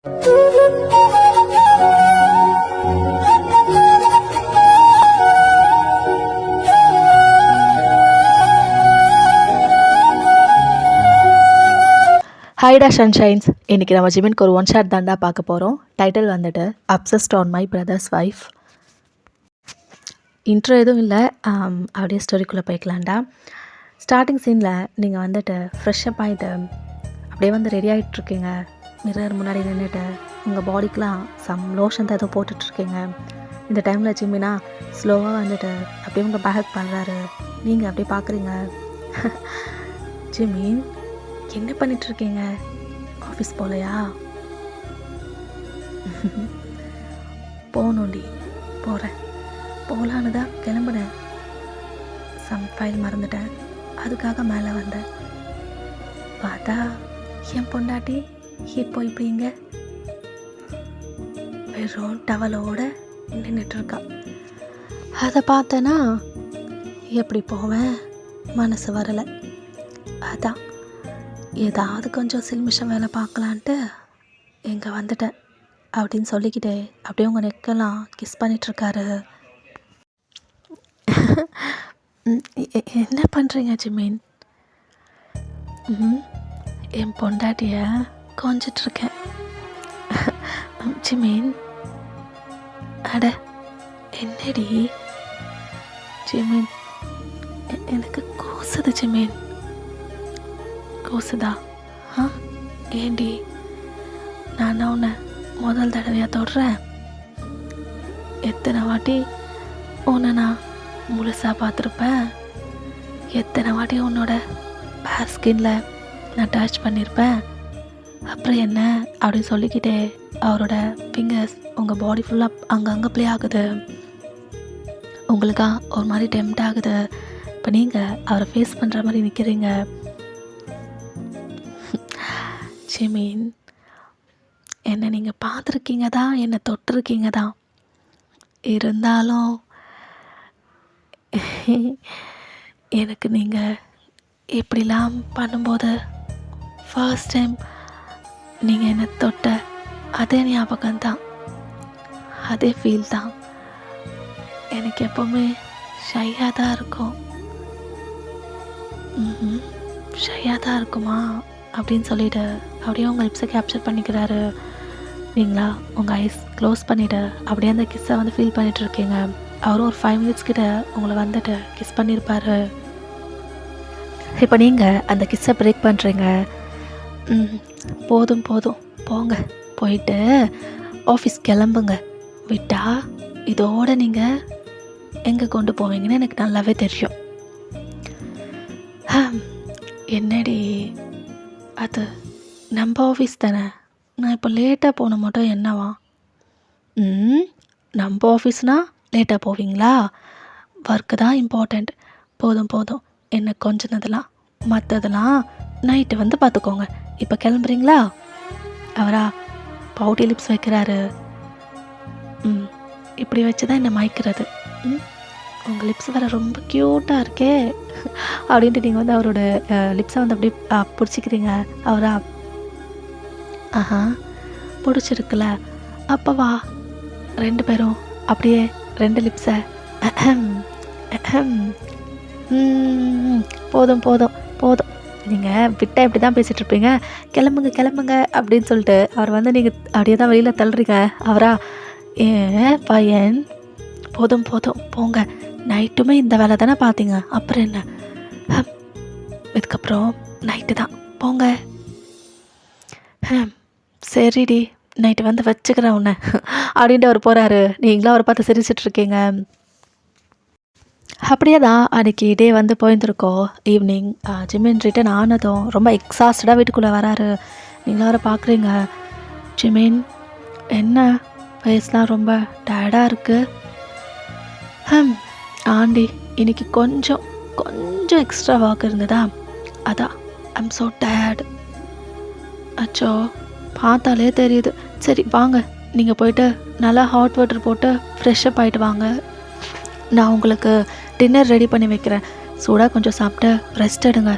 ஹைடா சன்ஷைன்ஸ். இன்றைக்கி நம்ம ஜிமின்க்கு ஒரு ஒன் ஷாட் தாண்டா பார்க்க போகிறோம். டைட்டில் வந்துட்டு obsessed on my brothers wife. Intro எதுவும் இல்லை, அப்படியே ஸ்டோரிக்குள்ளே போய்க்கலாம்டா. ஸ்டார்டிங் சீனில் நீங்கள் வந்துட்டு ஃப்ரெஷ்ஷப் ஆகிட்டு அப்படியே வந்து ரெடி ஆகிட்ருக்கீங்க. மிரர் முன்னாடி நின்றுட்டு உங்கள் பாடிக்கெலாம் சம் லோஷன் தான் ஏதோ போட்டுட்ருக்கீங்க. இந்த டைமில் ஜிமினா ஸ்லோவாக வந்துட்டு அப்படியே உங்கள் பேக் பண்ணுறாரு. நீங்கள் அப்படியே பார்க்குறீங்க. ஜிமின், என்ன பண்ணிகிட்ருக்கீங்க? ஆஃபீஸ் போகலையா? போகணுண்டி, போகிறேன். போகலான்னு தான் கிளம்புனேன். சம் ஃபைல் மறந்துட்டேன், அதுக்காக மேலே வந்தேன். பார்த்தா என் பொண்டாட்டி இப்போ இப்படிங்க வெறும் டவலோட நின்றுட்டுருக்கா. அதை பார்த்தேன்னா எப்படி போவேன் மனசு வரலை. அதான் ஏதாவது கொஞ்சம் சில்மிஷம் வேலை பார்க்கலான்ட்டு இங்கே வந்துட்டேன் அப்படின்னு சொல்லிக்கிட்டே அப்படியே உங்கள் நெக்கெல்லாம் கிஸ் பண்ணிகிட்ருக்காரு. என்ன பண்ணுறீங்க ஜிமின்? என் பொண்டாட்டியை கொஞ்சிட்ருக்கேன். ஜிமின், அட என்னடி ஜிமின், எனக்கு கூசுது ஜிமின். கூசுதா? ஏண்டி, நான் உன்னை முதல் தடவையாக தொடுறேன்? எத்தனை வாட்டி உன்னை நான் முழுசாக பார்த்துருப்பேன். எத்தனை வாட்டி உன்னோட பேர் ஸ்கின்னில் நான் டச் பண்ணியிருப்பேன். அப்புறம் என்ன அப்படின்னு சொல்லிக்கிட்டே அவரோட ஃபிங்கர்ஸ் உங்கள் பாடி ஃபுல்லாக அங்கங்கே ப்ளே ஆகுது. உங்களுக்கா ஒரு மாதிரி டெம்ட் ஆகுது. இப்போ நீங்கள் அவரை ஃபேஸ் பண்ணுற மாதிரி நிற்கிறீங்க. ஜிமின், என்னை நீங்கள் பார்த்துருக்கீங்க தான், என்னை தொட்டிருக்கீங்க தான். இருந்தாலும் எனக்கு நீங்கள் இப்படிலாம் பண்ணும்போது ஃபர்ஸ்ட் டைம் நீங்கள் என்னை தொட்ட அதே ஞாபகம்தான், அதே ஃபீல் தான். எனக்கு எப்போவுமே ஷையாக தான் இருக்கும். ஷையாக தான் இருக்குமா அப்படின்னு சொல்லிவிட்டு அப்படியே உங்கள் லிப்ஸை கேப்சர் பண்ணிக்கிறாரு. நீங்களா உங்கள் ஐஸ் க்ளோஸ் பண்ணிவிட்டு அப்படியே அந்த கிஸ்ஸை வந்து ஃபீல் பண்ணிகிட்ருக்கீங்க. அவரும் ஒரு 5 minutes கிட்ட உங்களை வந்துட்டு கிஸ் பண்ணியிருப்பார். இப்போ நீங்கள் அந்த கிஸ்ஸை பிரேக் பண்ணுறீங்க. போதும் போதும் போங்க, போயிட்டு ஆஃபீஸ் கிளம்புங்க. விட்டா இதோடு நீங்கள் எங்கே கொண்டு போவீங்கன்னு எனக்கு நல்லாவே தெரியும். என்னடி அது நம்ம ஆஃபீஸ் தானே, நான் இப்போ லேட்டாக போன மட்டும் என்னவா? நம்ம ஆஃபீஸ்னால் லேட்டாக போவீங்களா? ஒர்க்கு தான் இம்பார்ட்டண்ட். போதும் போதும், என்ன கொஞ்சினதெல்லாம் மற்றதெல்லாம் நைட்டு வந்து பார்த்துக்கோங்க. இப்போ கிளம்புறீங்களா? அவரா பவுட்டி லிப்ஸ் வைக்கிறாரு. இப்படி வச்சு தான் என்னை மயக்கிறது. உங்கள் லிப்ஸ் வேறு ரொம்ப க்யூட்டாக இருக்கே அப்படின்ட்டு நீங்கள் வந்து அவரோட லிப்ஸை வந்து அப்படியே பிடிச்சிக்கிறீங்க. அவரா பிடிச்சிருக்குல்ல, அப்போ வா 2 பேரும் அப்படியே 2 லிப்ஸை. போதும் போதும் போதும், நீங்கள் விட்டால் இப்படி தான் பேசிகிட்ருப்பீங்க. கிளம்புங்க கிளம்புங்க அப்படின்னு சொல்லிட்டு அவர் வந்து நீங்கள் அப்படியே தான் வெளியில் தள்ளுறீங்க. அவரா ஏன் பையன், போதும் போதும் போங்க, நைட்டுமே இந்த வேலை தானே பார்த்தீங்க, அப்புறம் என்ன? இதுக்கப்புறம் நைட்டு தான், போங்க. சரிடி, நைட்டு வந்து வச்சுக்கிறேன் உன்னை அப்படின்ட்டு அவர் போகிறாரு. நீங்களும் அவரை பார்த்து சிரிச்சிட்ருக்கீங்க. அப்படியே தான் அன்றைக்கி டே வந்து போயிருந்துருக்கோம். ஈவினிங் ஜிமின் ரிட்டன் ஆனதும் ரொம்ப எக்ஸாஸ்டடாக வீட்டுக்குள்ளே வராரு. நீங்களும் அவரை பார்க்குறீங்க. ஜிமின், என்ன ஃபேஸ்லாம் ரொம்ப டயர்டாக இருக்குது? ஆண்டி, இன்னைக்கு கொஞ்சம் எக்ஸ்ட்ரா ஒர்க் இருந்ததா, அதான் ஐம் ஸோ டயர்டு. அச்சோ, பார்த்தாலே தெரியுது. சரி வாங்க, நீங்கள் போயிட்டு நல்லா ஹாட் வாட்டர் போட்டு ஃப்ரெஷ்ஷப் ஆகிட்டு வாங்க. நான் உங்களுக்கு டின்னர் ரெடி பண்ணி வைக்கிறேன். சூடாக கொஞ்சம் சாப்பிட்டு ரெஸ்ட் எடுங்க.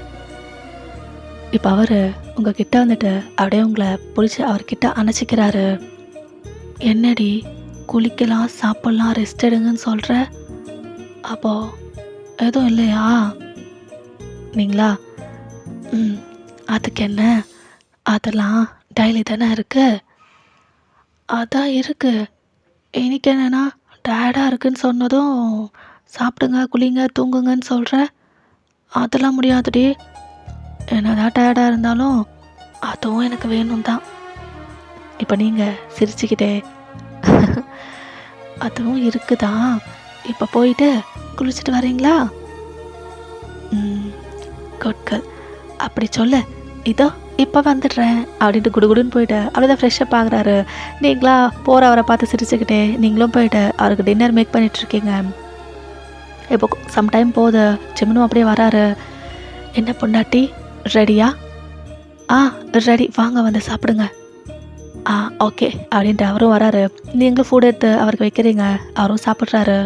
இப்போ அவர் உங்ககிட்ட வந்துட்டு அப்படியே உங்களை பிடிச்சி அவர்கிட்ட அணைச்சிக்கிறாரு. என்னடி குளிக்கலாம் சாப்பிட்லாம் ரெஸ்ட் எடுங்கன்னு சொல்கிற, அப்போ எதுவும் இல்லையா? நீங்களா அதுக்கு என்ன, அதெல்லாம் டெய்லி தானே இருக்கு. அதான் இருக்கு. இன்னைக்கு என்னன்னா டயர்டாக இருக்குன்னு சொன்னதும் சாப்பிடுங்க குளிங்க தூங்குங்கன்னு சொல்கிற, அதெல்லாம் முடியாதுடி. என்னதான் டயர்டாக இருந்தாலும் அதுவும் எனக்கு வேணும் தான். இப்போ நீங்கள் சிரிச்சுக்கிட்டே அதுவும் இருக்குதான், இப்போ போயிட்டு குளிச்சுட்டு வரீங்களா? குட் கேர்ள், அப்படி சொல்ல இதோ இப்போ வந்துடுறேன் அப்படின்ட்டு குடுகுடுன்னு போயிட்டு அப்படிதான் ஃப்ரெஷ்ஷப் ஆகுறாரு. நீங்களா போகிற அவரை பார்த்து சிரிச்சுக்கிட்டே நீங்களும் போயிட்டு அவருக்கு டின்னர் மேக் பண்ணிகிட்ருக்கீங்க. இப்போ சம்டைம் போகுது, ஜிம்னும் அப்படியே வராரு. என்ன பொண்டாட்டி ரெடியா? ரெடி, வாங்க வந்து சாப்பிடுங்க. ஓகே அப்படின்ட்டு அவரும் வராரு. நீங்களும் ஃபுட் எடுத்து அவருக்கு வைக்கிறீங்க, அவரும் சாப்பிட்றாரு.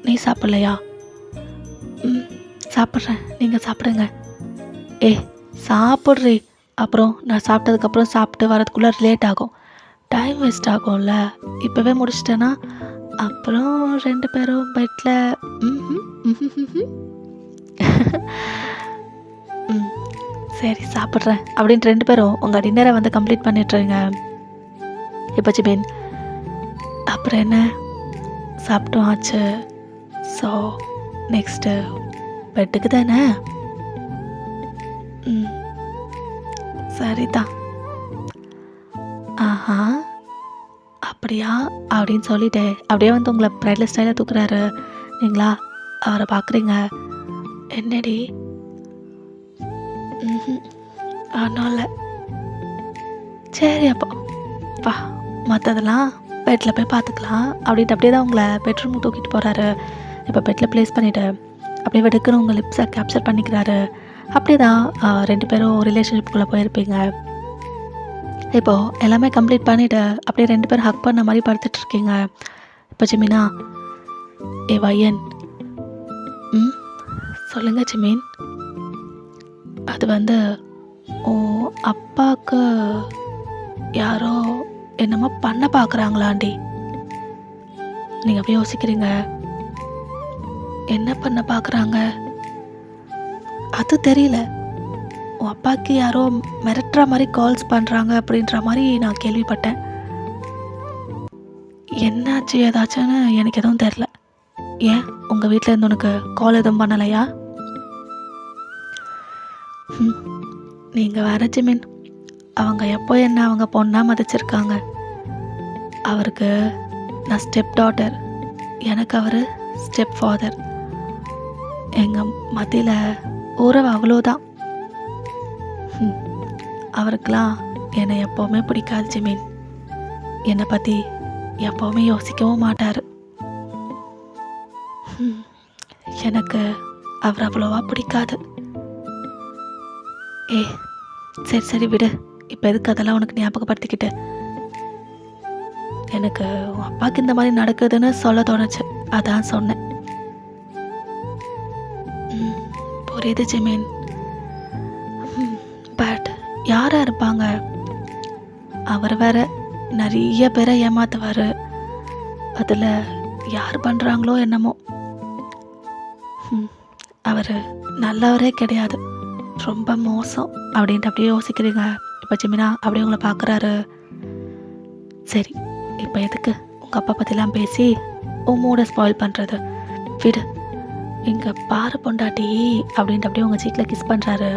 நீ சாப்பிட்லையா? சாப்பிட்றேன், நீங்கள் சாப்பிடுங்க. சாப்பிட்றி, அப்புறம் நான் சாப்பிட்டதுக்கப்புறம் சாப்பிட்டு வரதுக்குள்ளே லேட் ஆகும், டைம் வேஸ்ட் ஆகும்ல. இப்போவே முடிச்சிட்டேன்னா அப்புறம் 2 பேரும் பெட்டில் சரி சாப்பிட்றேன் அப்படின்ட்டு 2 பேரும் உங்கள் டின்னரை வந்து கம்ப்ளீட் பண்ணிட்டுருங்க. இப்போ ஜிமின், அப்புறம் என்ன, சாப்பிட்டோம் ஆச்சு. ஸோ நெக்ஸ்ட்டு பெட்டுக்கு தானே? சரிதான். அப்படியா அப்படின்னு சொல்லிட்டு அப்படியே வந்து உங்களை ப்ரைட்லெஸ் ஸ்டைலாக தூக்குறாரு. நீங்களா அவரை பார்க்குறீங்க. என்னடி? ஒன்றும் இல்லை. சரி அப்போ பா, மற்றதெல்லாம் பெட்டில் போய் பார்த்துக்கலாம் அப்படின்ட்டு அப்படியே தான் உங்களை பெட்ரூம் தூக்கிட்டு போகிறாரு. இப்போ பெட்டில் ப்ளேஸ் பண்ணிவிட்டு அப்படியே வெடுக்குன்னு உங்கள் லிப்ஸை கேப்சர் பண்ணிக்கிறாரு. அப்படி தான் 2 பேரும் ரிலேஷன்ஷிப்புக்குள்ளே போயிருப்பீங்க. இப்போது எல்லாமே கம்ப்ளீட் பண்ணிவிட்டு அப்படியே 2 பேரும் ஹக் பண்ண மாதிரி படுத்துட்ருக்கீங்க. இப்போ ஜிமினா, வையன். சொல்லுங்க ஜிமின். அது வந்து அப்பாவுக்கு யாரோ என்னமோ பண்ண பார்க்குறாங்களாண்டி. நீங்கள் அப்படியே யோசிக்கிறீங்க, என்ன பண்ண பார்க்குறாங்க? அது தெரியல, உன் அப்பாவுக்கு யாரோ மிரட்டுற மாதிரி கால்ஸ் பண்ணுறாங்க அப்படின்ற மாதிரி நான் கேள்விப்பட்டேன். என்னாச்சு ஏதாச்சுன்னு எனக்கு எதுவும் தெரில. ஏன் உங்கள் வீட்டில் இருந்து உனக்கு கால் எதுவும் பண்ணலையா? நீங்கள் வேற ஜிமின், அவங்க எப்போ என்ன அவங்க பொண்ணாக மதிச்சிருக்காங்க. அவருக்கு நான் ஸ்டெப் டாட்டர், எனக்கு அவர் ஸ்டெப் ஃபாதர். எங்கள் மத்தியில் உறவு அவ்வளோதான். அவருக்கெல்லாம் என்னை எப்போவுமே பிடிக்காது ஜிமின். என்னை பற்றி எப்போவுமே யோசிக்கவும் மாட்டார். எனக்கு அவர் அவ்வளோவா பிடிக்காது. சரி சரி விடு, இப்போ எதுக்கு அதெல்லாம் உனக்கு ஞாபகப்படுத்திக்கிட்டு? எனக்கு உன் அப்பாவுக்கு இந்த மாதிரி நடக்குதுன்னு சொல்ல தோணுச்சு, அதான் சொன்னேன். புரியுது ஜிமின். பட் யாராக இருப்பாங்க? அவர் வேற நிறைய பேரை ஏமாத்துவார். அதில் யார் பண்ணுறாங்களோ என்னமோ. அவர் நல்லவரே கிடையாது, ரொம்ப மோசம் அப்படின்ட்டு அப்படியே யோசிக்கிறீங்க. இப்போ ஜிமினா அப்படியே உங்களை பார்க்குறாரு. சரி, இப்போ எதுக்கு உங்கள் அப்பா பற்றிலாம் பேசி உன் மூடை ஸ்பாயில் பண்ணுறது? விடு, இங்கே பாரு பொண்டாட்டி அப்படின்ட்டு அப்படியே உங்கள் சீக்கில் கிஸ் பண்ணுறாரு.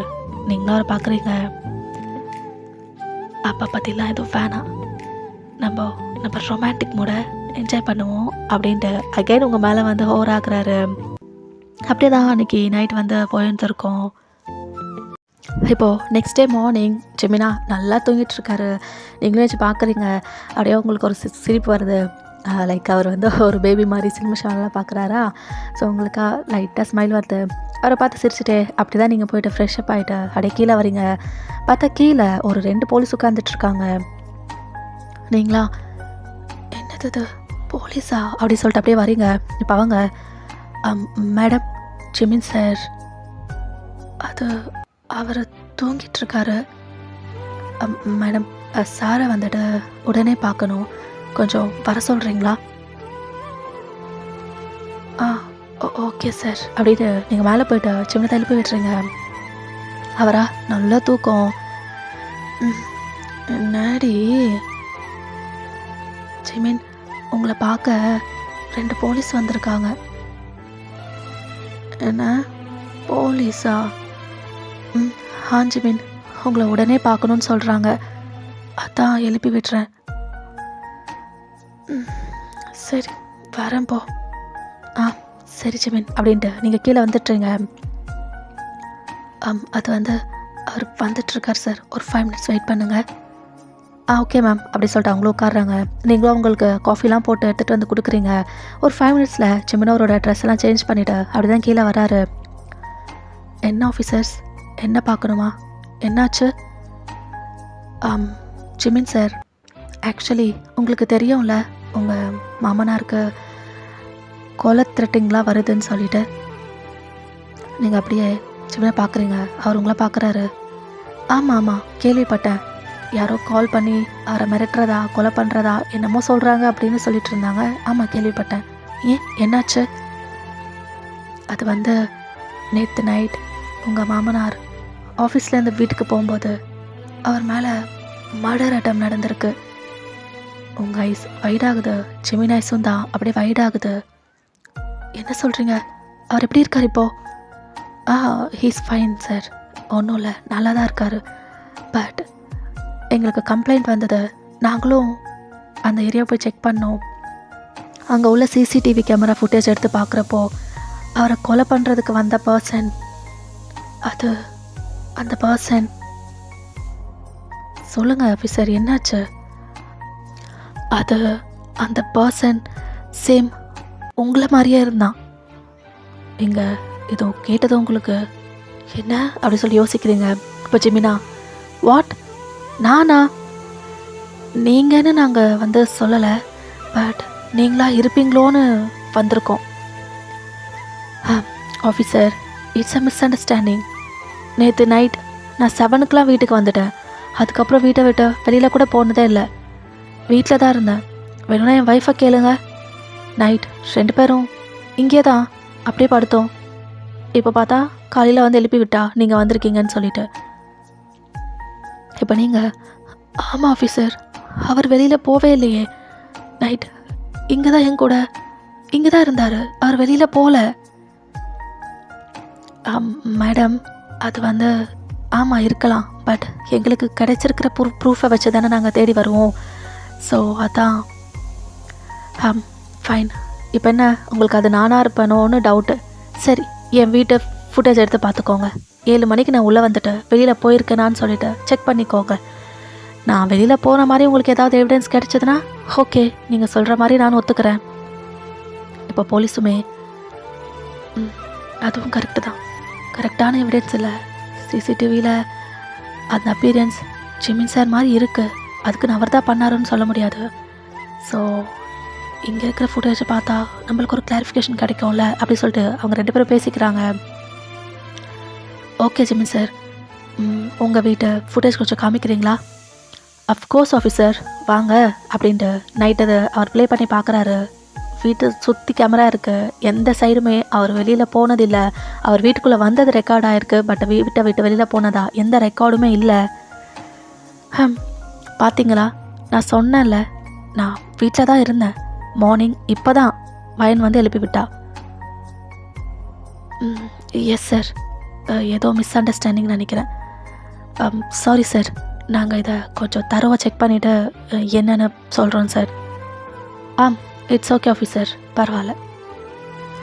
நீங்களும் அவரை பார்க்குறீங்க. அப்பா பற்றிலாம் எதுவும் வேணாம், நம்ம ரொமான்டிக் மூடை என்ஜாய் பண்ணுவோம் அப்படின்ட்டு அகைன் உங்கள் மேலே வந்து ஓவர் ஆகுறாரு. அப்படியே தான் அன்றைக்கி நைட் வந்து போயிருந்துருக்கோம். இப்போது நெக்ஸ்ட் டே மார்னிங் ஜெமினா நல்லா தூங்கிட்டுருக்காரு. நீங்களும் வச்சு பார்க்குறீங்க. அப்படியே உங்களுக்கு ஒரு சிரிப்பு வருது. லைக் அவர் வந்து ஒரு பேபி மாதிரி சினிமா ஷாலெலாம் பார்க்குறாரா. ஸோ உங்களுக்கு லைட்டாக ஸ்மைல் வருது. அவரை பார்த்து சிரிச்சுட்டே அப்படி தான் நீங்கள் போய்ட்டு ஃப்ரெஷ்அப் ஆகிட்டு அப்படியே கீழே வரீங்க. பார்த்தா கீழே ஒரு 2 போலீஸ் உட்காந்துட்ருக்காங்க. நீங்களா என்னது இது போலீஸா அப்படி சொல்லிட்டு அப்படியே வரீங்க. இப்போ அவங்க மேடம் ஜிமின் சார், அது அவர் தூங்கிட்டுருக்காரு மேடம், சாரை வந்துட்டு உடனே பார்க்கணும். கொஞ்சம் வர சொல்கிறீங்களா? ஆ ஓகே சார் அப்படின்னு நீங்கள் மேலே போயிட்டு சின்னதை எழுப்பி விட்டுறீங்க. அவரா நல்லா தூக்கம். என்னடி ஜிமின், உங்களை பார்க்க 2 போலீஸ் வந்திருக்காங்க. என்ன போலீஸா? ஜிமின், உங்களை உடனே பார்க்கணுன்னு சொல்கிறாங்க. அதான் எழுப்பி விட்டுறேன். சரி வரேன் போ. சரி ஜிமின் அப்படின்ட்டு நீங்கள் கீழே வந்துட்டுறீங்க. அது வந்து அவர் வந்துட்டுருக்கார் சார், ஒரு 5 minutes வெயிட் பண்ணுங்கள். ஓகே மேம் அப்படி சொல்லிட்டு அவங்களும் உட்காடுறாங்க. நீங்களும் அவங்களுக்கு காஃபிலாம் போட்டு எடுத்துகிட்டு வந்து கொடுக்குறீங்க. ஒரு 5 minutesல ஜிமின் அவரோட ட்ரெஸ் எல்லாம் சேஞ்ச் பண்ணிவிட்டு அப்படி தான் கீழே வராரு. என்ன ஆஃபீஸர்ஸ், என்ன பார்க்கணுமா? என்னாச்சு? ஜிமின் சார், ஆக்சுவலி உங்களுக்கு தெரியும்ல உங்கள் மாமனாருக்கு கொலை த்ரெட்டிங்லாம் வருதுன்னு சொல்லிட்டு. நீங்கள் அப்படியே ஜிமினை பார்க்குறீங்க, அவர் உங்களை பார்க்குறாரு. ஆமாம் கேள்விப்பட்டேன். யாரோ கால் பண்ணி அவரை மிரட்டுறதா கொலை பண்ணுறதா என்னமோ சொல்கிறாங்க அப்படின்னு சொல்லிட்டு இருந்தாங்க. ஆமாம் கேள்விப்பட்டேன். ஏன் என்னாச்சு? அது வந்து நேற்று நைட் உங்கள் மாமனார் ஆஃபீஸ்லேருந்து வீட்டுக்கு போகும்போது அவர் மேலே மர்டர் அட்டம் நடந்திருக்கு. உங்கள் ஐஸ் வைடாகுது, ஜிமின் ஐஸும் தான் அப்படியே வைடாகுது. என்ன சொல்கிறீங்க? அவர் எப்படி இருக்கார் இப்போது? ஹீஸ் ஃபைன் சார், ஒன்றும் இல்லை, நல்லா தான் இருக்கார். பட் எங்களுக்கு கம்ப்ளைண்ட் வந்தது, நாங்களும் அந்த ஏரியா போய் செக் பண்ணோம். அங்கே உள்ள சிசிடிவி கேமரா ஃபுட்டேஜ் எடுத்து பார்க்குறப்போ அவரை கொலை பண்ணுறதுக்கு வந்த பர்சன், அது அந்த பர்சன். சொல்லுங்கள் ஆஃபீஸர், என்னாச்சு? அது அந்த பர்சன் சேம் உங்களை மாதிரியே இருந்தான். இங்கே இதோ கேட்டது உங்களுக்கு என்ன அப்படி சொல்லி யோசிக்கிறீங்க. இப்போ ஜிமினா, வாட்? நானா? நீங்கன்னு நாங்கள் வந்து சொல்லலை, பட் நீங்களா இருப்பீங்களோன்னு வந்திருக்கோம். Officer, it's a miss understanding. நேற்று நைட் நான் 7 வீட்டுக்கு வந்துட்டேன். அதுக்கப்புறம் வீட்டை விட்டு வெளியில் கூட போனதே இல்லை, வீட்டில் தான் இருந்தேன். வேணும்னா என் ஒய்ஃபை கேளுங்க. நைட் 2 பேரும் இங்கே தான் அப்படியே படுத்தோம். இப்போ பார்த்தா காலையில் வந்து எழுப்பி விட்டா நீங்கள் வந்திருக்கீங்கன்னு சொல்லிட்டு. இப்போ நீங்கள், ஆமாம் ஆஃபீஸர், அவர் வெளியில் போவே இல்லையே. நைட் இங்கே தான் என் கூட இங்கே தான் இருந்தார், அவர் வெளியில் போகல. மேடம், அது வந்து ஆமாம் இருக்கலாம், பட் எங்களுக்கு கிடைச்சிருக்கிற ப்ரூஃபை வச்சு தானே நாங்கள் தேடி வருவோம். ஸோ அதான். ஃபைன். இப்போ என்ன உங்களுக்கு அது நானாக இருப்பேனோன்னு டவுட்டு. சரி, என் வீட்டை ஃபுட்டேஜ் எடுத்து பார்த்துக்கோங்க. 7 மணிக்கு நான் உள்ளே வந்துட்டு வெளியில் போயிருக்கேனான்னு சொல்லிவிட்டு செக் பண்ணிக்கோங்க. நான் வெளியில் போன மாதிரி உங்களுக்கு ஏதாவது எவிடன்ஸ் கிடைச்சதுன்னா ஓகே, நீங்கள் சொல்கிற மாதிரி நான் ஒத்துக்கிறேன். இப்போ போலீஸுமே அதுவும் கரெக்டு தான், கரெக்டான எவிடன்ஸ் இல்லை. சிசிடிவியில் அந்த அப்பீரியன்ஸ் ஜிமின் சார் மாதிரி இருக்குது, அதுக்கு அவர் தான் பண்ணாருன்னு சொல்ல முடியாது. ஸோ இங்கே இருக்கிற ஃபுட்டேஜை பார்த்தா நம்மளுக்கு ஒரு கிளாரிஃபிகேஷன் கிடைக்கும்ல அப்படி சொல்லிட்டு அவங்க 2 பேரும் பேசிக்கிறாங்க. ஓகே ஜிமின் சார், உங்கள் வீட்டை ஃபுட்டேஜ் கொஞ்சம் காமிக்கிறீங்களா? அஃப்கோர்ஸ் ஆஃபீஸர், வாங்க அப்படின்ட்டு நைட் அதை அவர் ப்ளே பண்ணி பார்க்குறாரு. வீட்டை சுற்றி கேமரா இருக்குது, எந்த சைடுமே அவர் வெளியில் போனதில்லை. அவர் வீட்டுக்குள்ளே வந்தது ரெக்கார்ட் ஆகிருக்கு, பட் வீட்டை விட்டு வெளியில் போனதா எந்த ரெக்கார்டுமே இல்லை. பார்த்தீங்களா, நான் சொன்னேன்ல, நான் வீட்டில் தான் இருந்தேன். மார்னிங் இப்போ தான் வயன் வந்து எழுப்பி விட்டா. எஸ் சார், ஏதோ மிஸ் அண்டர்ஸ்டாண்டிங் நினைக்கிறேன். சாரி சார், நாங்கள் இதை கொஞ்சம் தரவாக செக் பண்ணிவிட்டு என்னென்னு சொல்கிறோம் சார். இட்ஸ் ஓகே ஆஃபீஸர், பரவாயில்ல.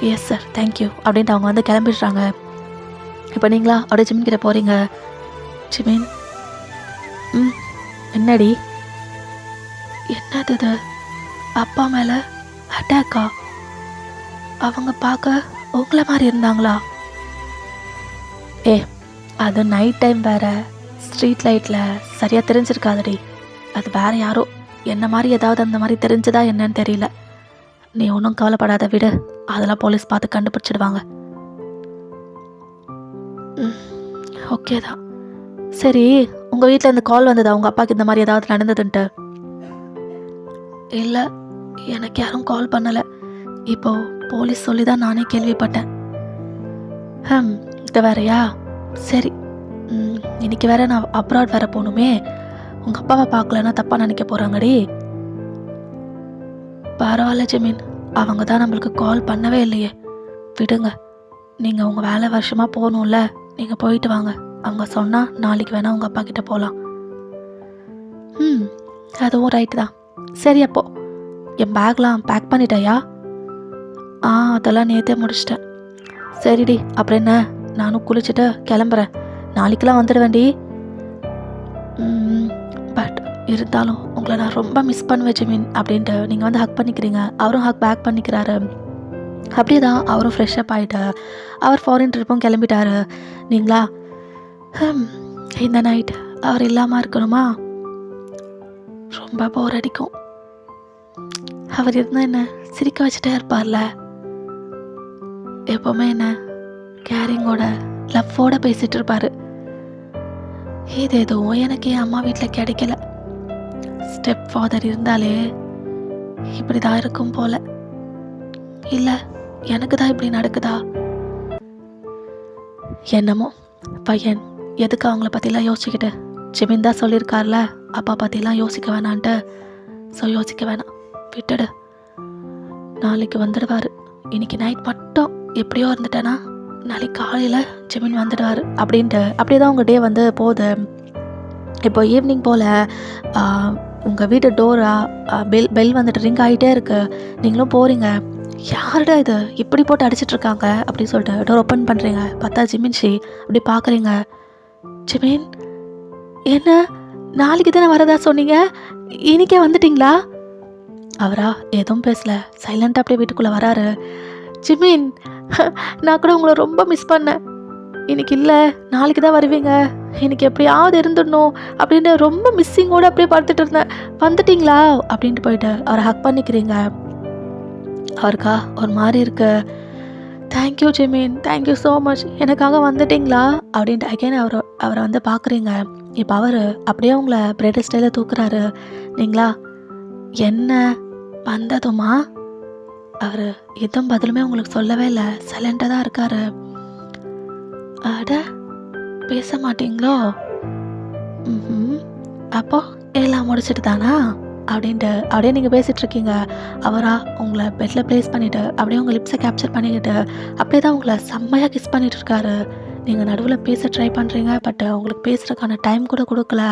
எஸ் சார், தேங்க்யூ அப்படின்ட்டு அவங்க வந்து கிளம்பிடுறாங்க. இப்போ நீங்களா அப்படியே ஜிமின் கிட்ட போகிறீங்க. ஜிமின், என்னடி? என்னது இது? அப்பா மேலே அட்டாக்கா? அவங்க பார்க்க உங்களை மாதிரி இருந்தாங்களா? அது நைட் டைம் வேறு, ஸ்ட்ரீட் லைட்டில் சரியாக தெரிஞ்சிருக்காதடி. அது வேறு யாரோ, என்ன மாதிரி ஏதாவது அந்த மாதிரி தெரிஞ்சுதா என்னன்னு தெரியல. நீ ஒன்றும் கவலைப்படாத, விடு, அதெல்லாம் போலீஸ் பார்த்து கண்டுபிடிச்சிடுவாங்க. ஓகே தான். சரி, உங்கள் வீட்டில் இருந்து கால் வந்ததா உங்கள் அப்பாவுக்கு இந்த மாதிரி ஏதாவது நடந்ததுன்ட்டு? இல்லை, எனக்கு யாரும் கால் பண்ணலை. இப்போ போலீஸ் சொல்லி தான் நானே கேள்விப்பட்டேன். இது வேறையா? சரி. இன்னைக்கு வேற நான் அப்ராட் வேற போகணுமே. உங்கள் அப்பாவை பார்க்கலன்னா தப்பாக நினைக்க போகிறாங்கடி. பரவாயில்ல ஜெமீன், அவங்க தான் நம்மளுக்கு கால் பண்ணவே இல்லையே. விடுங்க, நீங்கள் உங்கள் வேலை வருஷமாக போகணும்ல, நீங்கள் போயிட்டு வாங்க. அவங்க சொன்னால் நாளைக்கு வேணால் உங்கள் அப்பா கிட்ட போகலாம். அதுவும் ரைட்டு தான். சரி, அப்போ என் பேக்லாம் பேக் பண்ணிட்டாயா? அதெல்லாம் நேற்றே முடிச்சிட்டேன். சரிடி, அப்புறம் என்ன, நானும் குளிச்சுட்டு கிளம்புறேன். நாளைக்கெல்லாம் வந்துடுவேண்டி. பட் இருந்தாலும் உங்களை நான் ரொம்ப மிஸ் பண்ணுவேன் ஜெமீன் அப்படின்ட்டு நீங்கள் வந்து ஹக் பண்ணிக்கிறீங்க. அவரும் ஹக் பேக் பண்ணிக்கிறாரு. அப்படியே தான் அவரும் ஃப்ரெஷ்அப் ஆகிட்டு அவர் ஃபாரின் ட்ரிப்பும் கிளம்பிட்டாரு. நீங்களா இந்த நைட் அவர் இல்லாமல் இருக்கணுமா? ரொம்ப போர் அடிக்கும். அவர் இருந்தால் என்ன சிரிக்க வச்சுட்டே இருப்பார்ல. எப்போவுமே என்ன கேரிங்கோட லவ்வோட பேசிகிட்டு இருப்பார். இது எதுவும் எனக்கு என் அம்மா வீட்டில் கிடைக்கல. ஸ்டெப் ஃபாதர் இருந்தாலே இப்படி தான் இருக்கும் போல. இல்லை, எனக்கு தான் இப்படி நடக்குதா என்னமோ. பையன் எதுக்கு அவங்கள பற்றிலாம் யோசிச்சுக்கிட்டு? ஜெமீன் தான் சொல்லியிருக்கார்ல, அப்பா பற்றிலாம் யோசிக்க வேணான்ட்டு. ஸோ யோசிக்க வேணாம், விட்டுடு. நாளைக்கு வந்துடுவார். இன்னைக்கு நைட் மட்டும் எப்படியோ இருந்துட்டேன்னா நாளைக்கு காலையில் ஜெமீன் வந்துடுவார் அப்படின்ட்டு அப்படியே தான் உங்கள் டே வந்து போகுது. இப்போ ஈவினிங் போல் உங்கள் வீட்டு டோரா பெல் வந்துட்டு ரிங் ஆகிட்டே இருக்கு. நீங்களும் போகிறீங்க. யாருடா இது இப்படி போட்டு அடிச்சிட்ருக்காங்க அப்படின்னு சொல்லிட்டு டோர் ஓப்பன் பண்ணுறீங்க. பார்த்தா ஜிமின்ஷி. அப்படி பார்க்குறீங்க. ஜிமின், என்ன நாளைக்கு தானே வரதா சொன்னீங்க, இன்னைக்கே வந்துட்டிங்களா? அவரா எதுவும் பேசல, சைலண்டாக அப்படியே வீட்டுக்குள்ளே வராரு. ஜிமின், நான் கூட உங்களை ரொம்ப மிஸ் பண்ணேன். இன்னைக்கு இல்லை, நாளைக்கு தான் வருவீங்க, இன்னைக்கு எப்படியாவது இருந்துடணும் அப்படின்னு ரொம்ப மிஸ்ஸிங்கோடு அப்படியே பார்த்துட்டு இருந்தேன். வந்துட்டிங்களா அப்படின்ட்டு போயிட்டு அவரை ஹக் பண்ணிக்கிறீங்க. அவருக்கா ஒரு மாதிரி இருக்கு. Thank you zamin, thank you so much, எனக்காக வந்துட்டிங்களா அப்படின்ட்டு அகைன் அவரை வந்து பார்க்குறீங்க. இப்போ அவர் அப்படியே உங்களை பிரெட் ஸ்டைலில் தூக்குறாரு. நீங்களா என்ன வந்ததுமா? அவர் எதுவும் பதிலுமே உங்களுக்கு சொல்லவே இல்லை, சைலண்டாக தான் இருக்காரு. அட, பேச மாட்டீங்களோ? அப்போ எல்லாம் முடிச்சுட்டு தானா அப்படின்ட்டு அப்படியே நீங்கள் பேசிகிட்ருக்கீங்க. அவரா உங்களை பெட்டில் ப்ளேஸ் பண்ணிவிட்டு அப்படியே உங்கள் லிப்ஸை கேப்சர் பண்ணிக்கிட்டு அப்படியே தான் உங்களை செம்மையாக கிஸ் பண்ணிகிட்டு இருக்காரு. நீங்கள் நடுவில் பேச ட்ரை பண்ணுறீங்க, பட் உங்களுக்கு பேசுகிறதுக்கான டைம் கூட கொடுக்கல.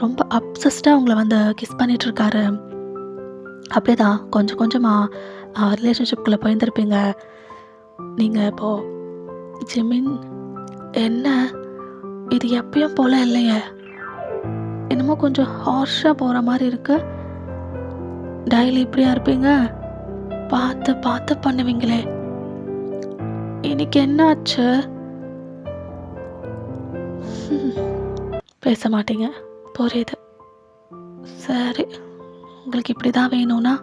ரொம்ப அப்சஸ்டாக உங்களை வந்து கிஸ் பண்ணிகிட்ருக்காரு. அப்படியே தான் கொஞ்சம் கொஞ்சமாக ரிலேஷன்ஷிப்குள்ளே போயிருந்துருப்பீங்க. நீங்கள் இப்போது ஜிமின், என்ன இது எப்பயும் போல் இல்லையே, என்னமோ கொஞ்சம் ஹார்ஷாக போகிற மாதிரி இருக்கு. டெய்லி இப்படியா இருப்பீங்க? பார்த்து பார்த்து பண்ணுவீங்களே, இன்னைக்கு என்ன ஆச்சு? பேச மாட்டீங்க, புரியுது. சரி, உங்களுக்கு இப்படி தான் வேணும்னா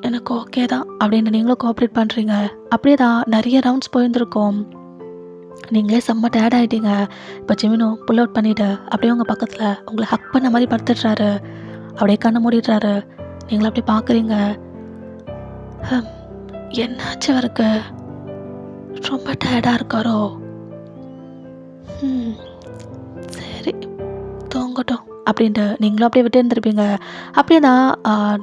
எனக்கு ஓகே தான் அப்படின்னு நீங்களும் கோஆப்ரேட் பண்ணுறீங்க. அப்படியே தான் நிறைய ரவுண்ட்ஸ் போயிருந்துருக்கோம். நீங்களே செம்ம டயர்ட் ஆகிட்டீங்க. இப்போ ஜிமினும் புல் அவுட் பண்ணிவிட்டு அப்படியே உங்கள் பக்கத்தில் உங்களை ஹக் பண்ண மாதிரி படுத்துடுறாரு. அப்படியே கண்ணை மூடிடுறாரு. நீங்களும் அப்படியே பார்க்குறீங்க. என்னாச்சு அவருக்கு? ரொம்ப டயர்டாக இருக்காரோ? சரி, தூங்கட்டும் அப்படின்ட்டு நீங்களும் அப்படியே விட்டு இருந்திருப்பீங்க. அப்படியே தான்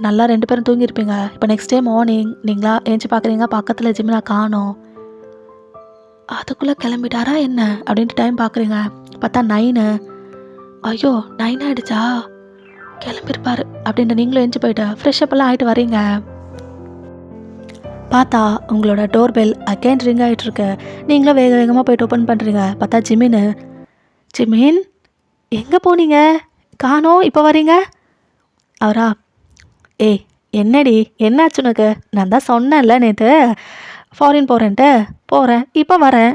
நல்லா 2 பேரும் தூங்கியிருப்பீங்க. இப்போ நெக்ஸ்ட் டே மார்னிங் நீங்களா ஏஞ்சி பார்க்குறீங்க, பக்கத்தில் ஜிமினா காணோம். அதுக்குள்ளே கிளம்பிட்டாரா என்ன அப்படின்ட்டு டைம் பார்க்குறீங்க. பார்த்தா 9. ஐயோ, 9 ஆகிடுச்சா? கிளம்பிருப்பார் அப்படின்ட்டு நீங்களும் எஞ்சி போயிட்டு ஃப்ரெஷ்அப்பெல்லாம் ஆகிட்டு வரீங்க. பார்த்தா உங்களோட டோர் பெல் அகைன் ரிங் ஆகிட்டுருக்கு. நீங்களும் வேக வேகமாக போயிட்டு ஓப்பன் பண்ணுறீங்க. பார்த்தா ஜிமின். ஜிமின், எங்கே போனீங்க? காணோம், இப்போ வரீங்க. அவரா, ஏய் என்னடி என்னாச்சு உனக்கு? நான் தான் சொன்னேன்ல நேற்று ஃபாரின் போகிறேன்ட்டு. போகிறேன், இப்போ வரேன்.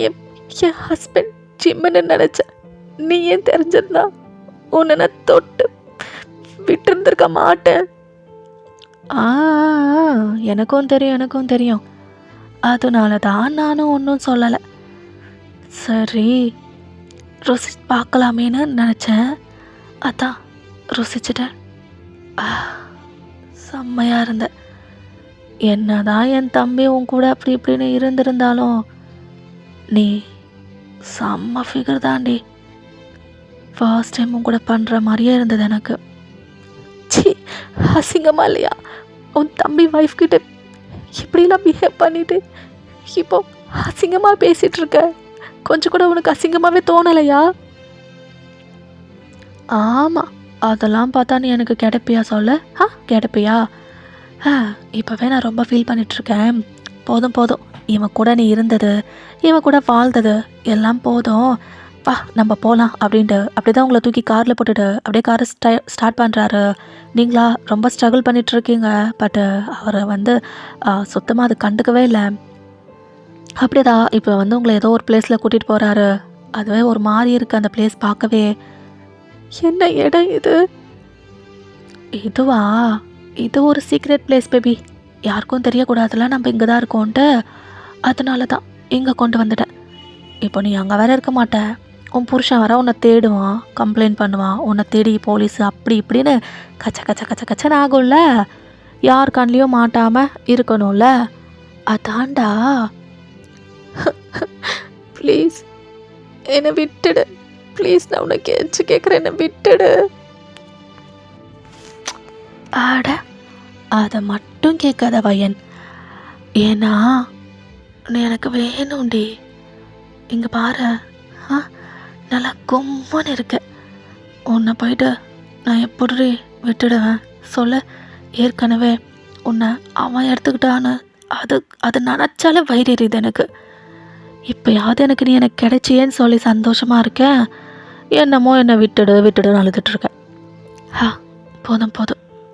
என் என் ஹஸ்பண்ட் ஜிம்முன்னு நினச்சேன். நீ ஏன் தெரிஞ்சிருந்தா உன்னை நான் தொட்டு விட்டுருந்துருக்க மாட்டேன். ஆ எனக்கும் தெரியும். அதனால தான் நானும் ஒன்றும் சொல்லலை. சரி பார்க்கலாமேன்னு நினச்சேன். அதான் ருசிச்சிட்டேன். செம்மையாக இருந்த. என்னதான் என் தம்பி உன் கூட அப்படி இப்படின்னு இருந்திருந்தாலும் நீ செம்ம ஃபிகர் தாண்டி. ஃபர்ஸ்ட் டைம் உன் கூட பண்ணுற மாதிரியே இருந்தது எனக்கு. சி, அசிங்கமா இல்லையா? உன் தம்பி ஒய்ஃப் கிட்ட இப்படிலாம் பிஹேவ் பண்ணிட்டு இப்போ அசிங்கமாக பேசிகிட்டு இருக்க. கொஞ்சம் கூட உனக்கு அசிங்கமாகவே தோணலையா? ஆமாம், அதெல்லாம் பார்த்தா நீ எனக்கு கிடைப்பியா சொல்ல? கிடைப்பியா? இப்போவே நான் ரொம்ப ஃபீல் பண்ணிகிட்ருக்கேன். போதும், இவன் கூட நீ இருந்தது, இவன் கூட வாழ்ந்தது எல்லாம் போதும். வா நம்ம போகலாம் அப்படின்ட்டு அப்படி தான் உங்களை தூக்கி காரில் போட்டுட்டு அப்படியே காரை ஸ்டார்ட் பண்ணுறாரு. நீங்களா ரொம்ப ஸ்ட்ரகிள் பண்ணிகிட்ருக்கீங்க. பட்டு அவரை சுத்தமாக அது கண்டுக்கவே இல்லை. அப்படியேதான் இப்போ உங்களை ஏதோ ஒரு பிளேஸில் கூட்டிகிட்டு போகிறாரு. அதுவே ஒரு மாதிரி இருக்குது அந்த பிளேஸ் பார்க்கவே. என்ன இடம் இது? இதுவா? இது ஒரு சீக்ரெட் பிளேஸ் பேபி. யாருக்கும் தெரியக்கூடாதுல நம்ம இங்கே தான் இருக்கோன்ட்டு. அதனால தான் இங்கே கொண்டு வந்துட்டேன். இப்போ நீ அங்கே வேற இருக்க மாட்டேன். உன் புருஷன் வர உன்னை தேடுவான், கம்ப்ளைண்ட் பண்ணுவான், உன்னை தேடி போலீஸ் அப்படி இப்படின்னு கச்சன்னு ஆகும்ல. யார் கண்லேயும் மாட்டாமல் இருக்கணும்ல. அதாண்டா. ப்ளீஸ் என்னை விட்டுடு. ப்ளீஸ், நான் உன்னை கேட்குறேன், என்னை விட்டுடு. ஆட, அதை மட்டும் கேட்காத வயன். ஏன்னா நீ எனக்கு வேணும்டி. இங்கே பாரு, நல்லா கொம்மன்னு இருக்க. உன்னை போயிட்டு நான் எப்படி விட்டுடுவேன் சொல்ல? ஏற்கனவே உன்னை அவன் எடுத்துக்கிட்டான்னு அது நினச்சாலே வயிறு எரியுது எனக்கு. இப்போயாவது எனக்கு நீ எனக்கு கிடைச்சியேன்னு சொல்லி சந்தோஷமாக இருக்கேன். என்னமோ என்னை விட்டுடுன்னு அழுதுட்ருக்கேன். போதும்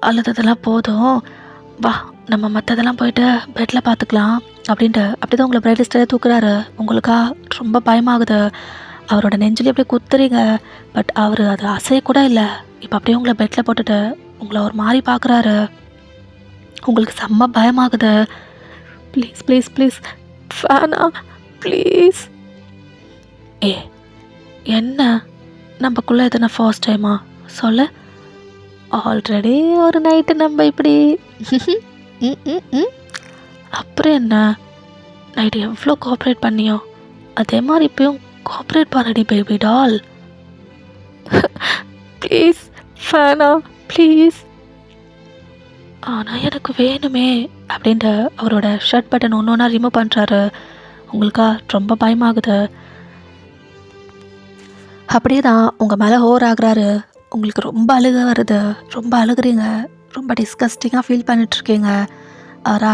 அழுததெல்லாம் போதும். வா நம்ம மற்றதெல்லாம் போயிட்டு பெட்டில் பார்த்துக்கலாம் அப்படின்ட்டு அப்படி தான் உங்களை பிரைட் லிஸ்ட்டே தூக்குறாரு. உங்களுக்கா ரொம்ப பயமாகுது. அவரோட நெஞ்சிலே அப்படியே குத்துறீங்க. பட் அவர் அது அசையக்கூட இல்லை. இப்போ அப்படியே உங்களை பெட்டில் போட்டுட்டு உங்களை ஒரு மாதிரி பார்க்குறாரு. உங்களுக்கு செம்ம பயமாகுது. ப்ளீஸ் ஃபேனா ப்ளீஸ். என்ன நம்மக்குள்ளே எதுனா ஃபர்ஸ்ட் டைமா சொல்ல? ஆல்ரெடி ஒரு நைட்டு நம்ம இப்படி அப்புறம் என்ன, நைட்டு எவ்வளோ கோஆப்ரேட் பண்ணியோ அதே மாதிரி இப்பயும் கோஆப்ரேட் பண்ணடி பேபி டால். ப்ளீஸ் ஃபேனா ப்ளீஸ். ஆனால் எனக்கு வேணுமே அப்படின்ட்டு அவரோட ஷர்ட் பட்டன் ஒன்று ஒன்றா ரிமூவ் பண்ணுறாரு. உங்களுக்கா ரொம்ப பயமாகுது. அப்படியே தான் உங்கள் மேலே ஹோர் ஆகுறாரு. உங்களுக்கு ரொம்ப அழுக வருது. ரொம்ப அழுகுறீங்க. ரொம்ப டிஸ்கஸ்டிங்காக ஃபீல் பண்ணிகிட்ருக்கீங்க. ஆரா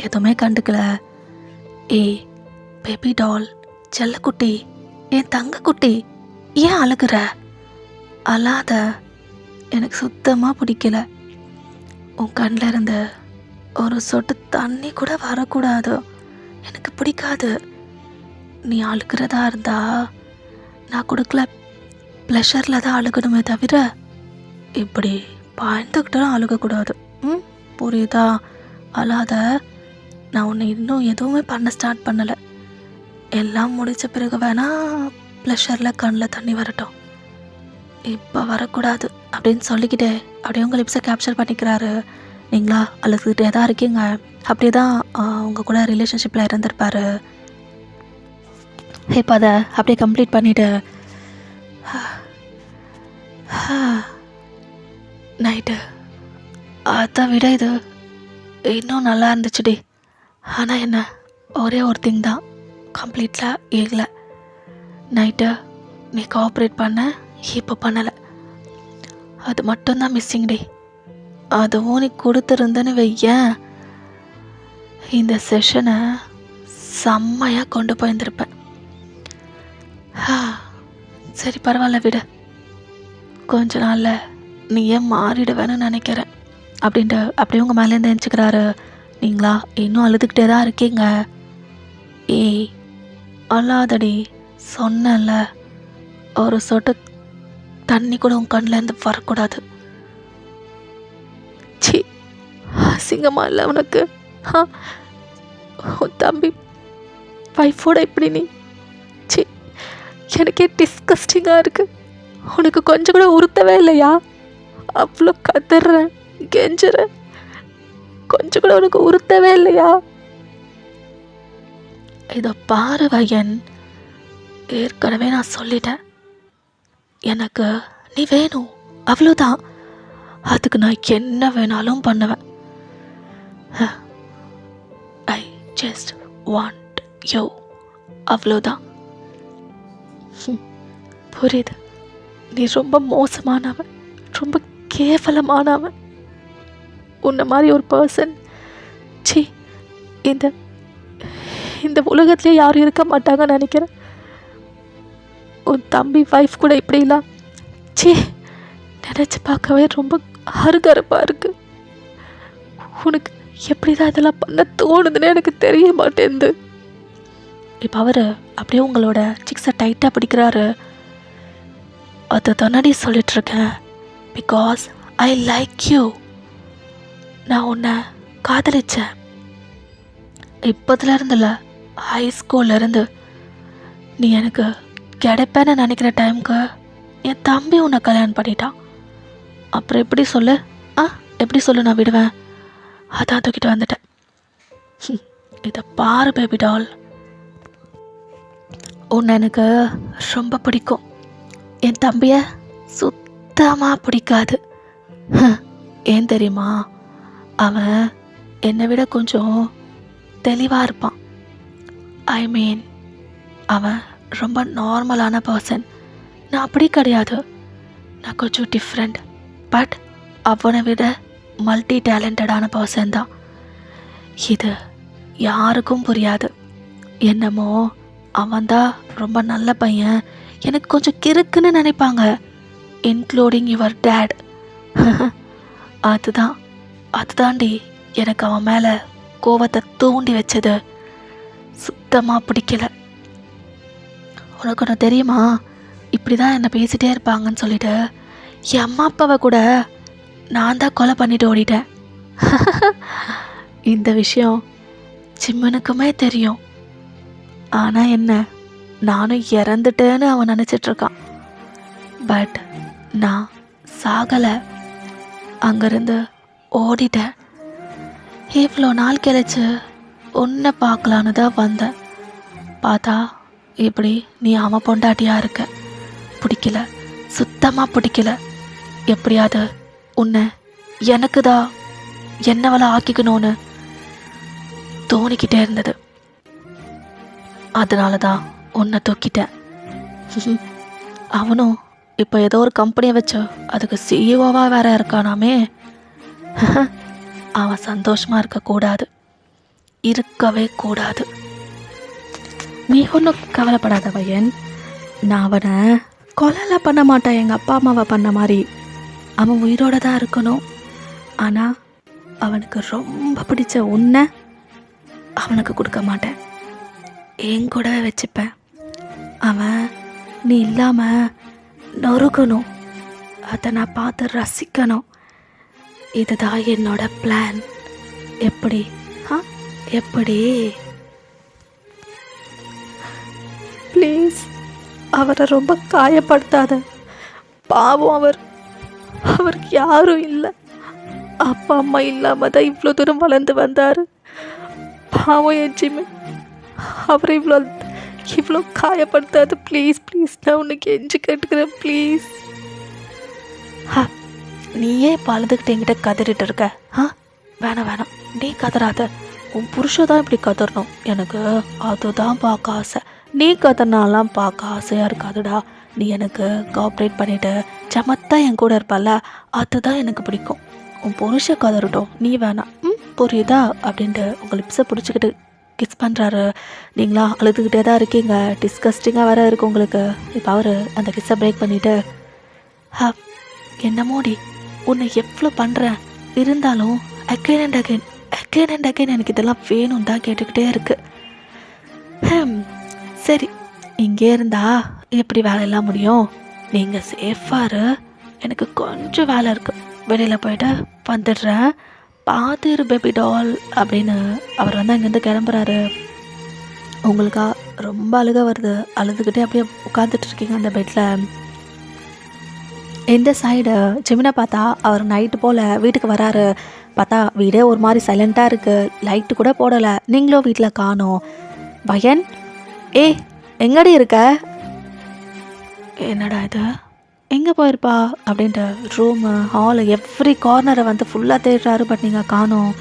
எதுவுமே கண்டுக்கல. பேபி டால், செல்லக்குட்டி, என் தங்கக்குட்டி, ஏன் அழுகுற? அழாத. எனக்கு சுத்தமாக பிடிக்கல. உன் கண்ணில் இருந்து ஒரு சொட்டு தண்ணி கூட வரக்கூடாது. எனக்கு பிடிக்காது. நீ அழுகிறதா இருந்தா நான் கொடுக்கல ப்ளஷரில் தான் அழுகணுமே தவிர இப்படி பாய்ந்துக்கிட்டாலும் அழுகக்கூடாது. புரியுதா? அழாத. நான் உன்னை இன்னும் எதுவுமே பண்ண ஸ்டார்ட் பண்ணலை. எல்லாம் முடித்த பிறகு வேணால் ப்ளஷரில் கண்ணில் தண்ணி வரட்டும். இப்போ வரக்கூடாது அப்படின்னு சொல்லிக்கிட்டே அப்படியே உங்கள் லிப்ஸை கேப்சர் பண்ணிக்கிறாரு. நீங்களா அழுதுகிட்டே தான் இருக்கீங்க. அப்படியே தான் உங்கள் கூட ரிலேஷன்ஷிப்பில் இருந்திருப்பார். இப்போ அதை அப்படியே கம்ப்ளீட் பண்ணிவிட்டு நைட்டு அதை விட இது இன்னும் நல்லா இருந்துச்சுடி. ஆனால் என்ன, ஒரே ஒரு திங் தான் கம்ப்ளீட்டாக இல்லை. நைட்டு நீ கோஆப்ரேட் பண்ண, இப்போ பண்ணலை. அது மட்டும்தான் மிஸ்ஸிங் டே. அதுவும் நீ கொடுத்துருந்தேன்னு வையேன், இந்த செஷனை செம்மையாக கொண்டு போயிருந்திருப்பேன். சரி பரவாயில்ல விடு. கொஞ்ச நாளில் நீ ஏன் மாறிடுவேன்னு நினைக்கிறேன் அப்படின்ட்டு அப்படியே உங்கள் மேலேருந்து எழுந்துக்கிறாரு. நீங்களா இன்னும் அழுதுகிட்டே தான் இருக்கீங்க. அழாதடி, சொன்னேன்ல, ஒரு சொட்டு தண்ணி கூட உன் கண்ணிலேருந்து வரக்கூடாது. சி, அசிங்கமா இல்லை உனக்கு? உன் தம்பி வைஃபோட இப்படி நீ? சி, எனக்கே டிஸ்கஸ்டிங்காக இருக்கு. உனக்கு கொஞ்சம் கூட உறுத்தவே இல்லையா? அவ்வளோ கத்துறேன், கெஞ்சுறேன், கொஞ்சம் கூட உனக்கு உறுத்தவே இல்லையா? இதை பாரு வையன், ஏற்கனவே நான் சொல்லிட்டேன், எனக்கு நீ வேணும், அவ்வளோதான். அதுக்கு நான் என்ன வேணாலும் பண்ணுவேன். ஐ ஜஸ்ட் வாண்ட் யூ, அவ்வளோதான். புரியுது, நீ ரொம்ப மோசமானவன், ரொம்ப கேவலமானவன். உன்னை மாதிரி ஒரு பர்சன் சி இந்த இந்த உலகத்துலேயே யாரும் இருக்க மாட்டாங்கன்னு நினைக்கிறேன். உன் தம்பி வைஃப் கூட இப்படிலாம் சி, நினச்சி பார்க்கவே ரொம்ப அருகருப்பாக இருக்கு. உனக்கு எப்படி தான் இதெல்லாம் பண்ண தோணுதுன்னு எனக்கு தெரிய மாட்டேங்குது. இப்போ அவர் அப்படியே உங்களோட சிக்ஸை டைட்டாக பிடிக்கிறாரு. அதை தானடி சொல்லிட்டுருக்கேன். Because I like you. நான் உன்னை காதலிச்சேன். இப்போதுலேருந்துல, ஹை ஸ்கூல்லேருந்து. நீ எனக்கு கிடைப்பேன்னு நினைக்கிற டைமுக்கு என் தம்பி உன்னை கல்யாணம் பண்ணிட்டான். அப்புறம் எப்படி சொல்லு? எப்படி சொல்லு நான் விடுவேன்? அதான் தூக்கிட்டு வந்துட்டேன். இதை பாரு பேபி டால், உன்னை எனக்கு ரொம்ப பிடிக்கும். என் தம்பியை சுத்தமாக பிடிக்காது. ஏன் தெரியுமா? அவன் என்னை விட கொஞ்சம் தெளிவாக இருப்பான். ஐ மீன், அவன் ரொம்ப நார்மலான பர்சன். நான் அப்படி கிடையாது. நான் கொஞ்சம் டிஃப்ரெண்ட். பட் அவனை விட மல்டி டேலண்டடான பர்சன் தான். இது யாருக்கும் புரியாது. என்னமோ அவன்தான் ரொம்ப நல்ல பையன், எனக்கு கொஞ்சம் கிறுக்குன்னு நினைப்பாங்க, இன்க்ளூடிங் யுவர் டேட். அதுதாண்டி எனக்கு அவன் மேலே கோவத்தை தூண்டி வச்சது. சுத்தமாக பிடிக்கல. உனக்கு ஒன்று தெரியுமா? இப்படி தான் என்னை பேசிகிட்டே இருப்பாங்கன்னு சொல்லிட்டு என் அம்மா அப்பாவை கூட நான் தான் கொலை பண்ணிட்டு ஓடிட்டேன். இந்த விஷயம் சிம்மனுக்குமே தெரியும். ஆனால் என்ன, நானும் இறந்துட்டேன்னு அவன் நினச்சிட்ருக்கான். பட் நான் சாகலை, அங்கேருந்து ஓடிட்டேன். இவ்வளோ நாள் கழிச்சு உன்னை பார்க்கலான்னு தான் வந்தேன். பார்த்தா இப்படி நீ அவன் பொண்டாட்டியாக இருக்க. பிடிக்கல, சுத்தமாக பிடிக்கல. எப்படியாவது உன்னை எனக்கு தான் என்னவளை ஆக்கிக்கணும்னு தோணிக்கிட்டே இருந்தது. அதனால தான் உன்னை தூக்கிட்டேன். அவனும் இப்போ ஏதோ ஒரு கம்பெனியை வச்சு அதுக்கு சிஇஓவாக வேற இருக்கானாமே. அவன் சந்தோஷமாக இருக்கக்கூடாது, இருக்கவே கூடாது. நீ ஒன்றும் கவலைப்படாத பையன். நான் அவனை கொலைலாம் பண்ண மாட்டேன், எங்கள் அப்பா அம்மாவை பண்ண மாதிரி. அவன் உயிரோடு தான் இருக்கணும். ஆனால் அவனுக்கு ரொம்ப பிடிச்ச உன்னை அவனுக்கு கொடுக்க மாட்டேன், என் கூடவே வச்சுப்பேன். அவன் நீ இல்லாமல் நொறுக்கணும், அதை நான் பார்த்து ரசிக்கணும். இதுதான் என்னோட பிளான். எப்படி? எப்படி? ப்ளீஸ் அவரை ரொம்ப காயப்படுத்தாத. பாவம், அவருக்கு யாரும் இல்லை. அப்பா அம்மா இல்லாமல் தான் இவ்வளோ தூரம் வளர்ந்து வந்தார். பாவம் என் ஜிம்மி, அவரை இவ்வளோ காயப்படுத்தாது. ப்ளீஸ் ப்ளீஸ், நான் உனக்கு எஞ்சி கேட்டுக்கிறேன் ப்ளீஸ். நீயே பழுதுகிட்ட என்கிட்ட கதறிட்டு இருக்க. வேணாம், நீ கதறாத. உன் புருஷன் தான் இப்படி கதறணும். எனக்கு அதுதான் பார்க்க ஆசை. நீ கதறினாலாம் பார்க்க ஆசையாக இருக்காதுடா. நீ எனக்கு கோஆப்ரேட் பண்ணிவிட்டு சமத்தா என் கூட இருப்பல்ல, அதுதான் எனக்கு பிடிக்கும். உன் புருஷன் கதறட்டும், நீ வேணாம். புரியுதா? அப்படின்ட்டு உங்கள் லிப்ஸை பிடிச்சிக்கிட்டு கிஸ் பண்ணுறாரு. நீங்களா அழுதுகிட்டே தான் இருக்கீங்க. டிஸ்கஸ்டிங்காக வேறு இருக்கு உங்களுக்கு. இப்போ அவர் அந்த கிஸ்ஸை பிரேக் பண்ணிவிட்டு, என்னமோடி உன்னை எவ்வளோ பண்ணுறேன், இருந்தாலும் அகைன் அண்ட் அகைன் எனக்கு இதெல்லாம் வேணும் தான் கேட்டுக்கிட்டே இருக்கு. சரி, இங்கே இருந்தா எப்படி வேலையெல்லாம் முடியும்? நீங்கள் சேஃபாரு. எனக்கு கொஞ்சம் வேலை இருக்கு. வெளியில் போயிட்டு வந்துடுறேன். பார்த்துரு பேபி டால் அப்படின்னு அவர் வந்து அங்கேருந்து கிளம்புறாரு. உங்களுக்கா ரொம்ப அழுக வருது. அழுதுகிட்டே அப்படியே உட்காந்துட்டு இருக்கீங்க அந்த பெட்டில். இந்த சைடு ஜிமினை பார்த்தா அவர் நைட்டு போல் வீட்டுக்கு வராரு. பார்த்தா வீடே ஒரு மாதிரி சைலண்ட்டாக இருக்குது. லைட்டு கூட போடலை. நீங்களும் வீட்டில் காணோம். பயன், எங்கடி இருக்க? என்னடா இது, எங்கே போயிருப்பா அப்படின்ட்டு ரூமு ஹாலு எவ்ரி கார்னரை வந்து ஃபுல்லாக தேடுறாரு. பட் நீங்கள் காணோம்.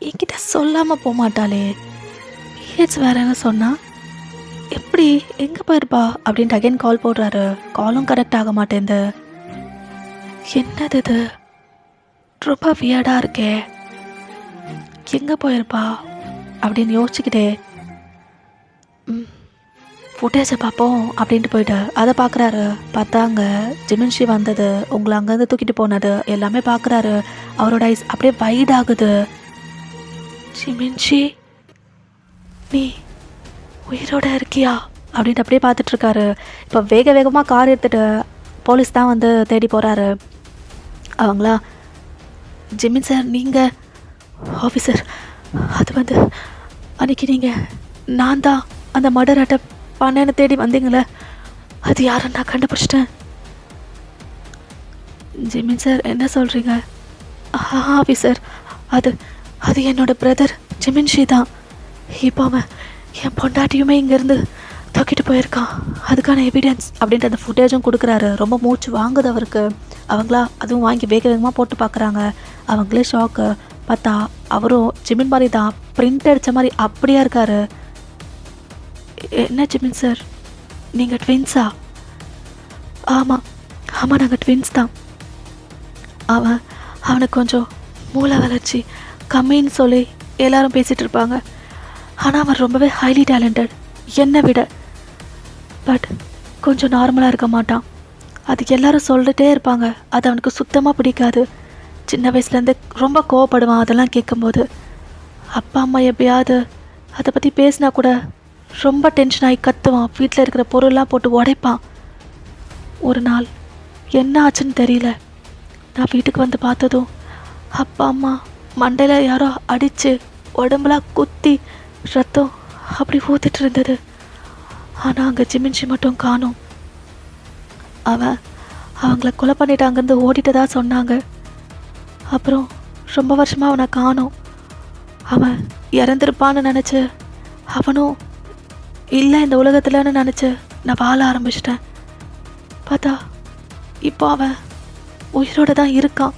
என்கிட்ட சொல்லாமல் போக மாட்டாளே. பீரியட்ஸ் வேறன்னு சொன்னால் எப்படி, எங்கே போயிருப்பா அப்படின்ட்டு அகைன் கால் போடுறாரு. காலும் கரெக்ட் ஆக மாட்டேங்குது. என்னது இது, ரொம்ப வியர்டாக இருக்கே. எங்கே போயிருப்பா அப்படின்னு யோசிச்சுக்கிட்டே ஃபுட்டேஜை பார்ப்போம் அப்படின்ட்டு போயிட்டு அதை பார்க்குறாரு. பார்த்தா அங்கே ஜிமின்ஷி வந்தது, உங்களை அங்கேருந்து தூக்கிட்டு போனது எல்லாமே பார்க்குறாரு. அவரோட ஐஸ் அப்படியே வைட் ஆகுது. ஜிமின்ஷி, நீ உயிரோட இருக்கியா அப்படின்ட்டு அப்படியே பார்த்துட்ருக்காரு. இப்போ வேக வேகமாக கார் எடுத்துகிட்டு போலீஸ் தான் வந்து தேடி போகிறாரு. அவங்களா, ஜிமின் சார் நீங்கள் ஆஃபீஸர், அது வந்து அன்றைக்கி நீங்கள் நான் தான் அந்த மர்டர் அட்டெம்ப்ட் பண்ணேன்னு தேடி வந்தீங்களே, அது யாருன்னு நான் கண்டுபிடிச்சிட்டேன். ஜிமின் சார் என்ன சொல்கிறீங்க? ஆஃபீஸர், அது அது என்னோடய பிரதர் ஜிமின்ஷி தான். இப்போ அவன் என் பொண்டாட்டியுமே இங்கேருந்து தூக்கிட்டு போயிருக்கான். அதுக்கான எவிடன்ஸ் அப்படின்ட்டு அந்த ஃபுட்டேஜும் கொடுக்குறாரு. ரொம்ப மூச்சு வாங்குது அவருக்கு. அவங்களா அதுவும் வாங்கி வேக வேகமாக போட்டு பார்க்குறாங்க. அவங்களே ஷாக்கு. பார்த்தா அவரும் ஜிமின் மாதிரி தான், பிரிண்ட் அடித்த மாதிரி அப்படியே இருக்கார். என்ன ஜிமின் சார், நீங்கள் ட்வின்ஸா? ஆமாம் ஆமாம், நாங்கள் ட்வின்ஸ் தான். அவனுக்கு கொஞ்சம் மூளை வளர்ச்சி கம்மின்னு சொல்லி எல்லாரும் பேசிகிட்டு இருப்பாங்க. ஆனால் அவன் ரொம்பவே ஹைலி டேலண்டட், என்னை விட. பட் கொஞ்சம் நார்மலாக இருக்க மாட்டான். அதுக்கு எல்லாரும் சொல்லிட்டே இருப்பாங்க. அது அவனுக்கு சுத்தமாக பிடிக்காது. சின்ன வயசுலேருந்து ரொம்ப கோவப்படுவான் அதெல்லாம் கேட்கும்போது. அப்பா அம்மா எப்பயாவது அதை பற்றி பேசினா கூட ரொம்ப டென்ஷன் ஆகி கத்துவான். வீட்டில் இருக்கிற பொருள்லாம் போட்டு உடைப்பான். ஒரு நாள் என்ன ஆச்சுன்னு தெரியல. நான் வீட்டுக்கு வந்து பார்த்ததும் அப்பா அம்மா மண்டையில் யாரோ அடித்து உடம்புலாம் குத்தி ரத்தம் அப்படி ஊற்றிட்டு இருந்தது. ஆனால் அங்கே ஜிமின்ஷி மட்டும் காணோம். அவங்கள கொலை பண்ணிட்டு அங்கேருந்து ஓடிட்டதா சொன்னாங்க. அப்புறம் ரொம்ப வருஷமாக அவனை காணோம். அவன் இறந்துருப்பான்னு நினச்சி, அவனும் இல்லை இந்த உலகத்தில்னு நினச்சி நான் வாழ ஆரம்பிச்சிட்டேன். பார்த்தா இப்போ அவன் உயிரோடு தான் இருக்கான்.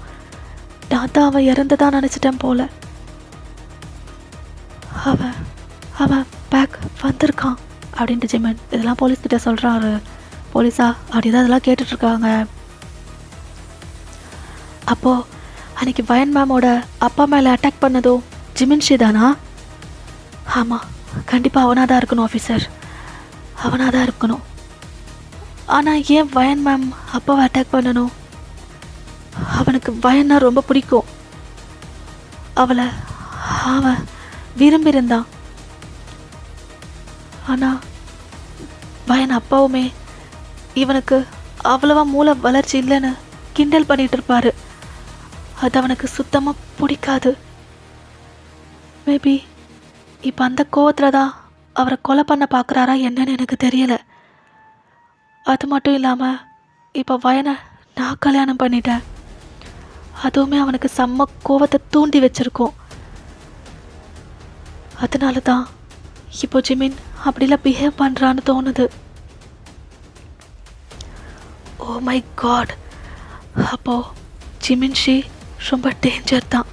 நான் தான் அவன் இறந்துதான் நினச்சிட்டேன் போல. அவன் பேக் வந்திருக்கான் அப்படின்ட்டு ஜிமின் இதெல்லாம் போலீஸ்கிட்ட சொல்கிறாரு. போலீஸா அப்படிதான் அதெல்லாம் கேட்டுட்ருக்காங்க. அப்போது அன்றைக்கி வயன் மேமோட அப்பா மேலே அட்டாக் பண்ணதும் ஜிமின்ஷி தானா? ஆமாம், கண்டிப்பாக அவனாக தான் இருக்கணும் ஆஃபீஸர், அவனாக தான் இருக்கணும். ஆனால் ஏன் வயன் மேம் அப்பாவை அட்டாக் பண்ணணும்? அவனுக்கு வயன்னா ரொம்ப பிடிக்கும். அவன் விரும்பியிருந்தான். ஆனால் வயன் அப்பாவுமே இவனுக்கு அவ்வளவா மூளை வளர்ச்சி இல்லைன்னு கிண்டல் பண்ணிகிட்டு இருப்பார். அது அவனுக்கு சுத்தமாக பிடிக்காது. மேபி இப்போ அந்த கோவத்தில் தான் அவரை கொலை பண்ண பார்க்குறாரா என்னன்னு எனக்கு தெரியலை. அது மட்டும் இல்லாமல் இப்போ வயனை நான் கல்யாணம் பண்ணிட்டேன். அதுவுமே அவனுக்கு செம்ம கோவத்தை தூண்டி வச்சுருக்கோம். அதனால தான் இப்போ ஜிமின் அப்படிலாம் பிஹேவ் பண்ணுறான்னு தோணுது. ஓ மை காட், அப்போது ஜிமின்ஷி ரொம்ப டேஞ்சர் தான்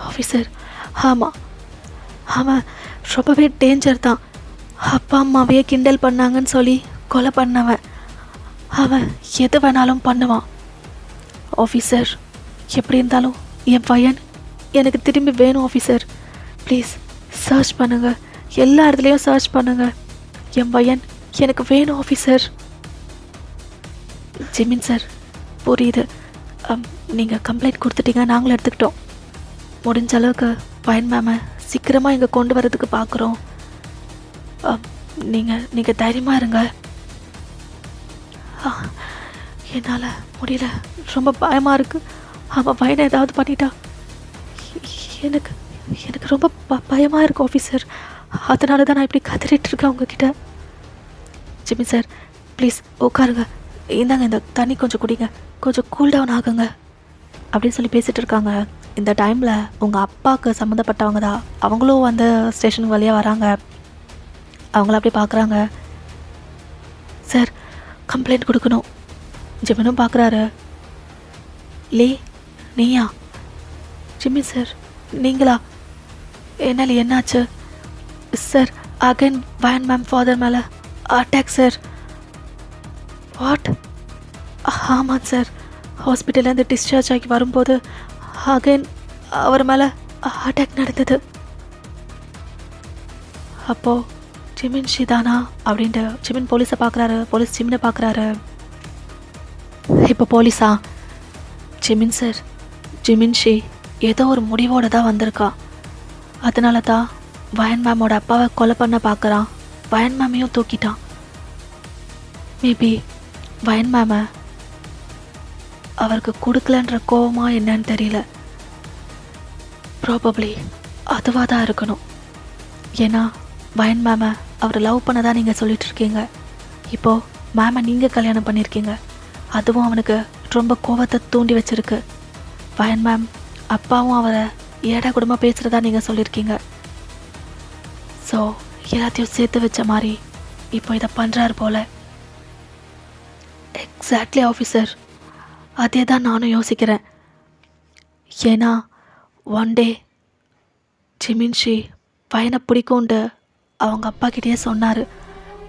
ஆஃபீஸர். ஆமாம், அவன் ரொம்பவே டேஞ்சர் தான். அப்பா அம்மாவையே கிண்டல் பண்ணாங்கன்னு சொல்லி கொலை பண்ணவன். அவன் எது வேணாலும் பண்ணுவான் ஆஃபீஸர். எப்படி இருந்தாலும் என் பையன் எனக்கு திரும்பி வேணும் ஆஃபீஸர். ப்ளீஸ் சர்ச் பண்ணுங்கள், எல்லா இடத்துலையும் சர்ச் பண்ணுங்கள். என் பையன் எனக்கு வேணும் ஆஃபீஸர். ஜிமின் சார், புரியுது. நீங்கள் கம்ப்ளைண்ட் கொடுத்துட்டீங்க, நாங்களும் எடுத்துக்கிட்டோம். முடிஞ்ச அளவுக்கு வயன் மேமை சீக்கிரமாக இங்கே கொண்டு வரதுக்கு பார்க்குறோம். நீங்கள் தைரியமாக இருங்க. என்னால் முடியல, ரொம்ப பயமாக இருக்குது. அவன் பையனை ஏதாவது பண்ணிட்டா எனக்கு எனக்கு ரொம்ப பயமாக இருக்குது ஆஃபீஸர். அதனால தான் நான் இப்படி கதறிட்டு இருக்கேன் உங்ககிட்ட. ஜிம்மி சார் ப்ளீஸ் உட்காருங்க, இந்தாங்க இந்த தண்ணி கொஞ்சம் குடிங்க, கொஞ்சம் கூல் டவுன் ஆகுங்க அப்படின்னு சொல்லி பேசிகிட்டு இருக்காங்க. இந்த டைமில் உங்கள் அப்பாவுக்கு சம்மந்தப்பட்டவங்க தான் அவங்களும் வந்து ஸ்டேஷனுக்கு வழியாக வராங்க. அவங்கள அப்படியே பார்க்குறாங்க. சார் கம்ப்ளைண்ட் கொடுக்கணும். ஜிம்மினும் பார்க்குறாரு. லே நீயா? ஜிம்மி சார் நீங்களா? என்னால் என்னாச்சு சார்? அகைன் வயன் மேம் ஃபாதர் மேலே அட்டாக் சார். வாட்? ஆமாம் சார், ஹாஸ்பிட்டல்லேருந்து டிஸ்சார்ஜ் ஆகி வரும்போது அகைன் அவர் மேலே அட்டாக் நடந்தது. அப்போது ஜிமின் ஷிதானா அப்படின்ட்டு ஜிமின் போலீஸை பார்க்குறாரு. போலீஸ் ஜிமினை பார்க்குறாரு. இப்போ போலீஸா? ஜிமின் சார், ஜிமின் ஷி ஏதோ ஒரு முடிவோடு தான் வந்திருக்கா. அதனால தான் வயன் மேமோட அப்பாவை கொலை பண்ண பார்க்குறான். வயன் மேமையும் தூக்கிட்டான். மேபி வயன் மேமை அவருக்கு கொடுக்கலன்ற கோவமா என்னன்னு தெரியல. ப்ராபப்ளி அதுவாக தான் இருக்கணும். ஏன்னா வயன் மேமை அவரை லவ் பண்ணதான் நீங்கள் சொல்லிட்டு இருக்கீங்க. இப்போது மேமை நீங்கள் கல்யாணம் பண்ணியிருக்கீங்க. அதுவும் அவனுக்கு ரொம்ப கோவத்தை தூண்டி வச்சிருக்கு. வயன் மேம் அப்பாவும் அவரை ஏடா குடும்பமாக பேசுகிறதா நீங்கள் சொல்லியிருக்கீங்க. ஸோ எல்லாத்தையும் சேர்த்து வச்ச மாதிரி இப்போ இதை பண்ணுறாரு போல். எக்ஸாக்ட்லி ஆஃபீஸர், அதே தான் நானும் யோசிக்கிறேன். ஏன்னா ஒன் டே ஜிமின்ஷி பையனை பிடிக்கும்ட்டு அவங்க அப்பா கிட்டேயே சொன்னார்.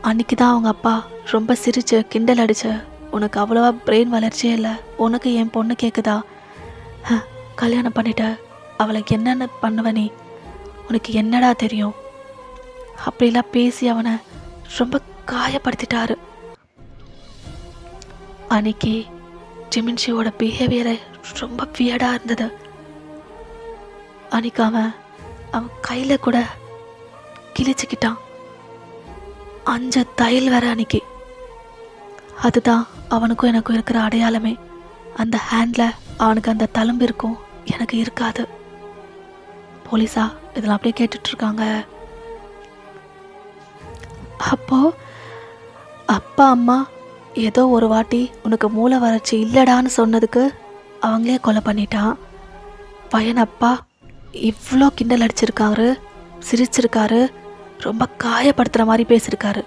அன்றைக்கி தான் அவங்க அப்பா ரொம்ப சிரிச்சு கிண்டல் அடிச்சு, உனக்கு அவ்வளோவா பிரெயின் வளர்ச்சியே இல்லை, உனக்கு என் பொண்ணு கேட்குதா, கல்யாணம் பண்ணிட்ட, அவளுக்கு என்னென்ன பண்ணுவ நீ, உனக்கு என்னடா தெரியும், அப்படிலாம் பேசி அவனை ரொம்ப காயப்படுத்திட்டாரு. அன்னைக்கு ஜிமின்ஷியோட பிஹேவியரை ரொம்ப வியர்டாக இருந்தது. அன்னைக்கு அவன் கையில் கூட கிழிச்சுக்கிட்டான். 5 தையல் வேற அன்னைக்கு. அதுதான் அவனுக்கும் எனக்கும் இருக்கிற அடையாளமே. அந்த ஹேண்டில் அவனுக்கு அந்த தழும்பு இருக்கும், எனக்கு இருக்காது. போலீஸா இதெல்லாம் அப்படியே கேட்டுட்ருக்காங்க. அப்போது அப்பா அம்மா ஏதோ ஒரு வாட்டி உனக்கு மூளை வளர்ச்சி இல்லடான்னு சொன்னதுக்கு அவங்களே கொலை பண்ணிட்டான். பையன் அப்பா இவ்வளோ கிண்டல் அடிச்சிருக்காரு, சிரிச்சிருக்காரு, ரொம்ப காயப்படுத்துகிற மாதிரி பேசியிருக்காரு.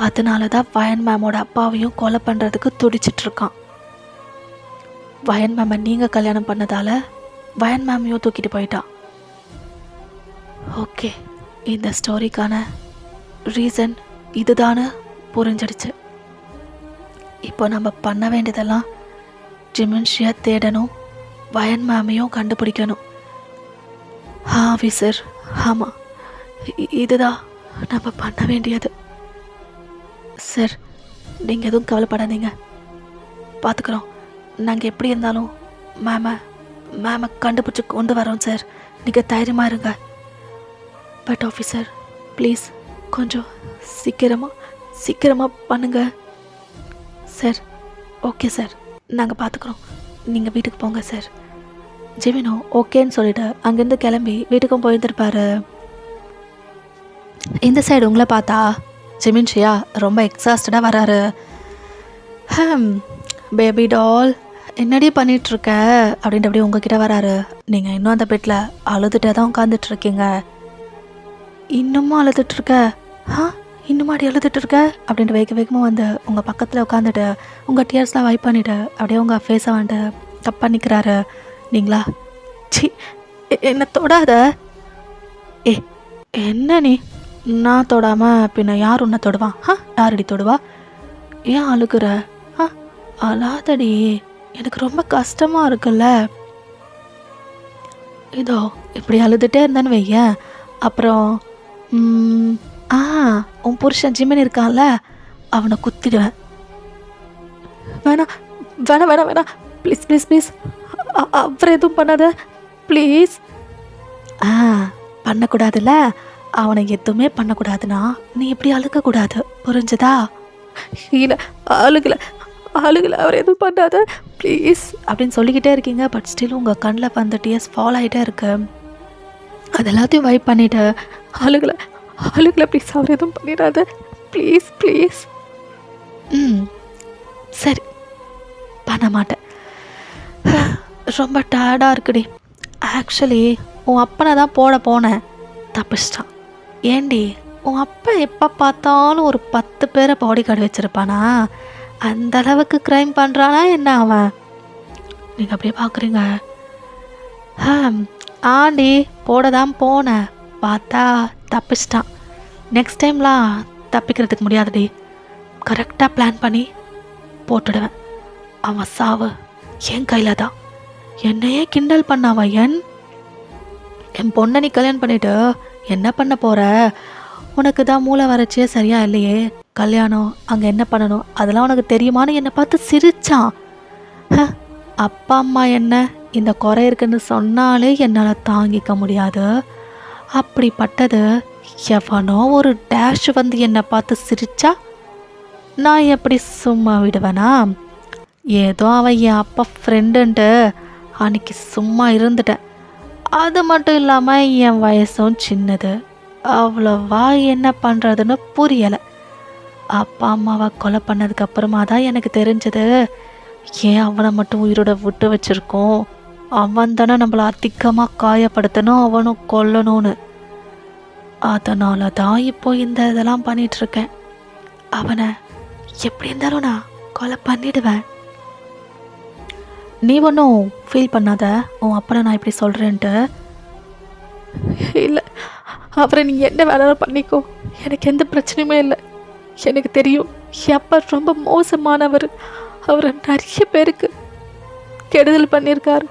அதனால தான் வயன் மேமோட அப்பாவையும் கொலை பண்ணுறதுக்கு துடிச்சிட்ருக்கான். வயன் மேமை நீங்கள் கல்யாணம் பண்ணதால் வயன் மேமையும் தூக்கிட்டு போயிட்டான். ஓகே, இந்த ஸ்டோரிக்கான ரீசன் இதுதான்னு புரிஞ்சிடுச்சு. இப்போ நம்ம பண்ண வேண்டியதெல்லாம் ஜிமின்ஷியை தேடணும், வயன் மேமையும் கண்டுபிடிக்கணும். ஆஃபீஸர், ஆமாம், இதுதான் நம்ம பண்ண வேண்டியது. சார் நீங்கள் எதுவும் கவலைப்படாதீங்க, பார்த்துக்குறோம். நாங்கள் எப்படி இருந்தாலும் மேமை கண்டுபிடிச்சி கொண்டு வரோம் சார், நீங்கள் தைரியமாக இருங்க. பட் ஆஃபீஸர் ப்ளீஸ் கொஞ்சம் சீக்கிரமாக பண்ணுங்க சார். ஓகே சார், நாங்கள் பார்த்துக்குறோம், நீங்கள் வீட்டுக்கு போங்க சார். ஜெமினோ ஓகேன்னு சொல்லிட்டு அங்கேருந்து கிளம்பி வீட்டுக்கும் போயிருந்துருப்பாரு. இந்த சைடு உங்களை பார்த்தா ஜிமின்ஷியா ரொம்ப எக்ஸாஸ்டடாக வராரு. பேபி டால் என்னடி பண்ணிகிட்ருக்க அப்படின்ட்டு அப்படியே உங்ககிட்ட வராரு. நீங்கள் இன்னும் அந்த பெட்டில் அழுதுகிட்டே தான் உட்காந்துட்ருக்கீங்க. இன்னுமும் அழுதுட்ருக்க? இன்னுமாடி அழுதுட்டுருக்க அப்படின்ட்டு வேகமாக வந்து உங்கள் பக்கத்தில் உட்காந்துட்டு உங்கள் டியர்ஸ்லாம் வைப் பண்ணிவிட்டு அப்படியே உங்கள் ஃபேஸை வந்துட்டு கப் பண்ணிக்கிறாரு. நீங்களா? சி, என்ன தொடாத. ஏ என்ன நீ? நான் தொடாமல் பின்ன யார் உன்னை தொடுவான்? யாரடி தொடுவா? ஏன் அழுகுற? அழாதடி, எனக்கு ரொம்ப கஷ்டமாக இருக்குல்ல. இதோ இப்படி அழுதுகிட்டே இருந்தேன்னு வையேன், அப்புறம் உன் புருஷன் ஜிமின் இருக்கான்ல, அவனை குத்திடுவேன். வேணாம் வேணாம் வேணாம் வேணாம், ப்ளீஸ் ப்ளீஸ் ப்ளீஸ், அப்புறம் எதுவும் பண்ணாத ப்ளீஸ். பண்ணக்கூடாதுல்ல, அவனை எதுவுமே பண்ணக்கூடாதுன்னா நீ இப்படி அழுகக்கூடாது, புரிஞ்சுதா? இல்லை, அழுகலை அழுகலை, அவர் எதுவும் பண்ணாத ப்ளீஸ் அப்படின்னு சொல்லிக்கிட்டே இருக்கீங்க. பட் ஸ்டில் உங்கள் கண்ணில் வந்து டியர்ஸ் ஃபால் ஆகிட்டே இருக்கு. அது எல்லாத்தையும் வைப் பண்ணிவிட்டு அழுகலை அழுகலை ப்ளீஸ், அவர் எதுவும் பண்ணிடாத ப்ளீஸ் ப்ளீஸ். சரி, பண்ண மாட்டேன். ரொம்ப டயர்டாக இருக்குடி. ஆக்சுவலி உன் அப்பனை தான் போட போனேன், தப்பிச்சிட்டான். ஏண்டி, உன் அப்பா எப்போ பார்த்தாலும் ஒரு 10 பேரை பாடி கார்டு வச்சுருப்பானா? அந்த அளவுக்கு க்ரைம் பண்ணுறானா என்ன அவன்? நீங்கள் அப்படியே பார்க்குறீங்க. ஆண்டி போட தான் போனேன், பார்த்தா தப்பிச்சிட்டான். நெக்ஸ்ட் டைம்லாம் தப்பிக்கிறதுக்கு முடியாதுடி. கரெக்டாக பிளான் பண்ணி போட்டுடுவேன். அவன் சாவு என் கையில் தான். என்னையே கிண்டல் பண்ணாவ என் பொண்ணை நீ கல்யாணம் பண்ணிவிட்டு என்ன பண்ண போகிற? உனக்கு தான் மூளை வரைச்சே சரியா இல்லையே. கல்யாணம் அங்கே என்ன பண்ணணும் அதெல்லாம் உனக்கு தெரியுமான்னு என்னை பார்த்து சிரிச்சான். அப்பா அம்மா என்ன இந்த குறை இருக்குன்னு சொன்னாலே என்னால் தாங்கிக்க முடியாது. அப்படிப்பட்டது எவனோ ஒரு டேஷ் வந்து என்னை பார்த்து சிரிச்சா நான் எப்படி சும்மா விடுவேனா? ஏதோ அவன் என் அப்பா ஃப்ரெண்டுன்ட்டு அன்னைக்கு சும்மா இருந்துட்டேன். அது மட்டும் இல்லாமல் என் வயசும் சின்னது, அவ்வளோவா என்ன பண்ணுறதுன்னு புரியலை. அப்பா அம்மாவை கொலை பண்ணதுக்கப்புறமா தான் எனக்கு தெரிஞ்சது ஏன் அவனை மட்டும் உயிரோட விட்டு வச்சுருக்கோம். அவன் தானே நம்மளை அதிகமாக காயப்படுத்தணும், அவனும் கொல்லணும்னு. அதனால தான் இப்போ இந்த இதெல்லாம் பண்ணிகிட்ருக்கேன். அவனை எப்படி இருந்தாலும் நான் கொலை பண்ணிடுவேன். நீ ஒன்றும் ஃபீல் பண்ணாத உன் அப்பனை நான் இப்படி சொல்கிறேன்ட்டு. இல்லை, அப்புறம் நீங்கள் என்ன வேணாலும் பண்ணிக்கோ, எனக்கு எந்த பிரச்சனையுமே இல்லை. எனக்கு தெரியும் என் அப்பா ரொம்ப மோசமானவர். அவர் நிறைய பேருக்கு கெடுதல் பண்ணியிருக்காரு.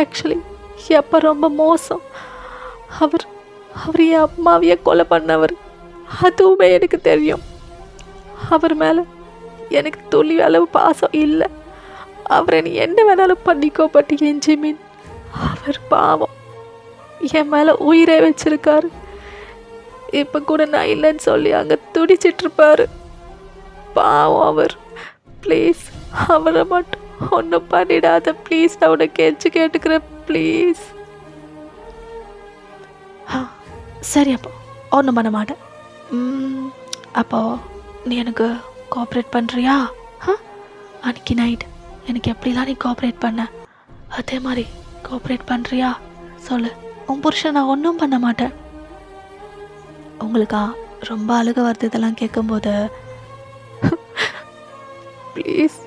ஆக்சுவலி என் அப்பா ரொம்ப மோசம். அவர் என் அம்மாவையே கொலை பண்ணவர். அதுவுமே எனக்கு தெரியும். அவர் மேலே எனக்கு துளி அளவு பாசம் இல்லை. அவரை நீ என்ன வேணாலும் பண்ணிக்கோ, பட் என் ஜிமின் அவர் பாவம் என் மேலே உயிரே வச்சிருக்காரு. இப்போ கூட நான் இல்லைன்னு சொல்லி அங்கே துடிச்சிட்ருப்பாரு. பாவம் அவர். ப்ளீஸ் அவரை மட்டும் ஒன்றும் பண்ணிடாத ப்ளீஸ், நான் உன்னை கேட்டுக்கிறேன் ப்ளீஸ். சரி, அப்போ ஒன்றும் பண்ண மாட்டேன். அப்போ நீ எனக்கு கோஆப்ரேட் பண்ணுறியா? அன்றைக்கி நைட் எனக்கு எப்படிலாம் நீ கோஆப்ரேட் பண்ண அதே மாதிரி கோஆப்ரேட் பண்ணுறியா? சொல்லு. உன் புருஷன் நான் ஒன்றும் பண்ண மாட்டேன். உங்களுக்கா ரொம்ப அழுக வருது இதெல்லாம் கேட்கும்போது? ப்ளீஸ்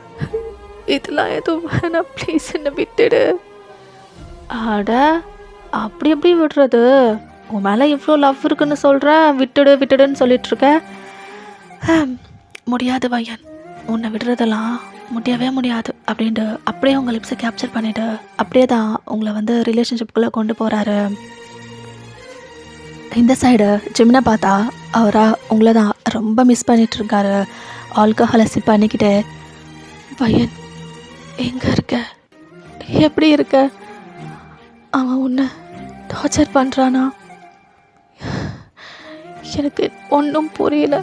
இதெல்லாம் எதுவும் வேணாம் ப்ளீஸ், என்னை விட்டுடு. ஆட அப்படி எப்படி விடுறது? உன் மேலே இவ்வளோ லவ் இருக்குன்னு சொல்கிறேன், விட்டுடுன்னு சொல்லிட்டுருக்க. முடியாது வையன், உன்னை விடுறதெல்லாம் முடியவே முடியாது அப்படின்ட்டு அப்படியே உங்கள் லிப்ஸை கேப்சர் பண்ணிவிட்டு அப்படியே தான் உங்களை வந்து ரிலேஷன்ஷிப்புக்குள்ளே கொண்டு போகிறாரு. இந்த சைடு ஜிம்னை பார்த்தா அவரா உங்களை தான் ரொம்ப மிஸ் பண்ணிகிட்ருக்காரு. ஆல்கஹாலை சிப் பண்ணிக்கிட்டு, பையன் எங்கே இருக்க, எப்படி இருக்க, அவன் உன்னை டார்ச்சர் பண்ணுறானா? எனக்கு ஒன்றும் புரியல,